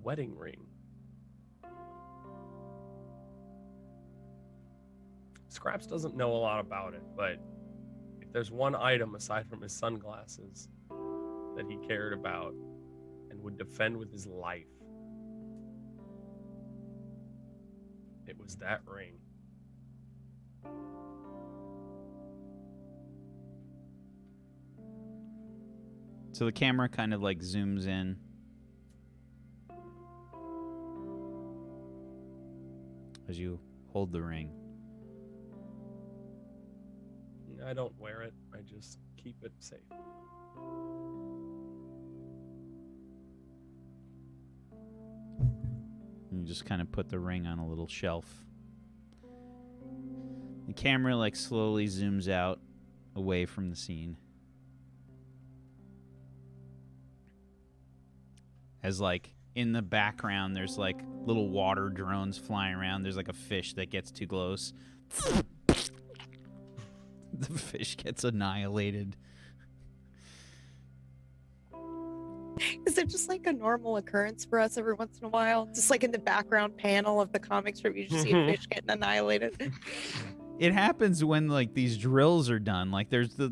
wedding ring. Scraps doesn't know a lot about it, but if there's one item aside from his sunglasses that he cared about and would defend with his life, it was that ring. So the camera kind of like zooms in. As you hold the ring. I don't wear it. I just keep it safe. You just kind of put the ring on a little shelf. The camera like slowly zooms out away from the scene. As like in the background there's like little water drones flying around. There's like a fish that gets too close. The fish gets annihilated. Is it just like a normal occurrence for us every once in a while? Just like in the background panel of the comic strip, you just see a fish getting annihilated. It happens when like these drills are done. Like there's the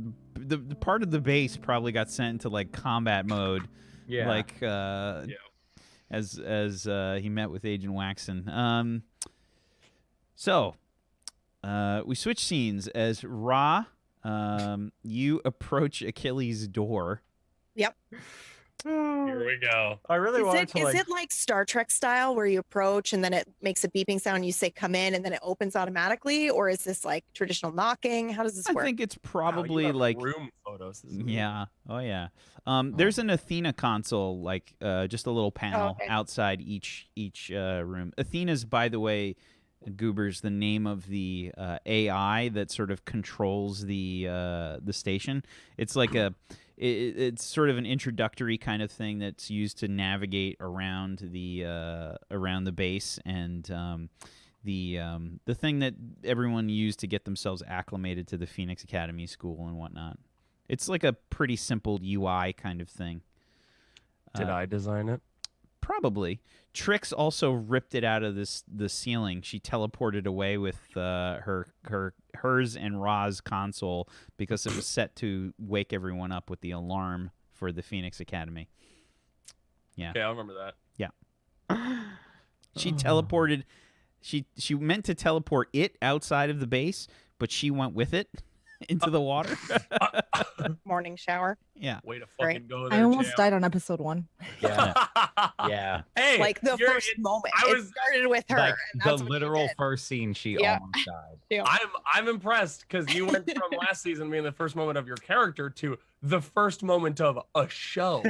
part of the base probably got sent into like combat mode. Yeah. Like as he met with Agent Waxen. So we switch scenes as Ra. You approach Achilles' door. Yep. Here we go. I really wanted to Is it like Star Trek style where you approach and then it makes a beeping sound, you say come in and then it opens automatically? Or is this like traditional knocking? How does this work? I think it's Wow, you probably have like room photos. This is yeah. Oh yeah. There's an Athena console, like just a little panel outside each room. Athena's, by the way, Goobers, the name of the AI that sort of controls the station. It's like it's sort of an introductory kind of thing that's used to navigate around the base, and the thing that everyone used to get themselves acclimated to the Phoenix Academy school and whatnot. It's like a pretty simple UI kind of thing. Did I design it? Probably. Trix also ripped it out of the ceiling. She teleported away with hers and Ra's console because it was set to wake everyone up with the alarm for the Phoenix Academy. Yeah. Okay, I remember that. Yeah. She teleported. She meant to teleport it outside of the base, but she went with it into the water. Morning shower. Yeah. Way to fucking Right. go there. I almost Jam. died on episode 1. Yeah. Yeah. Hey, Like the you're- first moment. I It was started with her. Like and the that's what she literal did. first scene, she Yeah. almost died. Yeah. I'm impressed because you went from last season being the first moment of your character to the first moment of a show.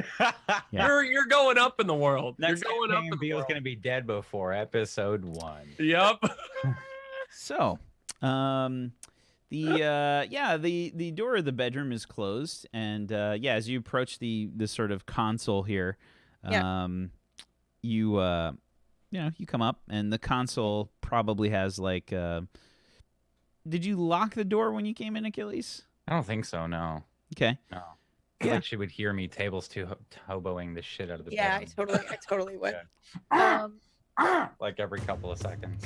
Yeah. You're going up in the world. Next you're going up in the Beal's world. gonna be dead before episode 1. Yep. So, the door of the bedroom is closed, and as you approach the sort of console here, you come up, and the console probably has like. Did you lock the door when you came in, Achilles? I don't think so. No. Okay. No. I feel like she would hear me hoboing the shit out of the Yeah, bed. I totally would. Like every couple of seconds.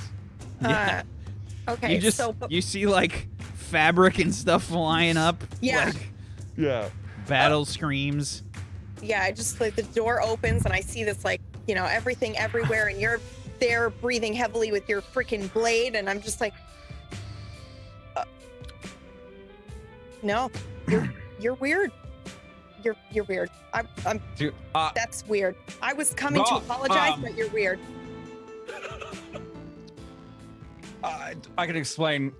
Yeah. Okay. You just so you see like fabric and stuff flying up. Yeah. Like, Yeah. battle screams. yeah, I just like the door opens and I see this like, everything everywhere, and you're there breathing heavily with your freaking blade, and I'm just like, no, you're weird. You're weird. I'm Dude, that's weird. I was coming to No, apologize, but you're weird. I can explain.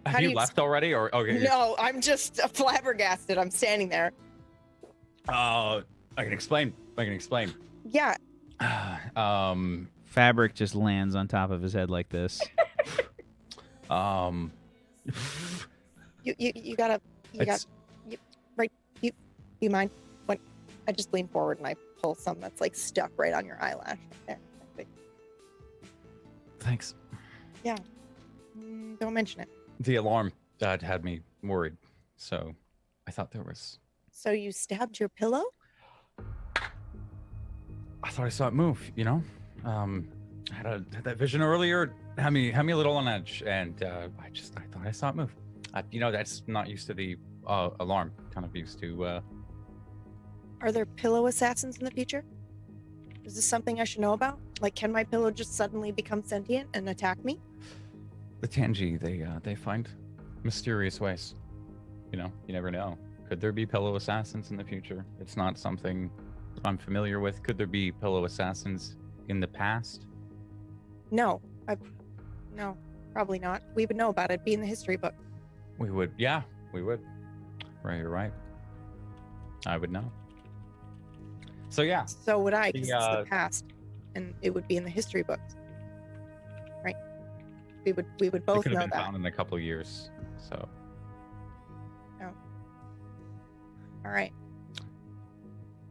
How Have do you you left already, or okay? No, I'm just flabbergasted. I'm standing there. I can explain. Yeah. Fabric just lands on top of his head like this. You gotta. You mind? When I just lean forward and I pull some that's like stuck right on your eyelash. There. Thanks. Yeah. Don't mention it. The alarm had me worried, so I thought there was. So you stabbed your pillow? I thought I saw it move. I had that vision earlier. Had me a little on edge, and I thought I saw it move. That's not used to the alarm. Kind of used to. Are there pillow assassins in the future? Is this something I should know about? Like, can my pillow just suddenly become sentient and attack me? The Tangi, they find mysterious ways. You never know. Could there be pillow assassins in the future? It's not something I'm familiar with. Could there be pillow assassins in the past? No, no, probably not. We would know about it. It'd be in the history book. We would. Yeah, we would. Right, you're right. I would know. So yeah. So would I, because it's The, the past, and it would be in the history books. Right? We would It both could know have been that. found in a couple of years. So All right.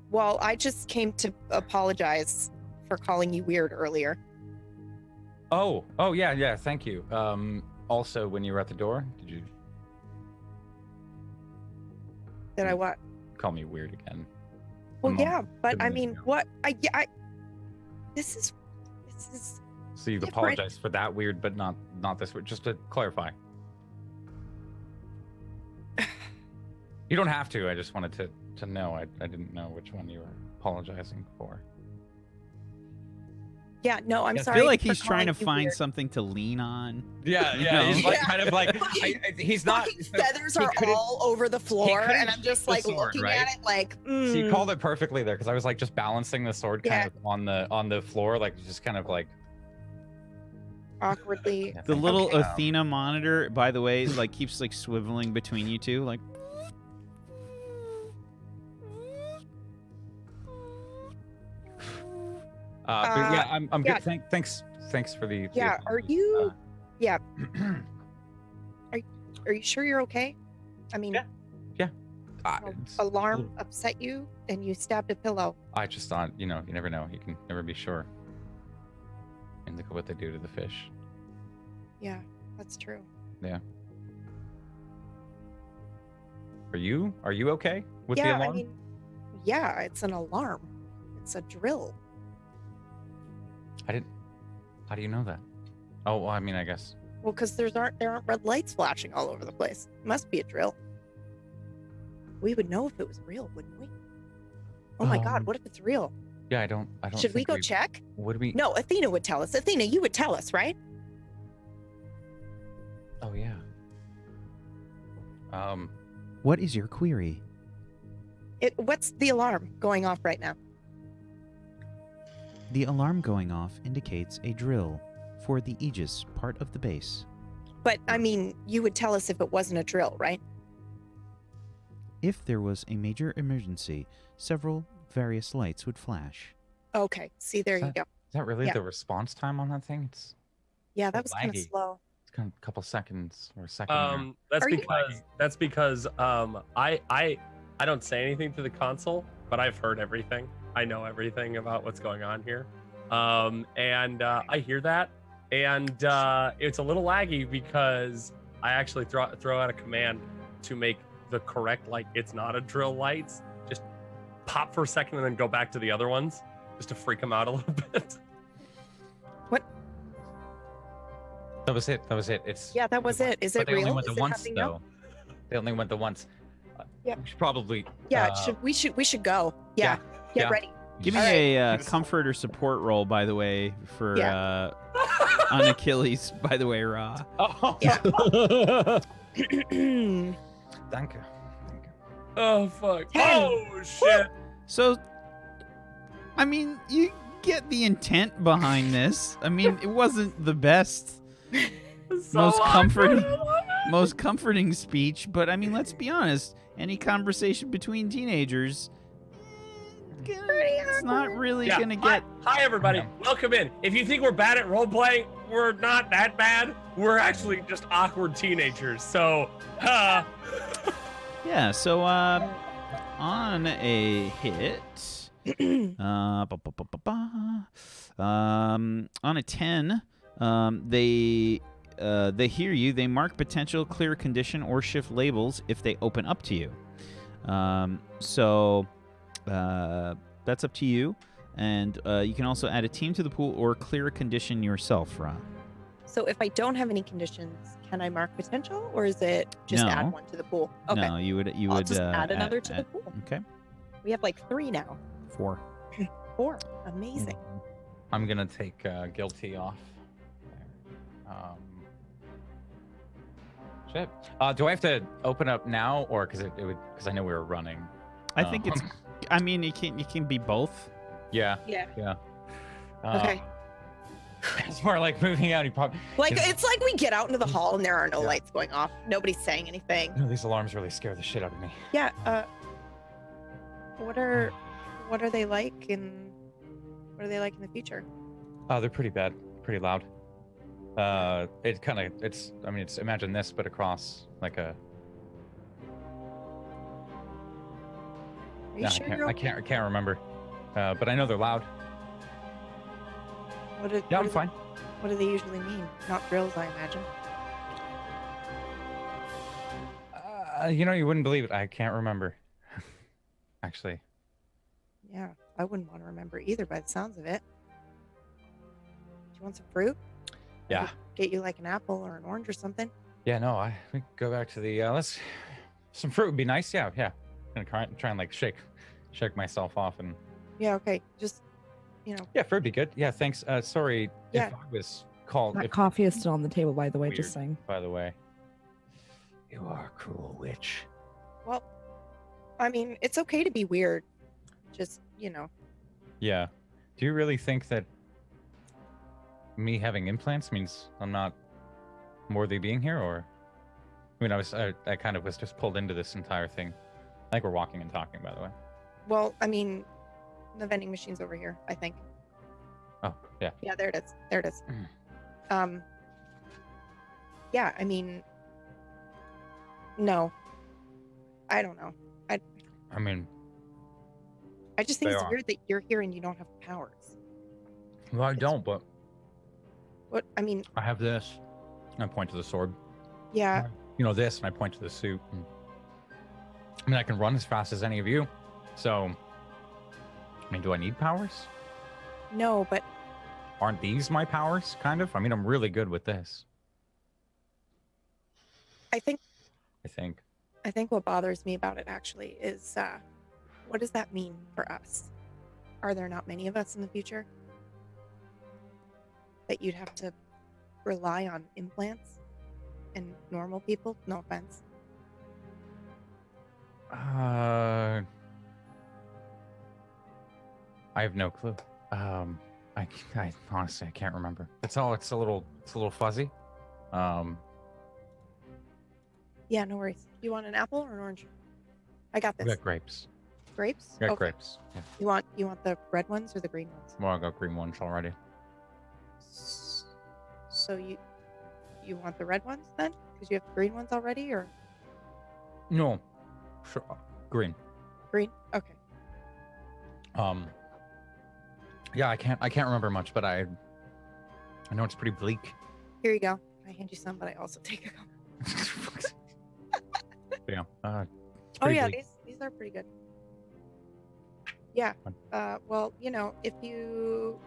Well, I just came to apologize for calling you weird earlier. Oh yeah, thank you. Also, when you were at the door, did Did I what? call me weird again? Well, Come on. yeah, but Good I minute mean, ago. what? This is So you've different. apologized for that weird, but not this weird. Just to clarify. You don't have to. I just wanted to know. I didn't know which one you were apologizing for. yeah. No, I'm I sorry. feel like for he's trying to calling you find weird. something to lean on. Yeah, You know? He's like Yeah. kind of like he's not. Fucking feathers he are couldn't- all over the floor, couldn't and I'm just the like sword, looking right? at it like. So you mm. called it perfectly there because I was like just balancing the sword kind Yeah. of on the floor, like just kind of like. Awkwardly. Yeah, The thank little you. Athena monitor, by the way, like keeps like swiveling between you two, like. But yeah, I'm yeah. good. Thanks for the. Yeah. Are apology. you? Yeah. Are you sure you're okay? I mean, Yeah. It's- alarm upset you, and you stabbed a pillow. I just thought, you never know. You can never be sure. And look at what they do to the fish. Yeah, that's true. Are you okay with the Yeah, alarm? I mean, yeah, it's an alarm. it's a drill. How do you know that? Oh, well, I mean, I guess. Well, because there aren't red lights flashing all over the place. It must be a drill. We would know if it was real, wouldn't we? Oh my God, what if it's real? Yeah, I don't. Should we think go check? Would we? No, Athena would tell us. Athena, you would tell us, right? Oh yeah. What is your query? What's the alarm going off right now? The alarm going off indicates a drill for the Aegis part of the base. But I mean, you would tell us if it wasn't a drill, right? If there was a major emergency, several various lights would flash. Okay, see, there you go. Is that really Yeah. the response time on that thing? It's Yeah, that was kind of laggy. slow. It's kind of a couple seconds or a second. That's because I don't say anything to the console, but I've heard everything. I know everything about what's going on here. I hear that, and it's a little laggy because I actually throw out a command to make the correct, like, it's not a drill lights, just pop for a second and then go back to the other ones just to freak them out a little bit. What? That was it. It's Yeah, that was it. Is but it they real? only went Is the it once happening though. now? They only went the once. Yeah. We should probably. Yeah, we should go. Yeah. Get yeah. ready. Give me All a comfort or support roll, by the way, for on Achilles, by the way, Ra. Oh. Yeah. Thank you. Oh fuck! 10. Oh shit! So, I mean, you get the intent behind this. I mean, it wasn't the best, most comforting speech, but I mean, let's be honest. Any conversation between teenagers, it's not really Yeah. gonna get. Hi everybody, welcome in. If you think we're bad at role playing, we're not that bad. We're actually just awkward teenagers. So, Yeah. So, on a hit, on a 10, they hear you. They mark potential clear condition or shift labels if they open up to you. That's up to you. And you can also add a team to the pool or clear a condition yourself, Ra. So if I don't have any conditions, can I mark potential, or is it just No. add one to the pool? Okay. No, you would. I'll just add another to the add- pool. Okay. We have like 3 now. 4. 4. Amazing. I'm gonna take guilty off. Shit. Do I have to open up now, or because I know we were running? I think it's. I mean, it can be both. Yeah. Yeah. Uh, Okay. It's more like moving out. You probably. Like, it's like we get out into the hall and there are no lights going off. Nobody's saying anything. No, these alarms really scare the shit out of me. Yeah. What are they like in the future? Oh, they're pretty bad. Pretty loud. It's imagine this, but across like a. Are you No, sure I can't remember. But I know they're loud. I'm fine. What do they usually mean? Not drills, I imagine. You wouldn't believe it. I can't remember. Actually. Yeah, I wouldn't want to remember either by the sounds of it. Do you want some fruit? Yeah. Get you like an apple or an orange or something? Yeah, no, we go back to the some fruit would be nice. Yeah. I'm gonna try and like shake myself off and Yeah, okay. Just, yeah, fruit would be good. Yeah, thanks. Sorry Yeah. if I was called That coffee is still on the table, by the way, just saying. by the way. You are a cruel witch. Well, I mean, it's okay to be weird. Just, Yeah. Do you really think that me having implants means I'm not worthy being here, or? I mean, I kind of was just pulled into this entire thing. I think we're walking and talking, by the way. well, I mean, the vending machine's over here, I think. Oh, yeah. Yeah, there it is. Yeah, I mean, no. I don't know. I mean, I just think They it's are. weird that you're here and you don't have powers. well, I don't, but What? I mean, I have this. And I point to the sword. yeah. This, and I point to the suit. And, I mean, I can run as fast as any of you. So, I mean, do I need powers? No, but Aren't these my powers, kind of? I mean, I'm really good with this. I think I think. what bothers me about it actually is what does that mean for us? Are there not many of us in the future that you'd have to rely on implants and normal people? No offense. I have no clue. I honestly I can't remember. It's a little fuzzy. Yeah, no worries. You want an apple or an orange? I got I this. got grapes. Grapes? I got Okay. grapes. Yeah. You want the red ones or the green ones? Well, I got green ones already. So you want the red ones then? Because you have green ones already, or No, sure, green. green? Okay. Yeah, I can't remember much, but I know it's pretty bleak. Here you go. I hand you some, but I also take a couple. Yeah. It's Oh pretty yeah, bleak. these are pretty good. Yeah. Well, you know, if you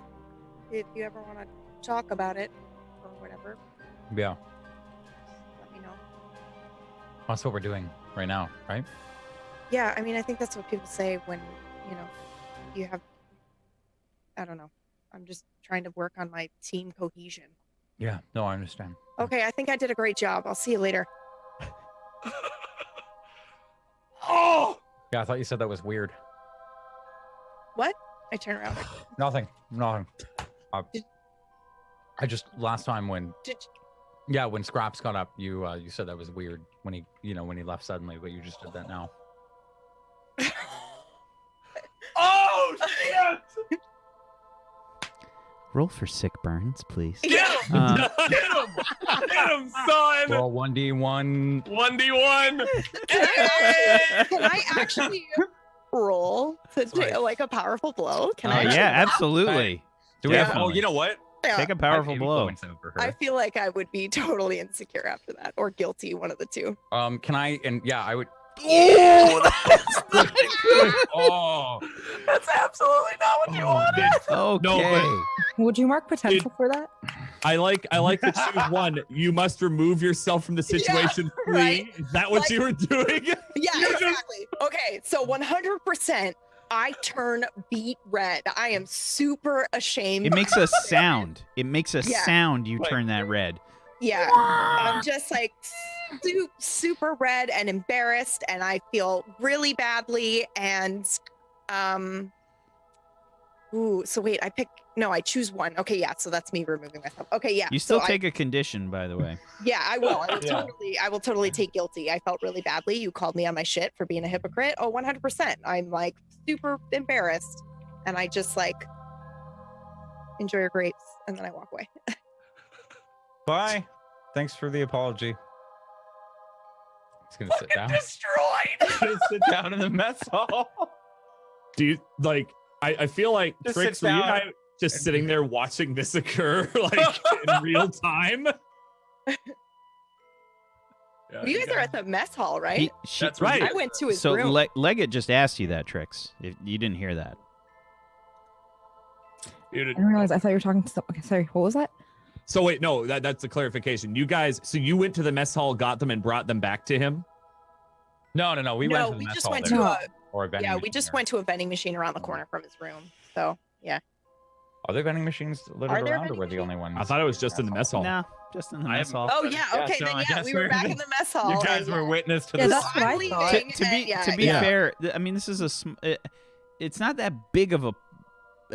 ever want to talk about it or whatever, Yeah. let me know. That's what we're doing right now, right? Yeah, I mean, I think that's what people say when, you know, you have, I don't know. I'm just trying to work on my team cohesion. Yeah. No, I understand. Okay, I think I did a great job. I'll see you later. Oh! Yeah, I thought you said that was weird. What? I turn around. Nothing. I just last time when when Scraps got up, you said that was weird when he left suddenly, but you just did that now. Oh, shit! Roll for sick burns, please. Get him! Get him! Get him, son! Well, 1d1. 1d1! Can I actually roll to right. do like a powerful blow? Can Oh I? yeah, actually- absolutely. Do we have? Oh, Definitely. you know what? Yeah. Take a powerful I have blow. influence over her. I feel like I would be totally insecure after that, or guilty, one of the two. Can I? And yeah, I would. Oh, that's not good. Oh, That's absolutely not what you wanted. Okay. Would you mark potential for that? I like the choose one. You must remove yourself from the situation. Flee. right. Is that what Like- you were doing? Yeah, exactly. Okay, so 100%, I turn beet red. I am super ashamed. It makes a sound. It makes a Yeah. sound. You turn that red. Yeah, I'm just like super red and embarrassed, and I feel really badly. And so wait, I choose one. Okay, yeah, so that's me removing myself. Okay, yeah. You still so take a condition, by the way. Yeah, I will. Yeah. I will totally take guilty. I felt really badly. You called me on my shit for being a hypocrite. Oh, 100%. I'm like super embarrassed, and I just like enjoy your grapes, and then I walk away. bye. Thanks for the apology. It's gonna sit down. Destroyed! Gonna sit down in the mess hall. Do you like? I feel like Just Trix, sit were you down. and I just sitting there watching this occur like in real time. Yeah, You guys are at the mess hall, right? That's right. I went to his So room. Leggett just asked you that, Trix. If you didn't hear that. I didn't realize. I thought you were talking to someone. Okay, sorry. What was that? So wait, no, that's a clarification. You guys, so you went to the mess hall, got them, and brought them back to him. No. We went to the we mess just hall went there. to a Or a vending yeah, we machine just there. went to a vending machine around the corner from his room. So yeah. Are there vending machines littered Are there around, or vending we're the only ones? I thought it was just in the mess hall. Nah, just in the I mess haven't- hall. Oh yeah, Yeah, okay, so then I yeah, guess we were we're back the- in the mess hall. You guys and, were witness to Yeah, this. that's what I I'm thought. leaving, To be and yeah, to be yeah. fair, I mean this is it's not that big of a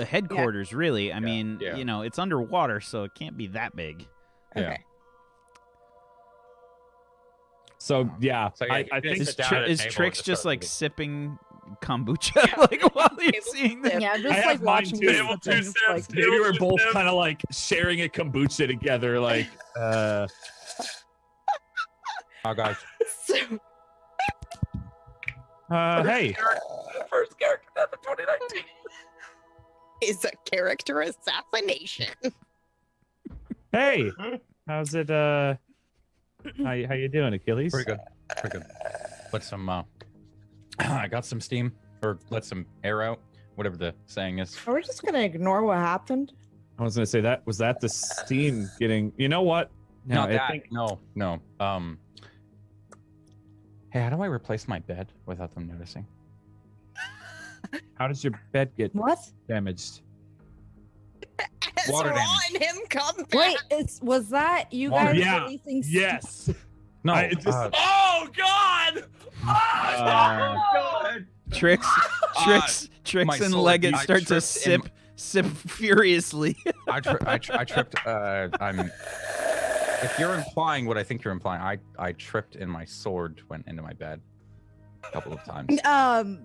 headquarters, really. I mean, yeah. you know, it's underwater, so it can't be that big. Yeah. Okay. So yeah, So, yeah, I you think guys Is, sit down at a is table and Trix just just start like eating. sipping kombucha like while you're Table seeing sip. this? Yeah, I just have like mine watching too. this. Table and two just, like, sips. maybe we're both Table kind of like sharing a kombucha together, like Oh, guys. So, hey, First character death of 2019. is a character assassination. hey, how's it? How you doing, Achilles? Pretty good. Let some I got some steam, or let some air out. whatever the saying is. Are we just gonna ignore what happened? I was gonna say that was that the scene getting. You know what? No, Not I that. think No. Hey, how do I replace my bed without them noticing? How does your bed get What? damaged? As Water Raw damage. and him come back. Wait, was that you Water- guys Yeah. releasing? Yes. No. I just- Oh God! Uh, Tricks, my and sword, Leggett I start to tripped in- sip furiously. I tripped. If you're implying what I think you're implying, I tripped and my sword went into my bed a couple of times.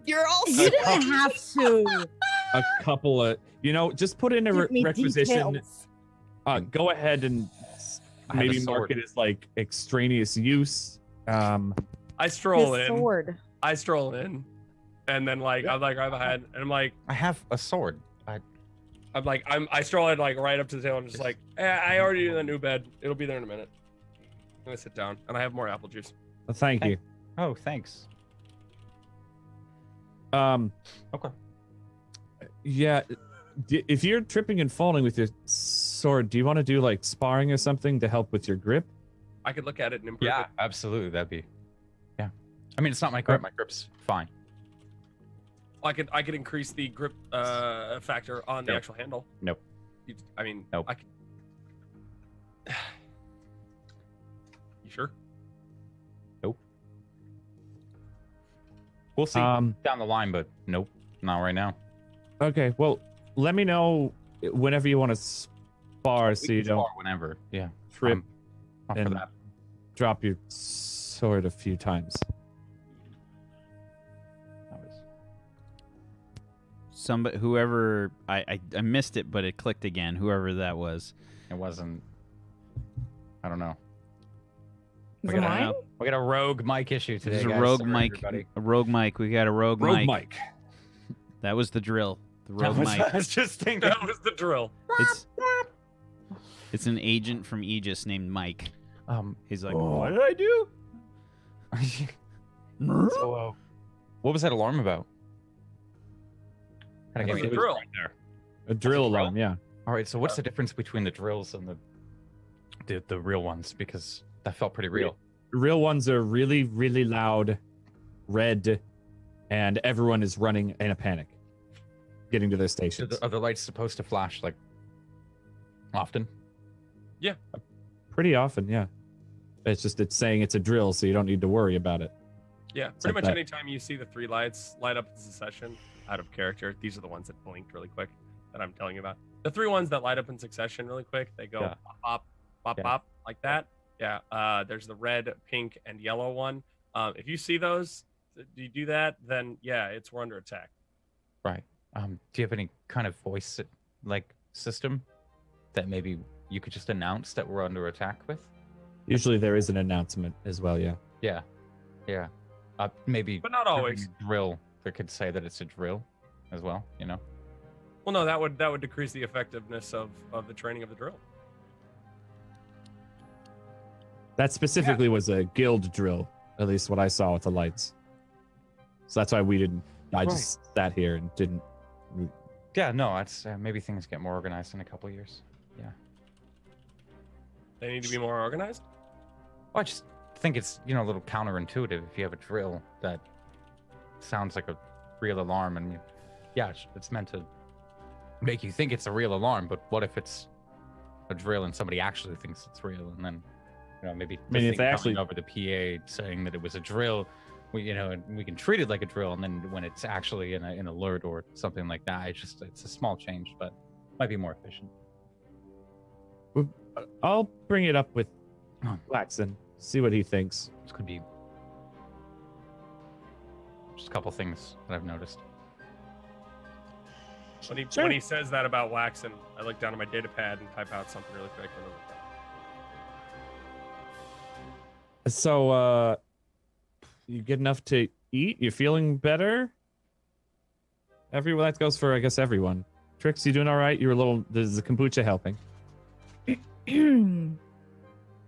You're all You didn't have to. A couple of, just put in a Give me requisition. details. Go ahead and I have a maybe mark sword. it as like extraneous use. I stroll His in. sword. I stroll in, and then I'm like right behind, and I'm like, I have a sword. I stroll in like right up to the table, and just like, I already did the new bed. It'll be there in a minute. I'm gonna sit down, and I have more apple juice. Thank you. Oh, thanks. Okay. Yeah, if you're tripping and falling with your sword, do you want to do like sparring or something to help with your grip? I could look at it and improve Yeah, it. absolutely. That'd be. Yeah. I mean, it's not my grip. My grip's fine. I could increase the grip factor on the Nope. actual handle. Nope. Nope. I could. You sure? Nope. We'll see down the line, but nope, not right now. Okay, well, let me know whenever you want to spar, so you don't whenever. Yeah. trip Up for and that. drop your sword a few times. Somebody, whoever, I missed it, but it clicked again. Whoever that was. It wasn't. I don't know. Is We it got, mine? we got a rogue mic issue today. There's a guys. rogue Sorry, mic. everybody. A rogue mic. We got a rogue, Rogue mic. mic. That was the drill. The rogue I mic. was just thinking. That was the drill. It's an agent from Aegis named Mike. He's like, Oh. what did I do? So, what was that alarm about? Kinda That's gave the me- drill. right there. A drill alarm, yeah. All right. So what's the difference between the drills and the real ones? Because that felt pretty real. Real ones are really, really loud, red, and everyone is running in a panic, getting to their stations. Are the lights supposed to flash like often? Yeah. Pretty often, yeah. It's saying it's a drill, so you don't need to worry about it. Yeah, It's pretty like much that. anytime you see the three lights light up in succession out of character, these are the ones that blinked really quick that I'm telling you about. The three ones that light up in succession really quick, they go Yeah. pop, pop, pop, Yeah. pop, like that. Yeah, there's the red, pink, and yellow one. If you see those, you do that, then yeah, we're under attack. Right. Do you have any kind of voice like system that maybe you could just announce that we're under attack with? Usually there is an announcement as well, yeah. Yeah. Yeah. Maybe. But not always. a drill that could say that it's a drill, as well. You know. Well, no, that would decrease the effectiveness of the training of the drill. That specifically was a guild drill, at least what I saw with the lights. So that's why I just sat here and didn't. Yeah. No. It's maybe things get more organized in a couple years. Yeah. They need to be more organized. Well, I just think it's a little counterintuitive if you have a drill that sounds like a real alarm, and yeah, it's meant to make you think it's a real alarm. But what if it's a drill and somebody actually thinks it's real, and then maybe I mean, if they coming actually- over the PA saying that it was a drill, and we can treat it like a drill, and then when it's actually in an alert or something like that, it's a small change, but might be more efficient. I'll bring it up with Waxen, see what he thinks. This could be just a couple things that I've noticed. When he says that about Waxen, I look down at my data pad and type out something really quick. So, you get enough to eat? You feeling better? Everyone, that goes for, I guess, everyone. Trix, you doing all right? You're a little, is the kombucha helping?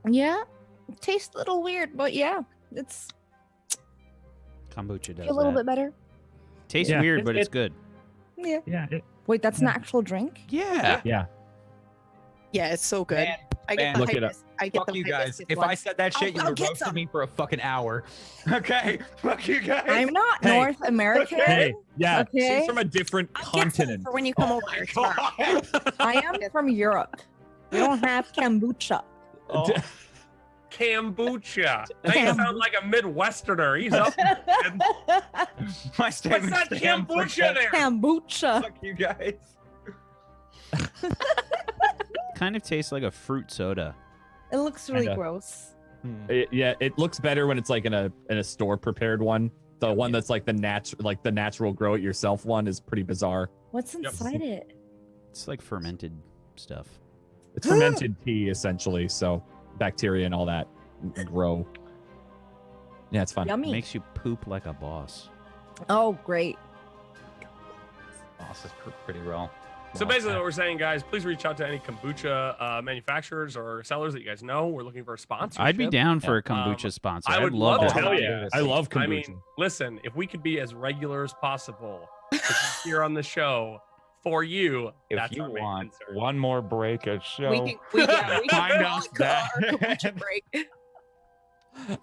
Yeah, it tastes a little weird, but yeah, it's Kombucha does a little that. bit better. Tastes Yeah, weird, it's- but it's good. Yeah. Yeah. Wait, that's an actual drink? Yeah. Yeah. Yeah, it's so good. Man, I get man. the Look it up. I get Fuck the you guys. hibiscus If one. I said that shit, you I'll would have get roasted some. me for a fucking hour. Okay? Fuck you guys. I'm not Hey. North American. Hey, yeah. Okay. She's from a different I'll get some continent. for when you come over here tomorrow. I am from Europe. We don't have kombucha. Oh. Kombucha. Now you sound like a Midwesterner. He's up. My What's statement. that kombucha there? Kombucha. Fuck you guys. Kind of tastes like a fruit soda. It looks really Kinda. gross. Yeah, it looks better when it's like in a store prepared one. The one that's like the natural grow it yourself one is pretty bizarre. What's inside it? It's like fermented stuff. It's fermented tea essentially, so bacteria and all that grow. Yeah, it's fun. Yummy. Makes you poop like a boss. Oh, great. Boss is pretty well. So basically, what we're saying, guys, please reach out to any kombucha manufacturers or sellers that you guys know. We're looking for a sponsor. I'd be down for a kombucha sponsor. I would I'd love love it. to. Hell yeah. I love kombucha. I mean, listen, if we could be as regular as possible here on the show for you, If that's you our main want concern. one more break at show, We can Find all us go that. our kombucha break.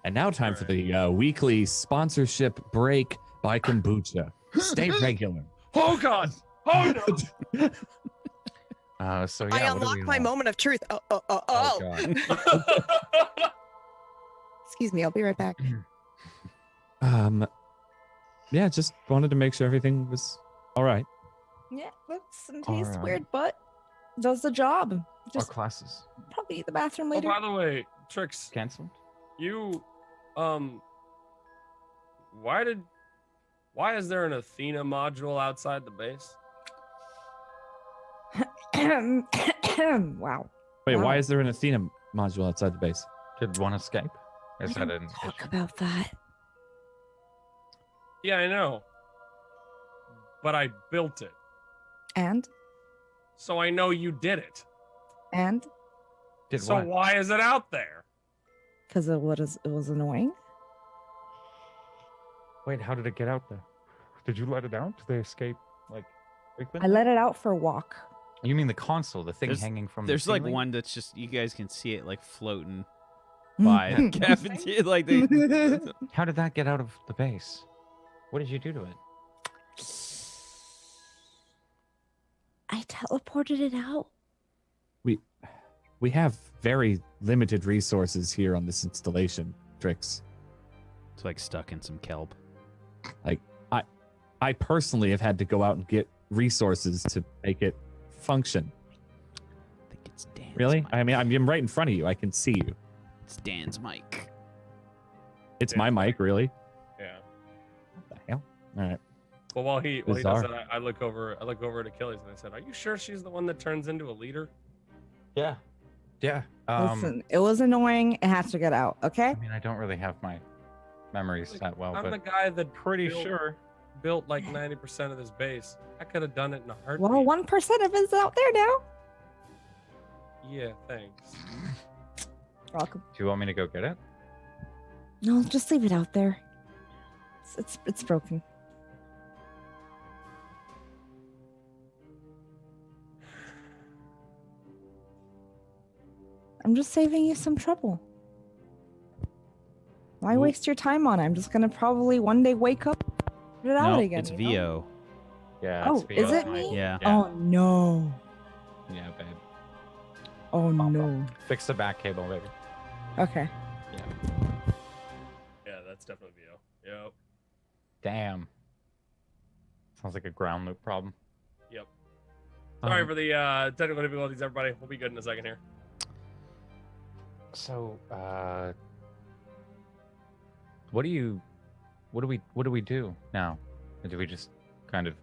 And now time for the weekly sponsorship break by kombucha. Stay regular. Oh God! Oh no! so yeah, I what do unlocked we my want? moment of truth. Oh. Oh god. Excuse me, I'll be right back. Yeah, just wanted to make sure everything was all right. Yeah, looks and All tastes right. weird, but does the job. Our Just classes probably eat the bathroom Oh, later. by the way, Trix, canceled. you, why is there an Athena module outside the base? Wow. Wait, Wow. why is there an Athena module outside the base? Did one escape? Is We that don't an talk issue? about that. Yeah, I know. But I built it, And so I know you did it. and Did So what? why is it out there? because it was annoying. Wait, how did it get out there? Did you let it out? Did they escape like I frequently? let it out for a walk. You mean the console, the thing There's- hanging from There's the like ceiling? one that's just you guys can see it like floating by the cafeteria. Like they. How did that get out of the base? What did you do to it? I teleported it out. We have very limited resources here on this installation, Trix. It's like stuck in some kelp. I personally have had to go out and get resources to make it function. I think it's Dan's. Really? Mic. I mean, I'm right in front of you. I can see you. It's Dan's mic. It's Yeah. my mic, really? Yeah. What the hell? All right. Well, while he does Bizarre. that, I look over at Achilles and I said, "Are you sure she's the one that turns into a leader?" Yeah. Yeah. Listen, it was annoying. It has to get out. Okay. I mean, I don't really have my memories that well, I'm the but guy that pretty built- sure. built like 90% of this base. I could have done it in a heartbeat. Well, 1% of it's out there now. Yeah, thanks. Welcome. Do you want me to go get it? No, just leave it out there. It's broken. I'm just saving you some trouble. Why Ooh. waste your time on it? I'm just gonna probably one day wake up, put it out No, again. it's you know? VO. Yeah. Oh, it's is VO. it me? Yeah. Oh no. Yeah, babe. Oh no. Fix the back cable, baby. Okay. Yeah, that's definitely VO. Yep. Damn. Sounds like a ground loop problem. Yep. Sorry Um, for the technical difficulties, everybody. We'll be good in a second here. So, what do we do now? Or do we just kind of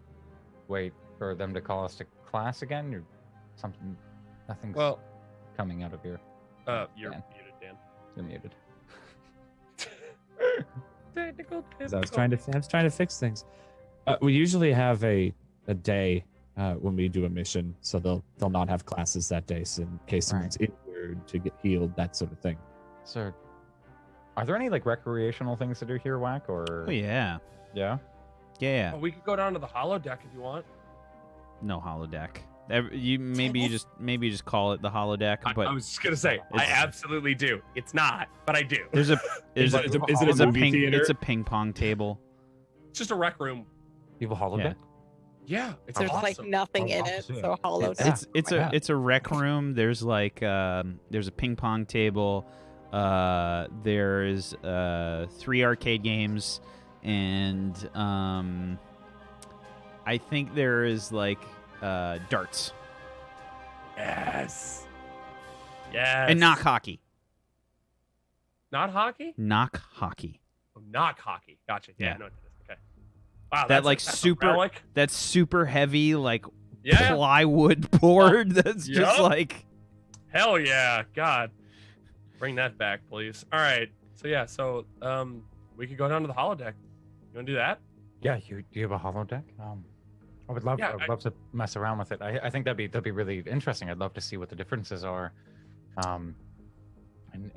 wait for them to call us to class again, or something? Nothing's Well, coming out of here. you're Dan. muted, Dan. You're muted. Technical 'Cause I was trying to fix things. We usually have a day when we do a mission, so they'll not have classes that day, so in case someone's injured to get healed, that sort of thing. So, are there any like recreational things to do here, Whack? Or Oh yeah. yeah? Yeah. Oh, we could go down to the hollow deck if you want. no holodeck. Maybe you just call it the holodeck, but I was just gonna say I absolutely do. It's not, but I do. there's a Is it a movie ping, theater? it's a ping pong table. It's just a rec room. You have a holodeck? Yeah, it's There's awesome. like nothing in it, so hollow. It's a rec room. There's like there's a ping pong table. There's 3 arcade games, and I think there is like darts. Yes. Yes. And knock hockey. Not hockey? Knock hockey. Oh, knock hockey. Gotcha. Yeah. Yeah. No, okay. Wow. That like that's a super. relic. That's super heavy, like Yeah. plywood board. That's just Yup. like. Hell yeah. God. Bring that back, please. All right. So yeah. So we could go down to the holodeck. You want to do that? Yeah, do you have a holodeck? I would love, Yeah, I'd love to mess around with it. I think that'd be really interesting. I'd love to see what the differences are, in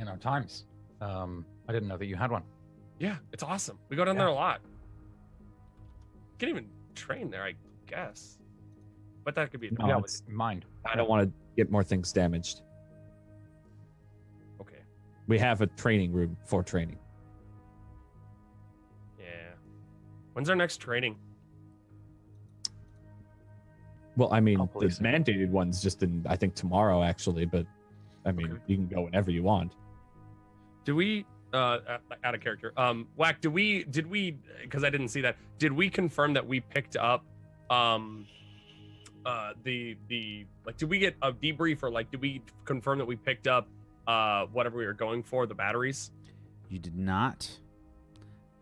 our times. I didn't know that you had one. Yeah. It's awesome. We go down there a lot. You can even train there, I guess. But that could be. No, yeah, it's- with mind. I don't want to get more things damaged. Okay. We have a training room for training. Yeah. When's our next training? Well, I mean, the Hopefully soon. mandated one's just in, I think, tomorrow, actually, but I mean, Okay. you can go whenever you want. Do we out of character? Whack, did we because I didn't see that. Did we confirm that we picked up the like did we get a debrief, or like did we confirm that we picked up whatever we were going for, the batteries? You did not.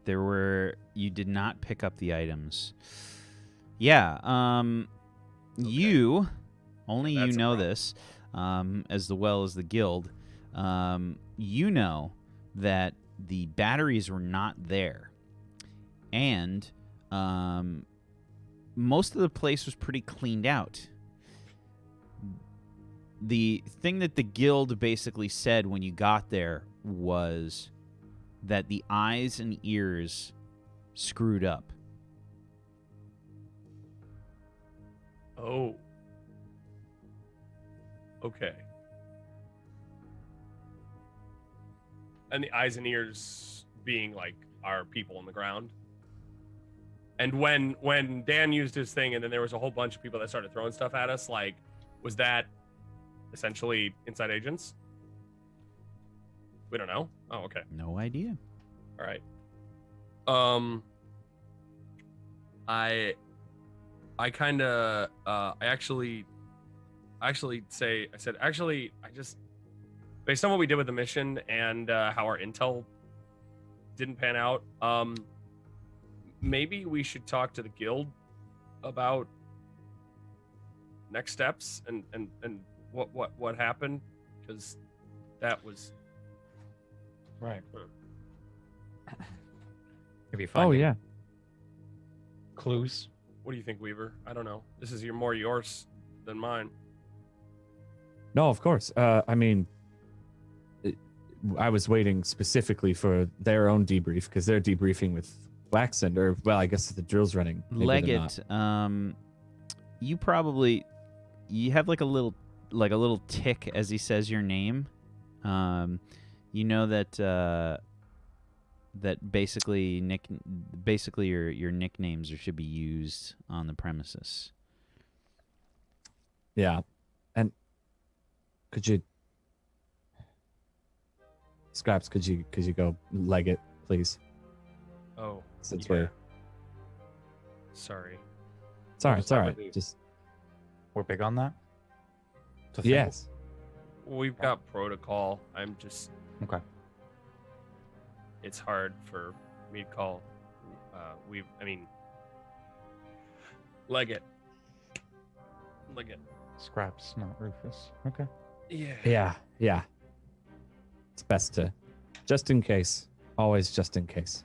You did not pick up the items. Yeah. You, only you That's a know problem. this, as well as the guild. You know that the batteries were not there, and most of the place was pretty cleaned out. The thing that the guild basically said when you got there was that the eyes and ears screwed up. Oh. Okay. And the eyes and ears being like our people on the ground. And when Dan used his thing, and then there was a whole bunch of people that started throwing stuff at us, like, was that essentially inside agents? We don't know. Oh, okay. No idea. All right. I kind of I actually said I just, based on what we did with the mission and how our intel didn't pan out, maybe we should talk to the guild about next steps and what happened, because that was Right. Maybe find yeah. clues. What do you think, Weaver? I don't know. This is more yours than mine. No, of course. I mean, I was waiting specifically for their own debrief because they're debriefing with Wacksteven, or well, I guess the drill's running. Maybe they're not. Leggett, you have like a little tick as he says your name. You know that that basically your nicknames should be used on the premises. Yeah, and could you, Scraps? Could you go Leggett, please? Oh, Since yeah. we're Sorry. it's all right. We'll It's all start right. with you. Just We're big on that. To think. yes. We've got protocol. I'm just. Okay. It's hard for me to call. Leggett. Scraps, not Rufus. Okay. Yeah. Yeah. It's best to, just in case. Always just in case.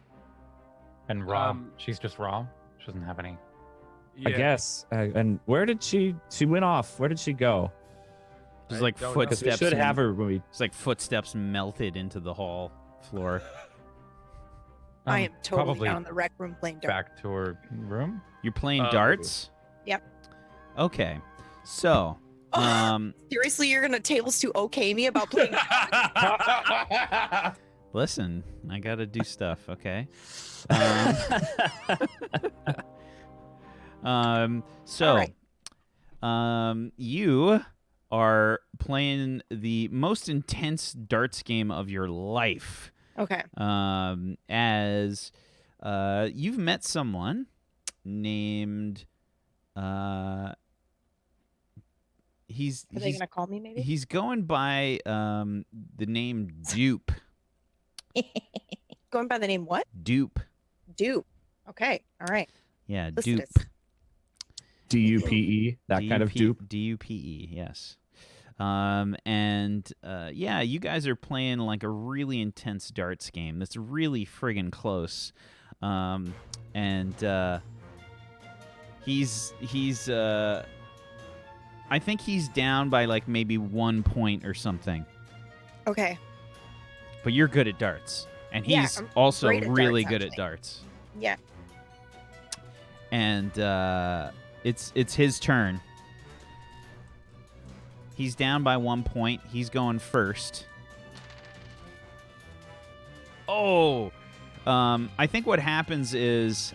And Raw. She's just Raw. She doesn't have any. Yeah. I guess. And where did she went off? Where did she go? There's I like don't know. 'Cause Because we footsteps. should have her when we. It's like footsteps melted into the hall floor. I am totally probably down in the rec room playing darts. back to her room. You're playing Oh. darts? Yep. Okay. So, Seriously, you're gonna tables to okay me about playing? listen, I gotta do stuff, okay? So, you are playing the most intense darts game of your life. Okay. As you've met someone named he's Are they gonna call me maybe? he's going by the name Dupe. Going by the name what? Dupe. Dupe. Okay. All right. Yeah, Listen Dupe. to DUPE, that kind of dupe. DUPE, yes. Yeah, you guys are playing like a really intense darts game that's really friggin' close. He's I think he's down by like maybe 1 point or something. Okay. But you're good at darts. And Yeah, he's I'm also great at really darts, good at actually. darts. Yeah. And it's his turn. He's down by 1 point. He's going first. Oh, I think what happens is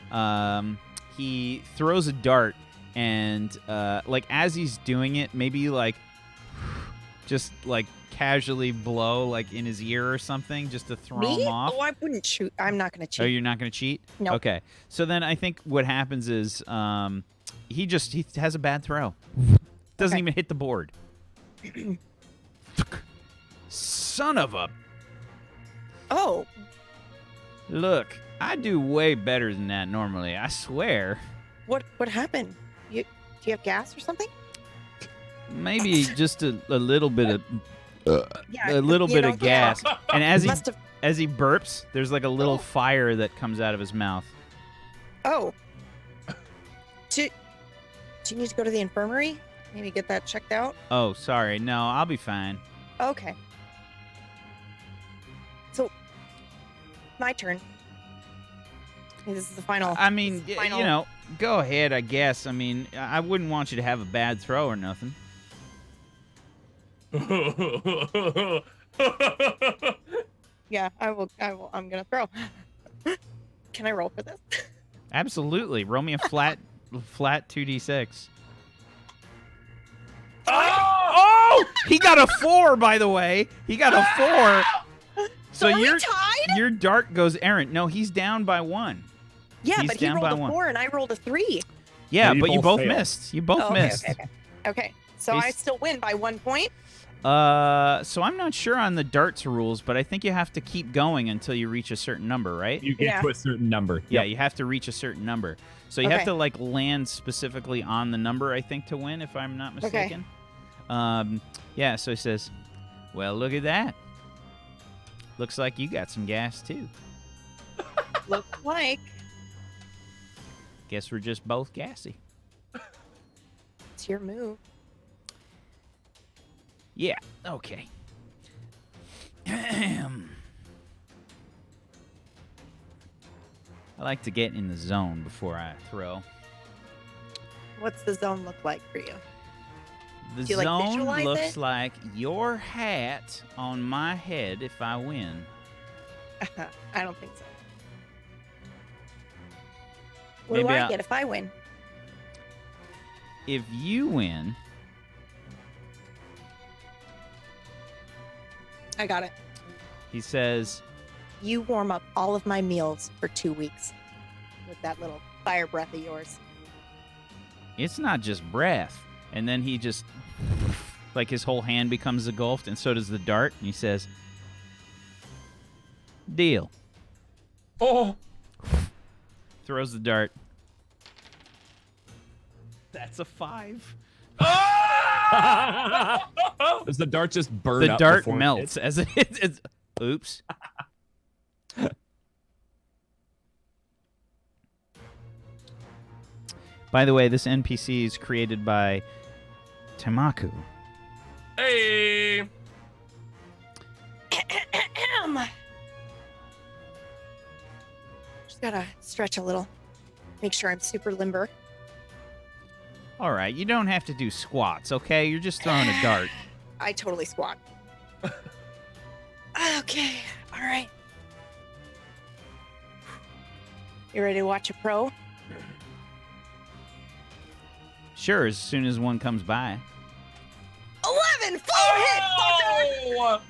he throws a dart, and like as he's doing it, maybe like just like casually blow like in his ear or something just to throw Me? him off. Oh, I wouldn't shoot. I'm not gonna cheat. Oh, you're not going to cheat? No. Okay. So then I think what happens is he has a bad throw. Doesn't Okay. even hit the board. Son of a... Oh, Look, I do way better than that normally. I swear. what happened? Do you have gas or something? Maybe just a little bit of... Yeah. a little you bit know, of gas. And as Must have. he burps, there's like a little Oh. fire that comes out of his mouth. Oh. Do you need to go to the infirmary? Maybe get that checked out? Oh, sorry. No, I'll be fine. Okay. So, my turn. This is the final. I mean, this is the final. you know, go ahead, I guess. I mean, I wouldn't want you to have a bad throw or nothing. Yeah, I will. I'm gonna throw. Can I roll for this? Absolutely. Roll me a flat 2d6. Oh! He got a 4, by the way. He got a 4. So are we tied? your dart goes errant. No, he's down by 1. Yeah, He's but he down rolled by a 1. 4 and I rolled a 3. Yeah, No, but you both failed. missed. You both Oh, okay, missed. Okay. So I He's- still win by 1 point. So I'm not sure on the darts rules, but I think you have to keep going until you reach a certain number, right? You get Yeah. to a certain number. Yeah, Yep. you have to reach a certain number. So you have Okay. to like land specifically on the number, I think, to win, if I'm not mistaken. Yeah, so he says, well, look at that. Looks like you got some gas too. Looks like Guess we're just both gassy. it's your move. Yeah, okay. I like to get in the zone before I throw. What's the zone look like for you? The Do you, like, zone visualize looks it? like your hat on my head if I win. I don't think so. What Maybe do I I'll- get if I win? If you win, I got it. he says, You warm up all of my meals for 2 weeks with that little fire breath of yours. it's not just breath. And then he just, like his whole hand becomes engulfed, and so does the dart. And he says, deal. Oh! Throws the dart. That's a 5. Does the dart just burn The up dart before it melts hits? as it hits. Oops. By the way, this NPC is created by Tamaku. Hey! Just gotta stretch a little. Make sure I'm super limber. All right, you don't have to do squats, okay? You're just throwing a dart. I totally squat. Okay, all right. You ready to watch a pro? Sure, as soon as one comes by. 11! Full hit! Fucker! Oh,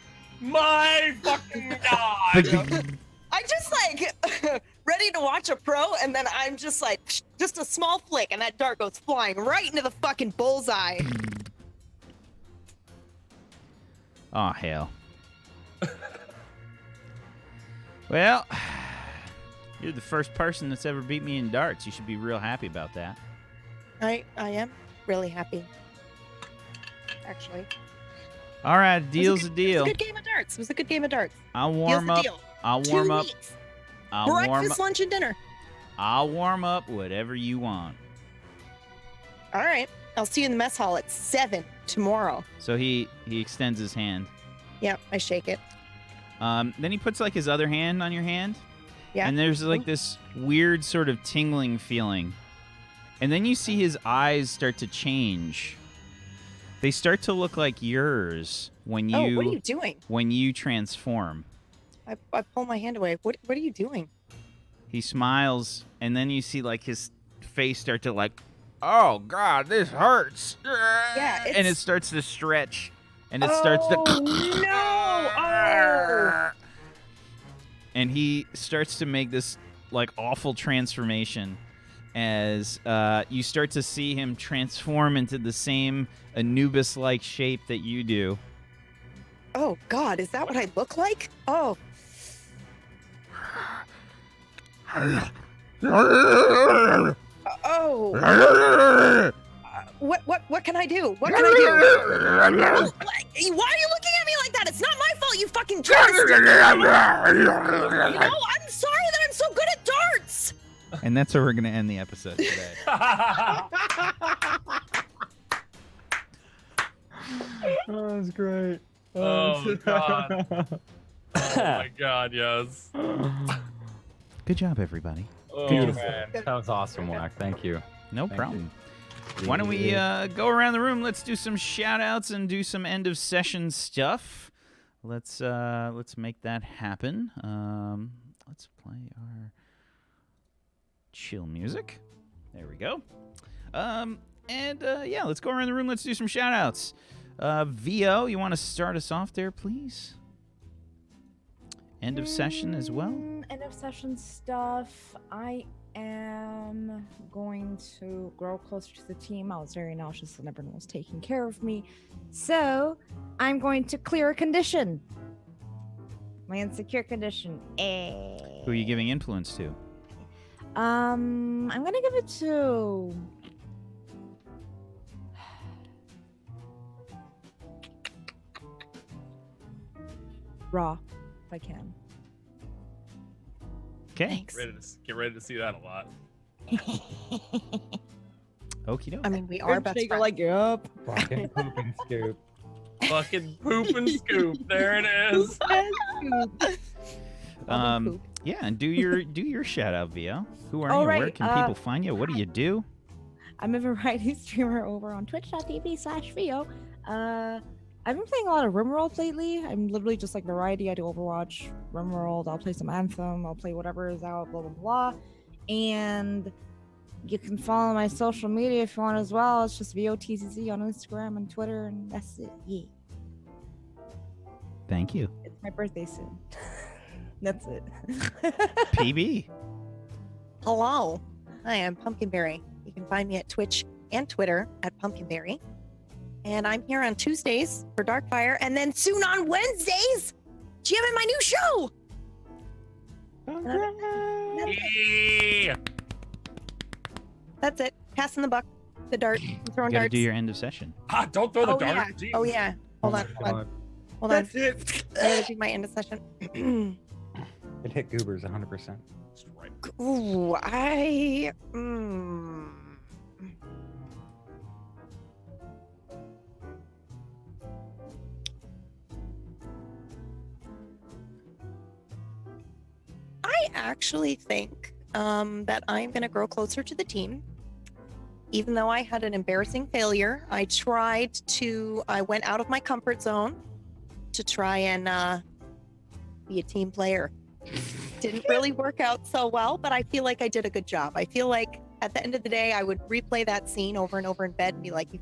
my fucking god! I just like ready to watch a pro, and then I'm just like, just a small flick, and that dart goes flying right into the fucking bullseye. Oh, hell. Well, you're the first person that's ever beat me in darts. You should be real happy about that. I am really happy, actually. All right, deal's a It deal. was a good game of darts. It was a good game of darts. I'll Deal's warm a up. deal. I'll 2 warm up. weeks. I'll warm Breakfast, up. lunch, and dinner. I'll warm up whatever you want. All right. I'll see you in the mess hall at 7 tomorrow. So he extends his hand. Yep, I shake it. Then he puts like his other hand on your hand. Yeah. And there's like this weird sort of tingling feeling. And then you see his eyes start to change. They start to look like yours when Oh, what are you doing? when you transform. I pull my hand away. What are you doing? He smiles, and then you see like his face start to like, oh God, this hurts. Yeah, and it starts to stretch, and it starts to. No! Oh! And he starts to make this like awful transformation as you start to see him transform into the same Anubis-like shape that you do. Oh God, is that what I look like? Oh. Oh. What can I do? What can I do? Why are you looking at me like that? It's not my fault, you fucking darts! You know, I'm sorry that I'm so good at darts! And that's where we're going to end the episode today. Oh, that's great. Oh god. Oh my god, yes. Good job, everybody. Oh, Beautiful. man. That was awesome, Wack. Thank you. No Thank problem. Why don't we go around the room? Let's do some shout outs and do some end of session stuff. Let's make that happen. Let's play our chill music. There we go. Yeah, let's go around the room. Let's do some shout outs. VO, you want to start us off there, please? End of session as well? End of session stuff. I am going to grow closer to the team. I was very nauseous and everyone was taking care of me. So I'm going to clear a condition. My insecure condition. Who are you giving influence to? I'm gonna give it to Raw, if I can. Okay. Thanks. Get ready to see that a lot. Okie doke. I mean, we are best You're friends. like, yup. Fucking poop and scoop. Fucking poop and scoop. There it is. Yeah, and do your shout out, VO. Who are All you? Where right, can people find you? What do you do? I'm a variety streamer over on twitch.tv/VO. I've been playing a lot of RimWorld lately. I'm literally just like variety. I do Overwatch, RimWorld. I'll play some Anthem. I'll play whatever is out, blah, blah, blah. And you can follow my social media if you want as well. It's just VOTCC on Instagram and Twitter, and that's it. Yeah. Thank you. It's my birthday soon. That's it. PB. Hello, I am Pumpkinberry. You can find me at Twitch and Twitter at Pumpkinberry. And I'm here on Tuesdays for Darkfire, and then soon on Wednesdays, jamming my new show. Yeah. That's it. Passing the buck, the dart, I'm throwing You gotta darts. do your end of session. Ah, don't throw the Oh, dart. yeah. Jeez. Oh yeah. Hold on. Hold on. That's it. I gotta do my end of session. It hit goobers 100%. Right. Ooh, I. I actually think that I'm going to grow closer to the team. even though I had an embarrassing failure, I went out of my comfort zone to try and be a team player. Didn't really work out so well, but I feel like I did a good job. I feel like at the end of the day, I would replay that scene over and over in bed and be like, you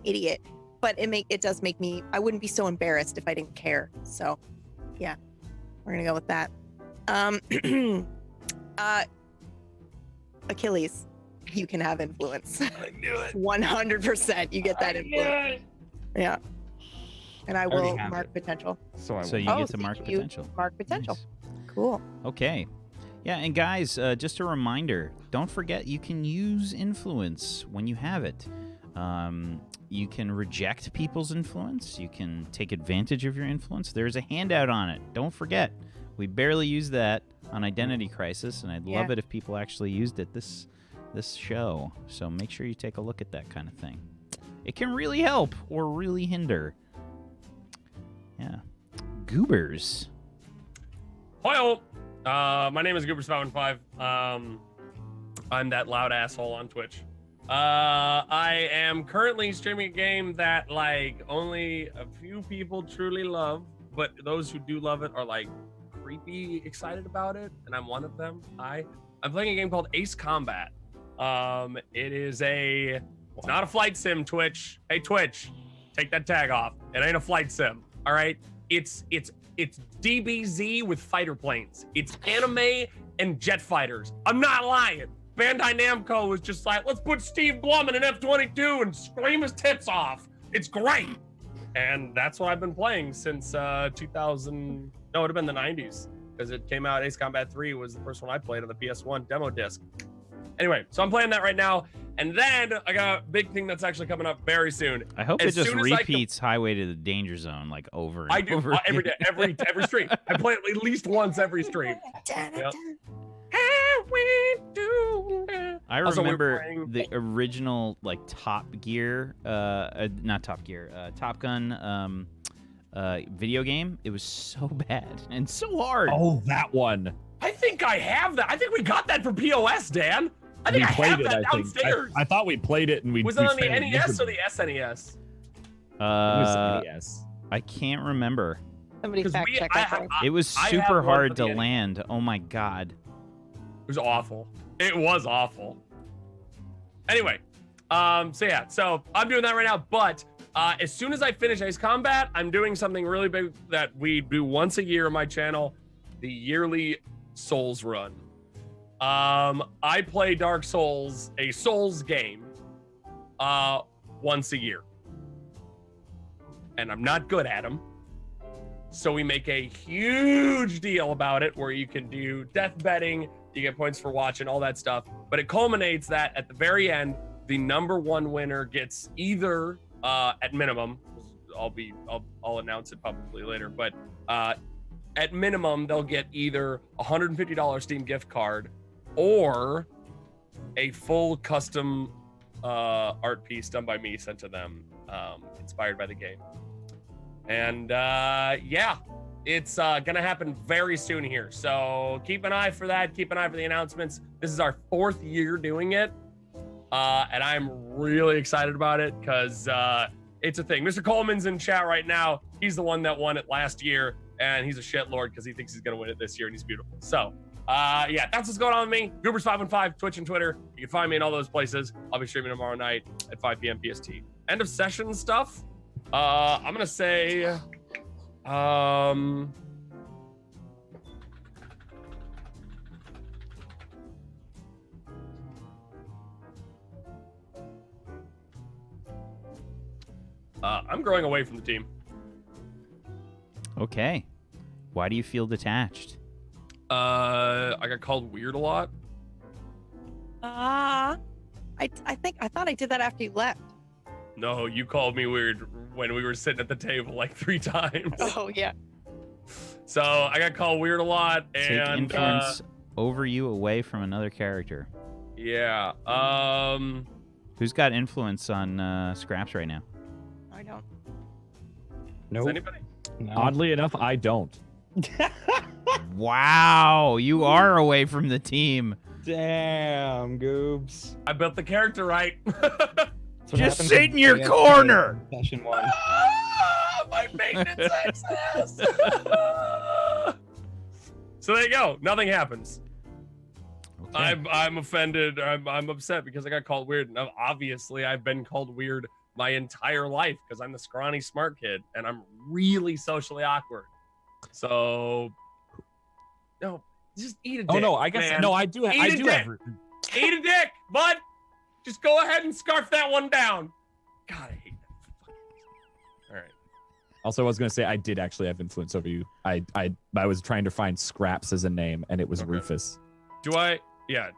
idiot. But it does make me, I wouldn't be so embarrassed if I didn't care. So yeah, we're gonna go with that. Achilles, you can have influence. I knew it. 100% you get that influence. Yeah. And I will mark potential. So you get to mark potential. Mark potential. Nice. Cool. Okay. Yeah, and guys, just a reminder, don't forget you can use influence when you have it. You can reject people's influence. You can take advantage of your influence. There's a handout on it. Don't forget. We barely use that on Identity Crisis, and I'd love it if people actually used it this show. So make sure you take a look at that kind of thing. It can really help or really hinder. Yeah. Goobers. Hoyo! My name is Goobers515. I'm that loud asshole on Twitch. I am currently streaming a game that like only a few people truly love, but those who do love it are like creepy excited about it, and I'm one of them. I'm playing a game called Ace Combat. It's not a flight sim, Twitch. Hey Twitch, take that tag off. It ain't a flight sim. All right? It's DBZ with fighter planes. It's anime and jet fighters. I'm not lying. Bandai Namco was just like, let's put Steve Blum in an F-22 and scream his tits off. It's great. And that's what I've been playing since 2000. No, it would have been the 90s because it came out. Ace Combat 3 was the first one I played on the PS1 demo disc. Anyway, so I'm playing that right now. And then I got a big thing that's actually coming up very soon. I hope it just repeats Highway to the Danger Zone like over and over. I do every day, every stream. I play it at least once every stream. Yep. I remember the original like Top Gear, not Top Gear, Top Gun video game. It was so bad and so hard. Oh, that one. I think I have that. I think we got that for POS, Dan. I think I have that downstairs. I thought we played it and we was it on the NES or the SNES? It was NES. I can't remember. Somebody fact check that. It was super hard to land. Oh my god. It was awful. It was awful. Anyway, so I'm doing that right now. But as soon as I finish Ace Combat, I'm doing something really big that we do once a year on my channel, the yearly Souls run. I play Dark Souls, a Souls game, once a year. And I'm not good at them. So we make a huge deal about it where you can do death betting, you get points for watching, all that stuff. But it culminates that at the very end, the number one winner gets either, at minimum, I'll announce it publicly later, but at minimum, they'll get either a $150 Steam gift card or a full custom art piece done by me sent to them, inspired by the game. And yeah, it's gonna happen very soon here. So keep an eye for that. Keep an eye for the announcements. This is our 4th year doing it. And I'm really excited about it because it's a thing. Mr. Coleman's in chat right now. He's the one that won it last year, and he's a shitlord because he thinks he's gonna win it this year, and he's beautiful. So yeah, that's what's going on with me. Goobers515, Twitch and Twitter. You can find me in all those places. I'll be streaming tomorrow night at 5 p.m. PST. End of session stuff. I'm gonna say, I'm growing away from the team. Okay. Why do you feel detached? I got called weird a lot. I thought I did that after you left. No, you called me weird when we were sitting at the table like 3 times. Oh yeah. So I got called weird a lot, and take influence over you away from another character. Yeah. Who's got influence on Scraps right now? I don't. Does anybody? No. Oddly enough, I don't. Wow, you are away from the team. Damn, Goobs. I built the character right. Just sit in your corner. Session 1. My maintenance access. So there you go. Nothing happens. Okay. I'm offended. I'm upset because I got called weird. And obviously, I've been called weird my entire life because I'm the scrawny smart kid and I'm really socially awkward. So, no, just eat a dick. Oh no, I guess man. no, I do. I Eat a do dick. have. Eat a dick, bud. Just go ahead and scarf that one down. God, I hate that. All right. Also, I was gonna say I did actually have influence over you. I was trying to find Scraps as a name, and it was Okay. Rufus. Do I? Yeah.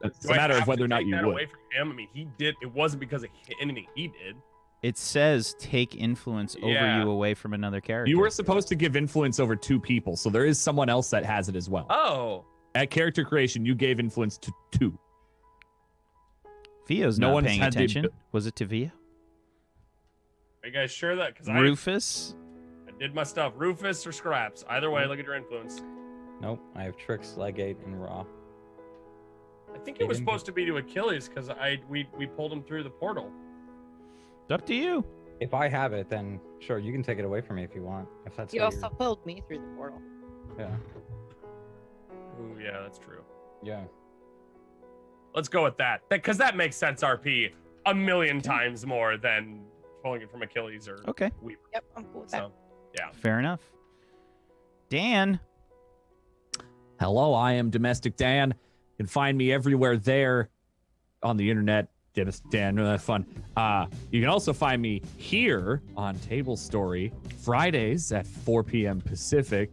It's do a I matter of have whether to or not take you that would. away from him. I mean, he did. It wasn't because of anything he did. It says take influence over Yeah. you away from another character. You were supposed to give influence over 2 people, so there is someone else that has it as well. Oh. At character creation, you gave influence to 2. Vio's No not one's paying had the attention. abi- Was it to Vio? Are you guys sure that? Because Rufus? I did my stuff. Rufus or Scraps. Either way, look at your influence. Nope, I have Tricks, Legate, and Raw. I think it was supposed to be to Achilles because we pulled him through the portal. It's up to you. If I have it, then sure, you can take it away from me if you want. If that's You how also pulled me through the portal. Yeah. Ooh, yeah, that's true. Yeah. Let's go with that. Because that makes sense, RP, a million times more than pulling it from Achilles or Okay. Weaver. Yep, I'm cool with that. So, yeah. Fair enough. Dan. Hello, I am Domestic Dan. You can find me everywhere there on the internet. Dan, that's fun. You can also find me here on Tablestory Fridays at 4 p.m. Pacific,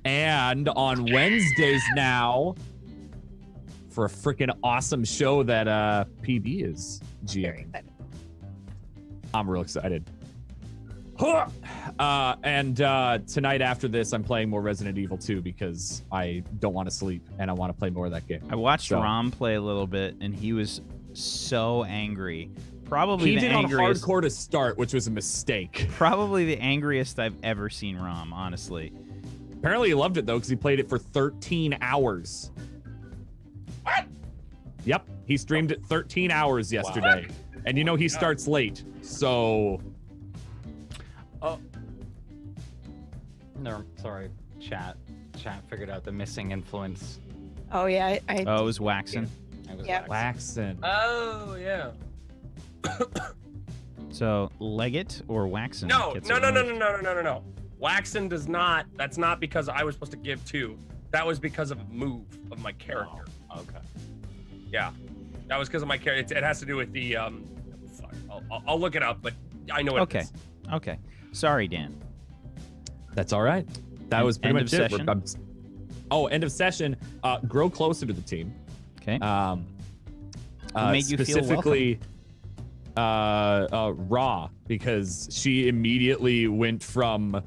and on Wednesdays now for a freaking awesome show that PB is Very GMing. excited. I'm real excited. And tonight after this, I'm playing more Resident Evil 2 because I don't want to sleep and I want to play more of that game. I watched So- Rom play a little bit, and he was so angry. Probably He the did on angriest. hardcore to start, which was a mistake. Probably the angriest I've ever seen Rom, honestly. Apparently he loved it though because he played it for 13 hours. What? Yep, he streamed it 13 hours yesterday. And you know he starts late, so... No, sorry. Chat figured out the missing influence. Oh yeah, I Oh, it was Waxen. I was Yeah. Waxen. Oh, yeah. So, Leggett or Waxen? No. gets it removed? Waxen does not. That's not because I was supposed to give 2. That was because of a move of my character. Oh, okay. Yeah. That was because of my character. It has to do with the, fuck. I'll look it up, but I know what Okay. it is. Okay. Sorry, Dan. That's all right. That was pretty End much of it. session? End of session. Grow closer to the team. Okay. What made you feel specifically Raw, because she immediately went from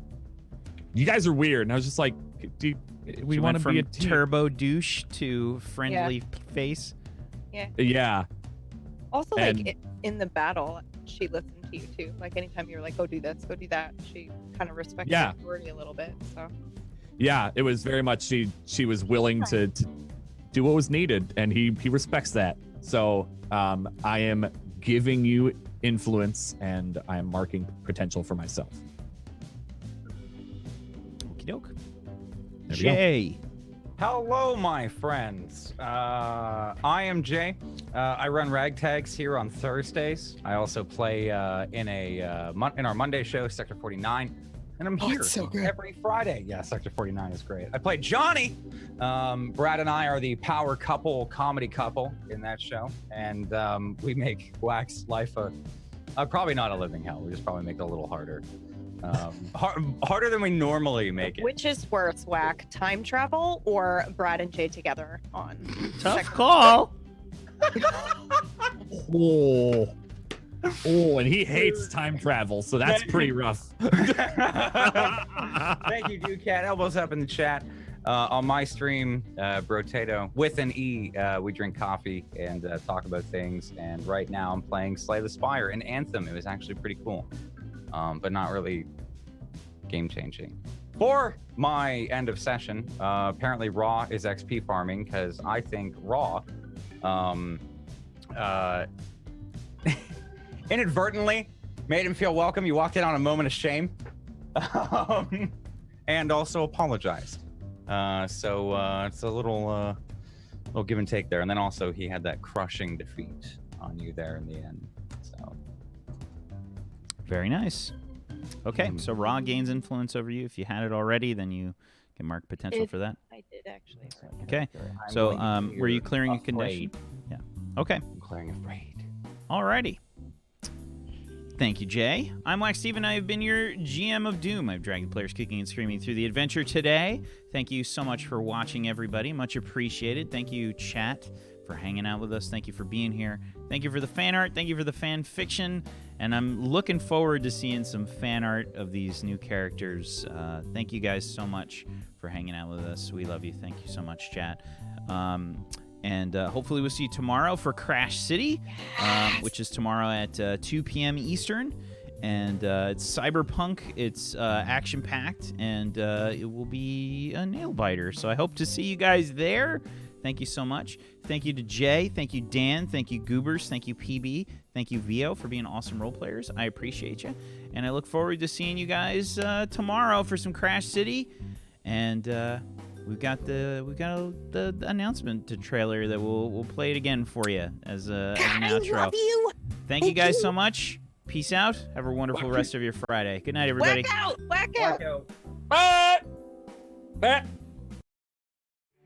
you guys are weird, and I was just like, we She want went to from be a team. turbo douche to friendly face. Yeah. also And- like in the battle, she listened to you too. Like anytime you were like, "Go do this, go do that," she kind of respected Yeah. your authority a little bit. So Yeah, it was very much she was willing to do what was needed, and he respects that. So I am giving you influence, and I am marking potential for myself. Okie doke. There we go. Jay. Hello, my friends. I am Jay. I run Ragtags here on Thursdays. I also play in our Monday show, Sector 49. And I'm here every Friday. Yeah, Sector 49 is great. I play Johnny. Brad and I are the power couple, comedy couple in that show. And we make Wax life probably not a living hell. We just probably make it a little harder. Harder than we normally make it. which is worse, Whack? Time travel or Brad and Jay together on? Tough Sector- call. Oh, and he hates time travel, so that's pretty rough. Thank you, Dude Cat. Elbows up in the chat. On my stream, Brotato, with an E, we drink coffee and talk about things. And right now I'm playing Slay the Spire, an Anthem. It was actually pretty cool, but not really game-changing. For my end of session, apparently Raw is XP farming because I think Raw inadvertently made him feel welcome. You walked in on a moment of shame and also apologized. So it's a little give and take there. And then also he had that crushing defeat on you there in the end. So Very nice. Okay, so Raw gains influence over you. If you had it already, then you can mark potential for that. I did actually. Okay, so were you clearing a condition? Yeah. Okay. I'm clearing afraid. Alrighty. Thank you, Jay. I'm Wacksteven. I have been your GM of Doom. I've dragged the players kicking and screaming through the adventure today. Thank you so much for watching, everybody. Much appreciated. Thank you, chat, for hanging out with us. Thank you for being here. Thank you for the fan art. Thank you for the fan fiction. And I'm looking forward to seeing some fan art of these new characters. Thank you guys so much for hanging out with us. We love you. Thank you so much, chat. And hopefully we'll see you tomorrow for Crash City, which is tomorrow at 2 p.m. Eastern. And it's cyberpunk, it's action-packed, and it will be a nail-biter. So I hope to see you guys there. Thank you so much. Thank you to Jay. Thank you, Dan. Thank you, Goobers. Thank you, PB. Thank you, Vio, for being awesome role players. I appreciate you. And I look forward to seeing you guys tomorrow for some Crash City. And we've got the announcement trailer that we'll play it again for you as an outro. I love you. Thank you guys so much. Peace out. Have a wonderful rest of your Friday. Good night, everybody. Whack out. Whack out. Bye. Bye.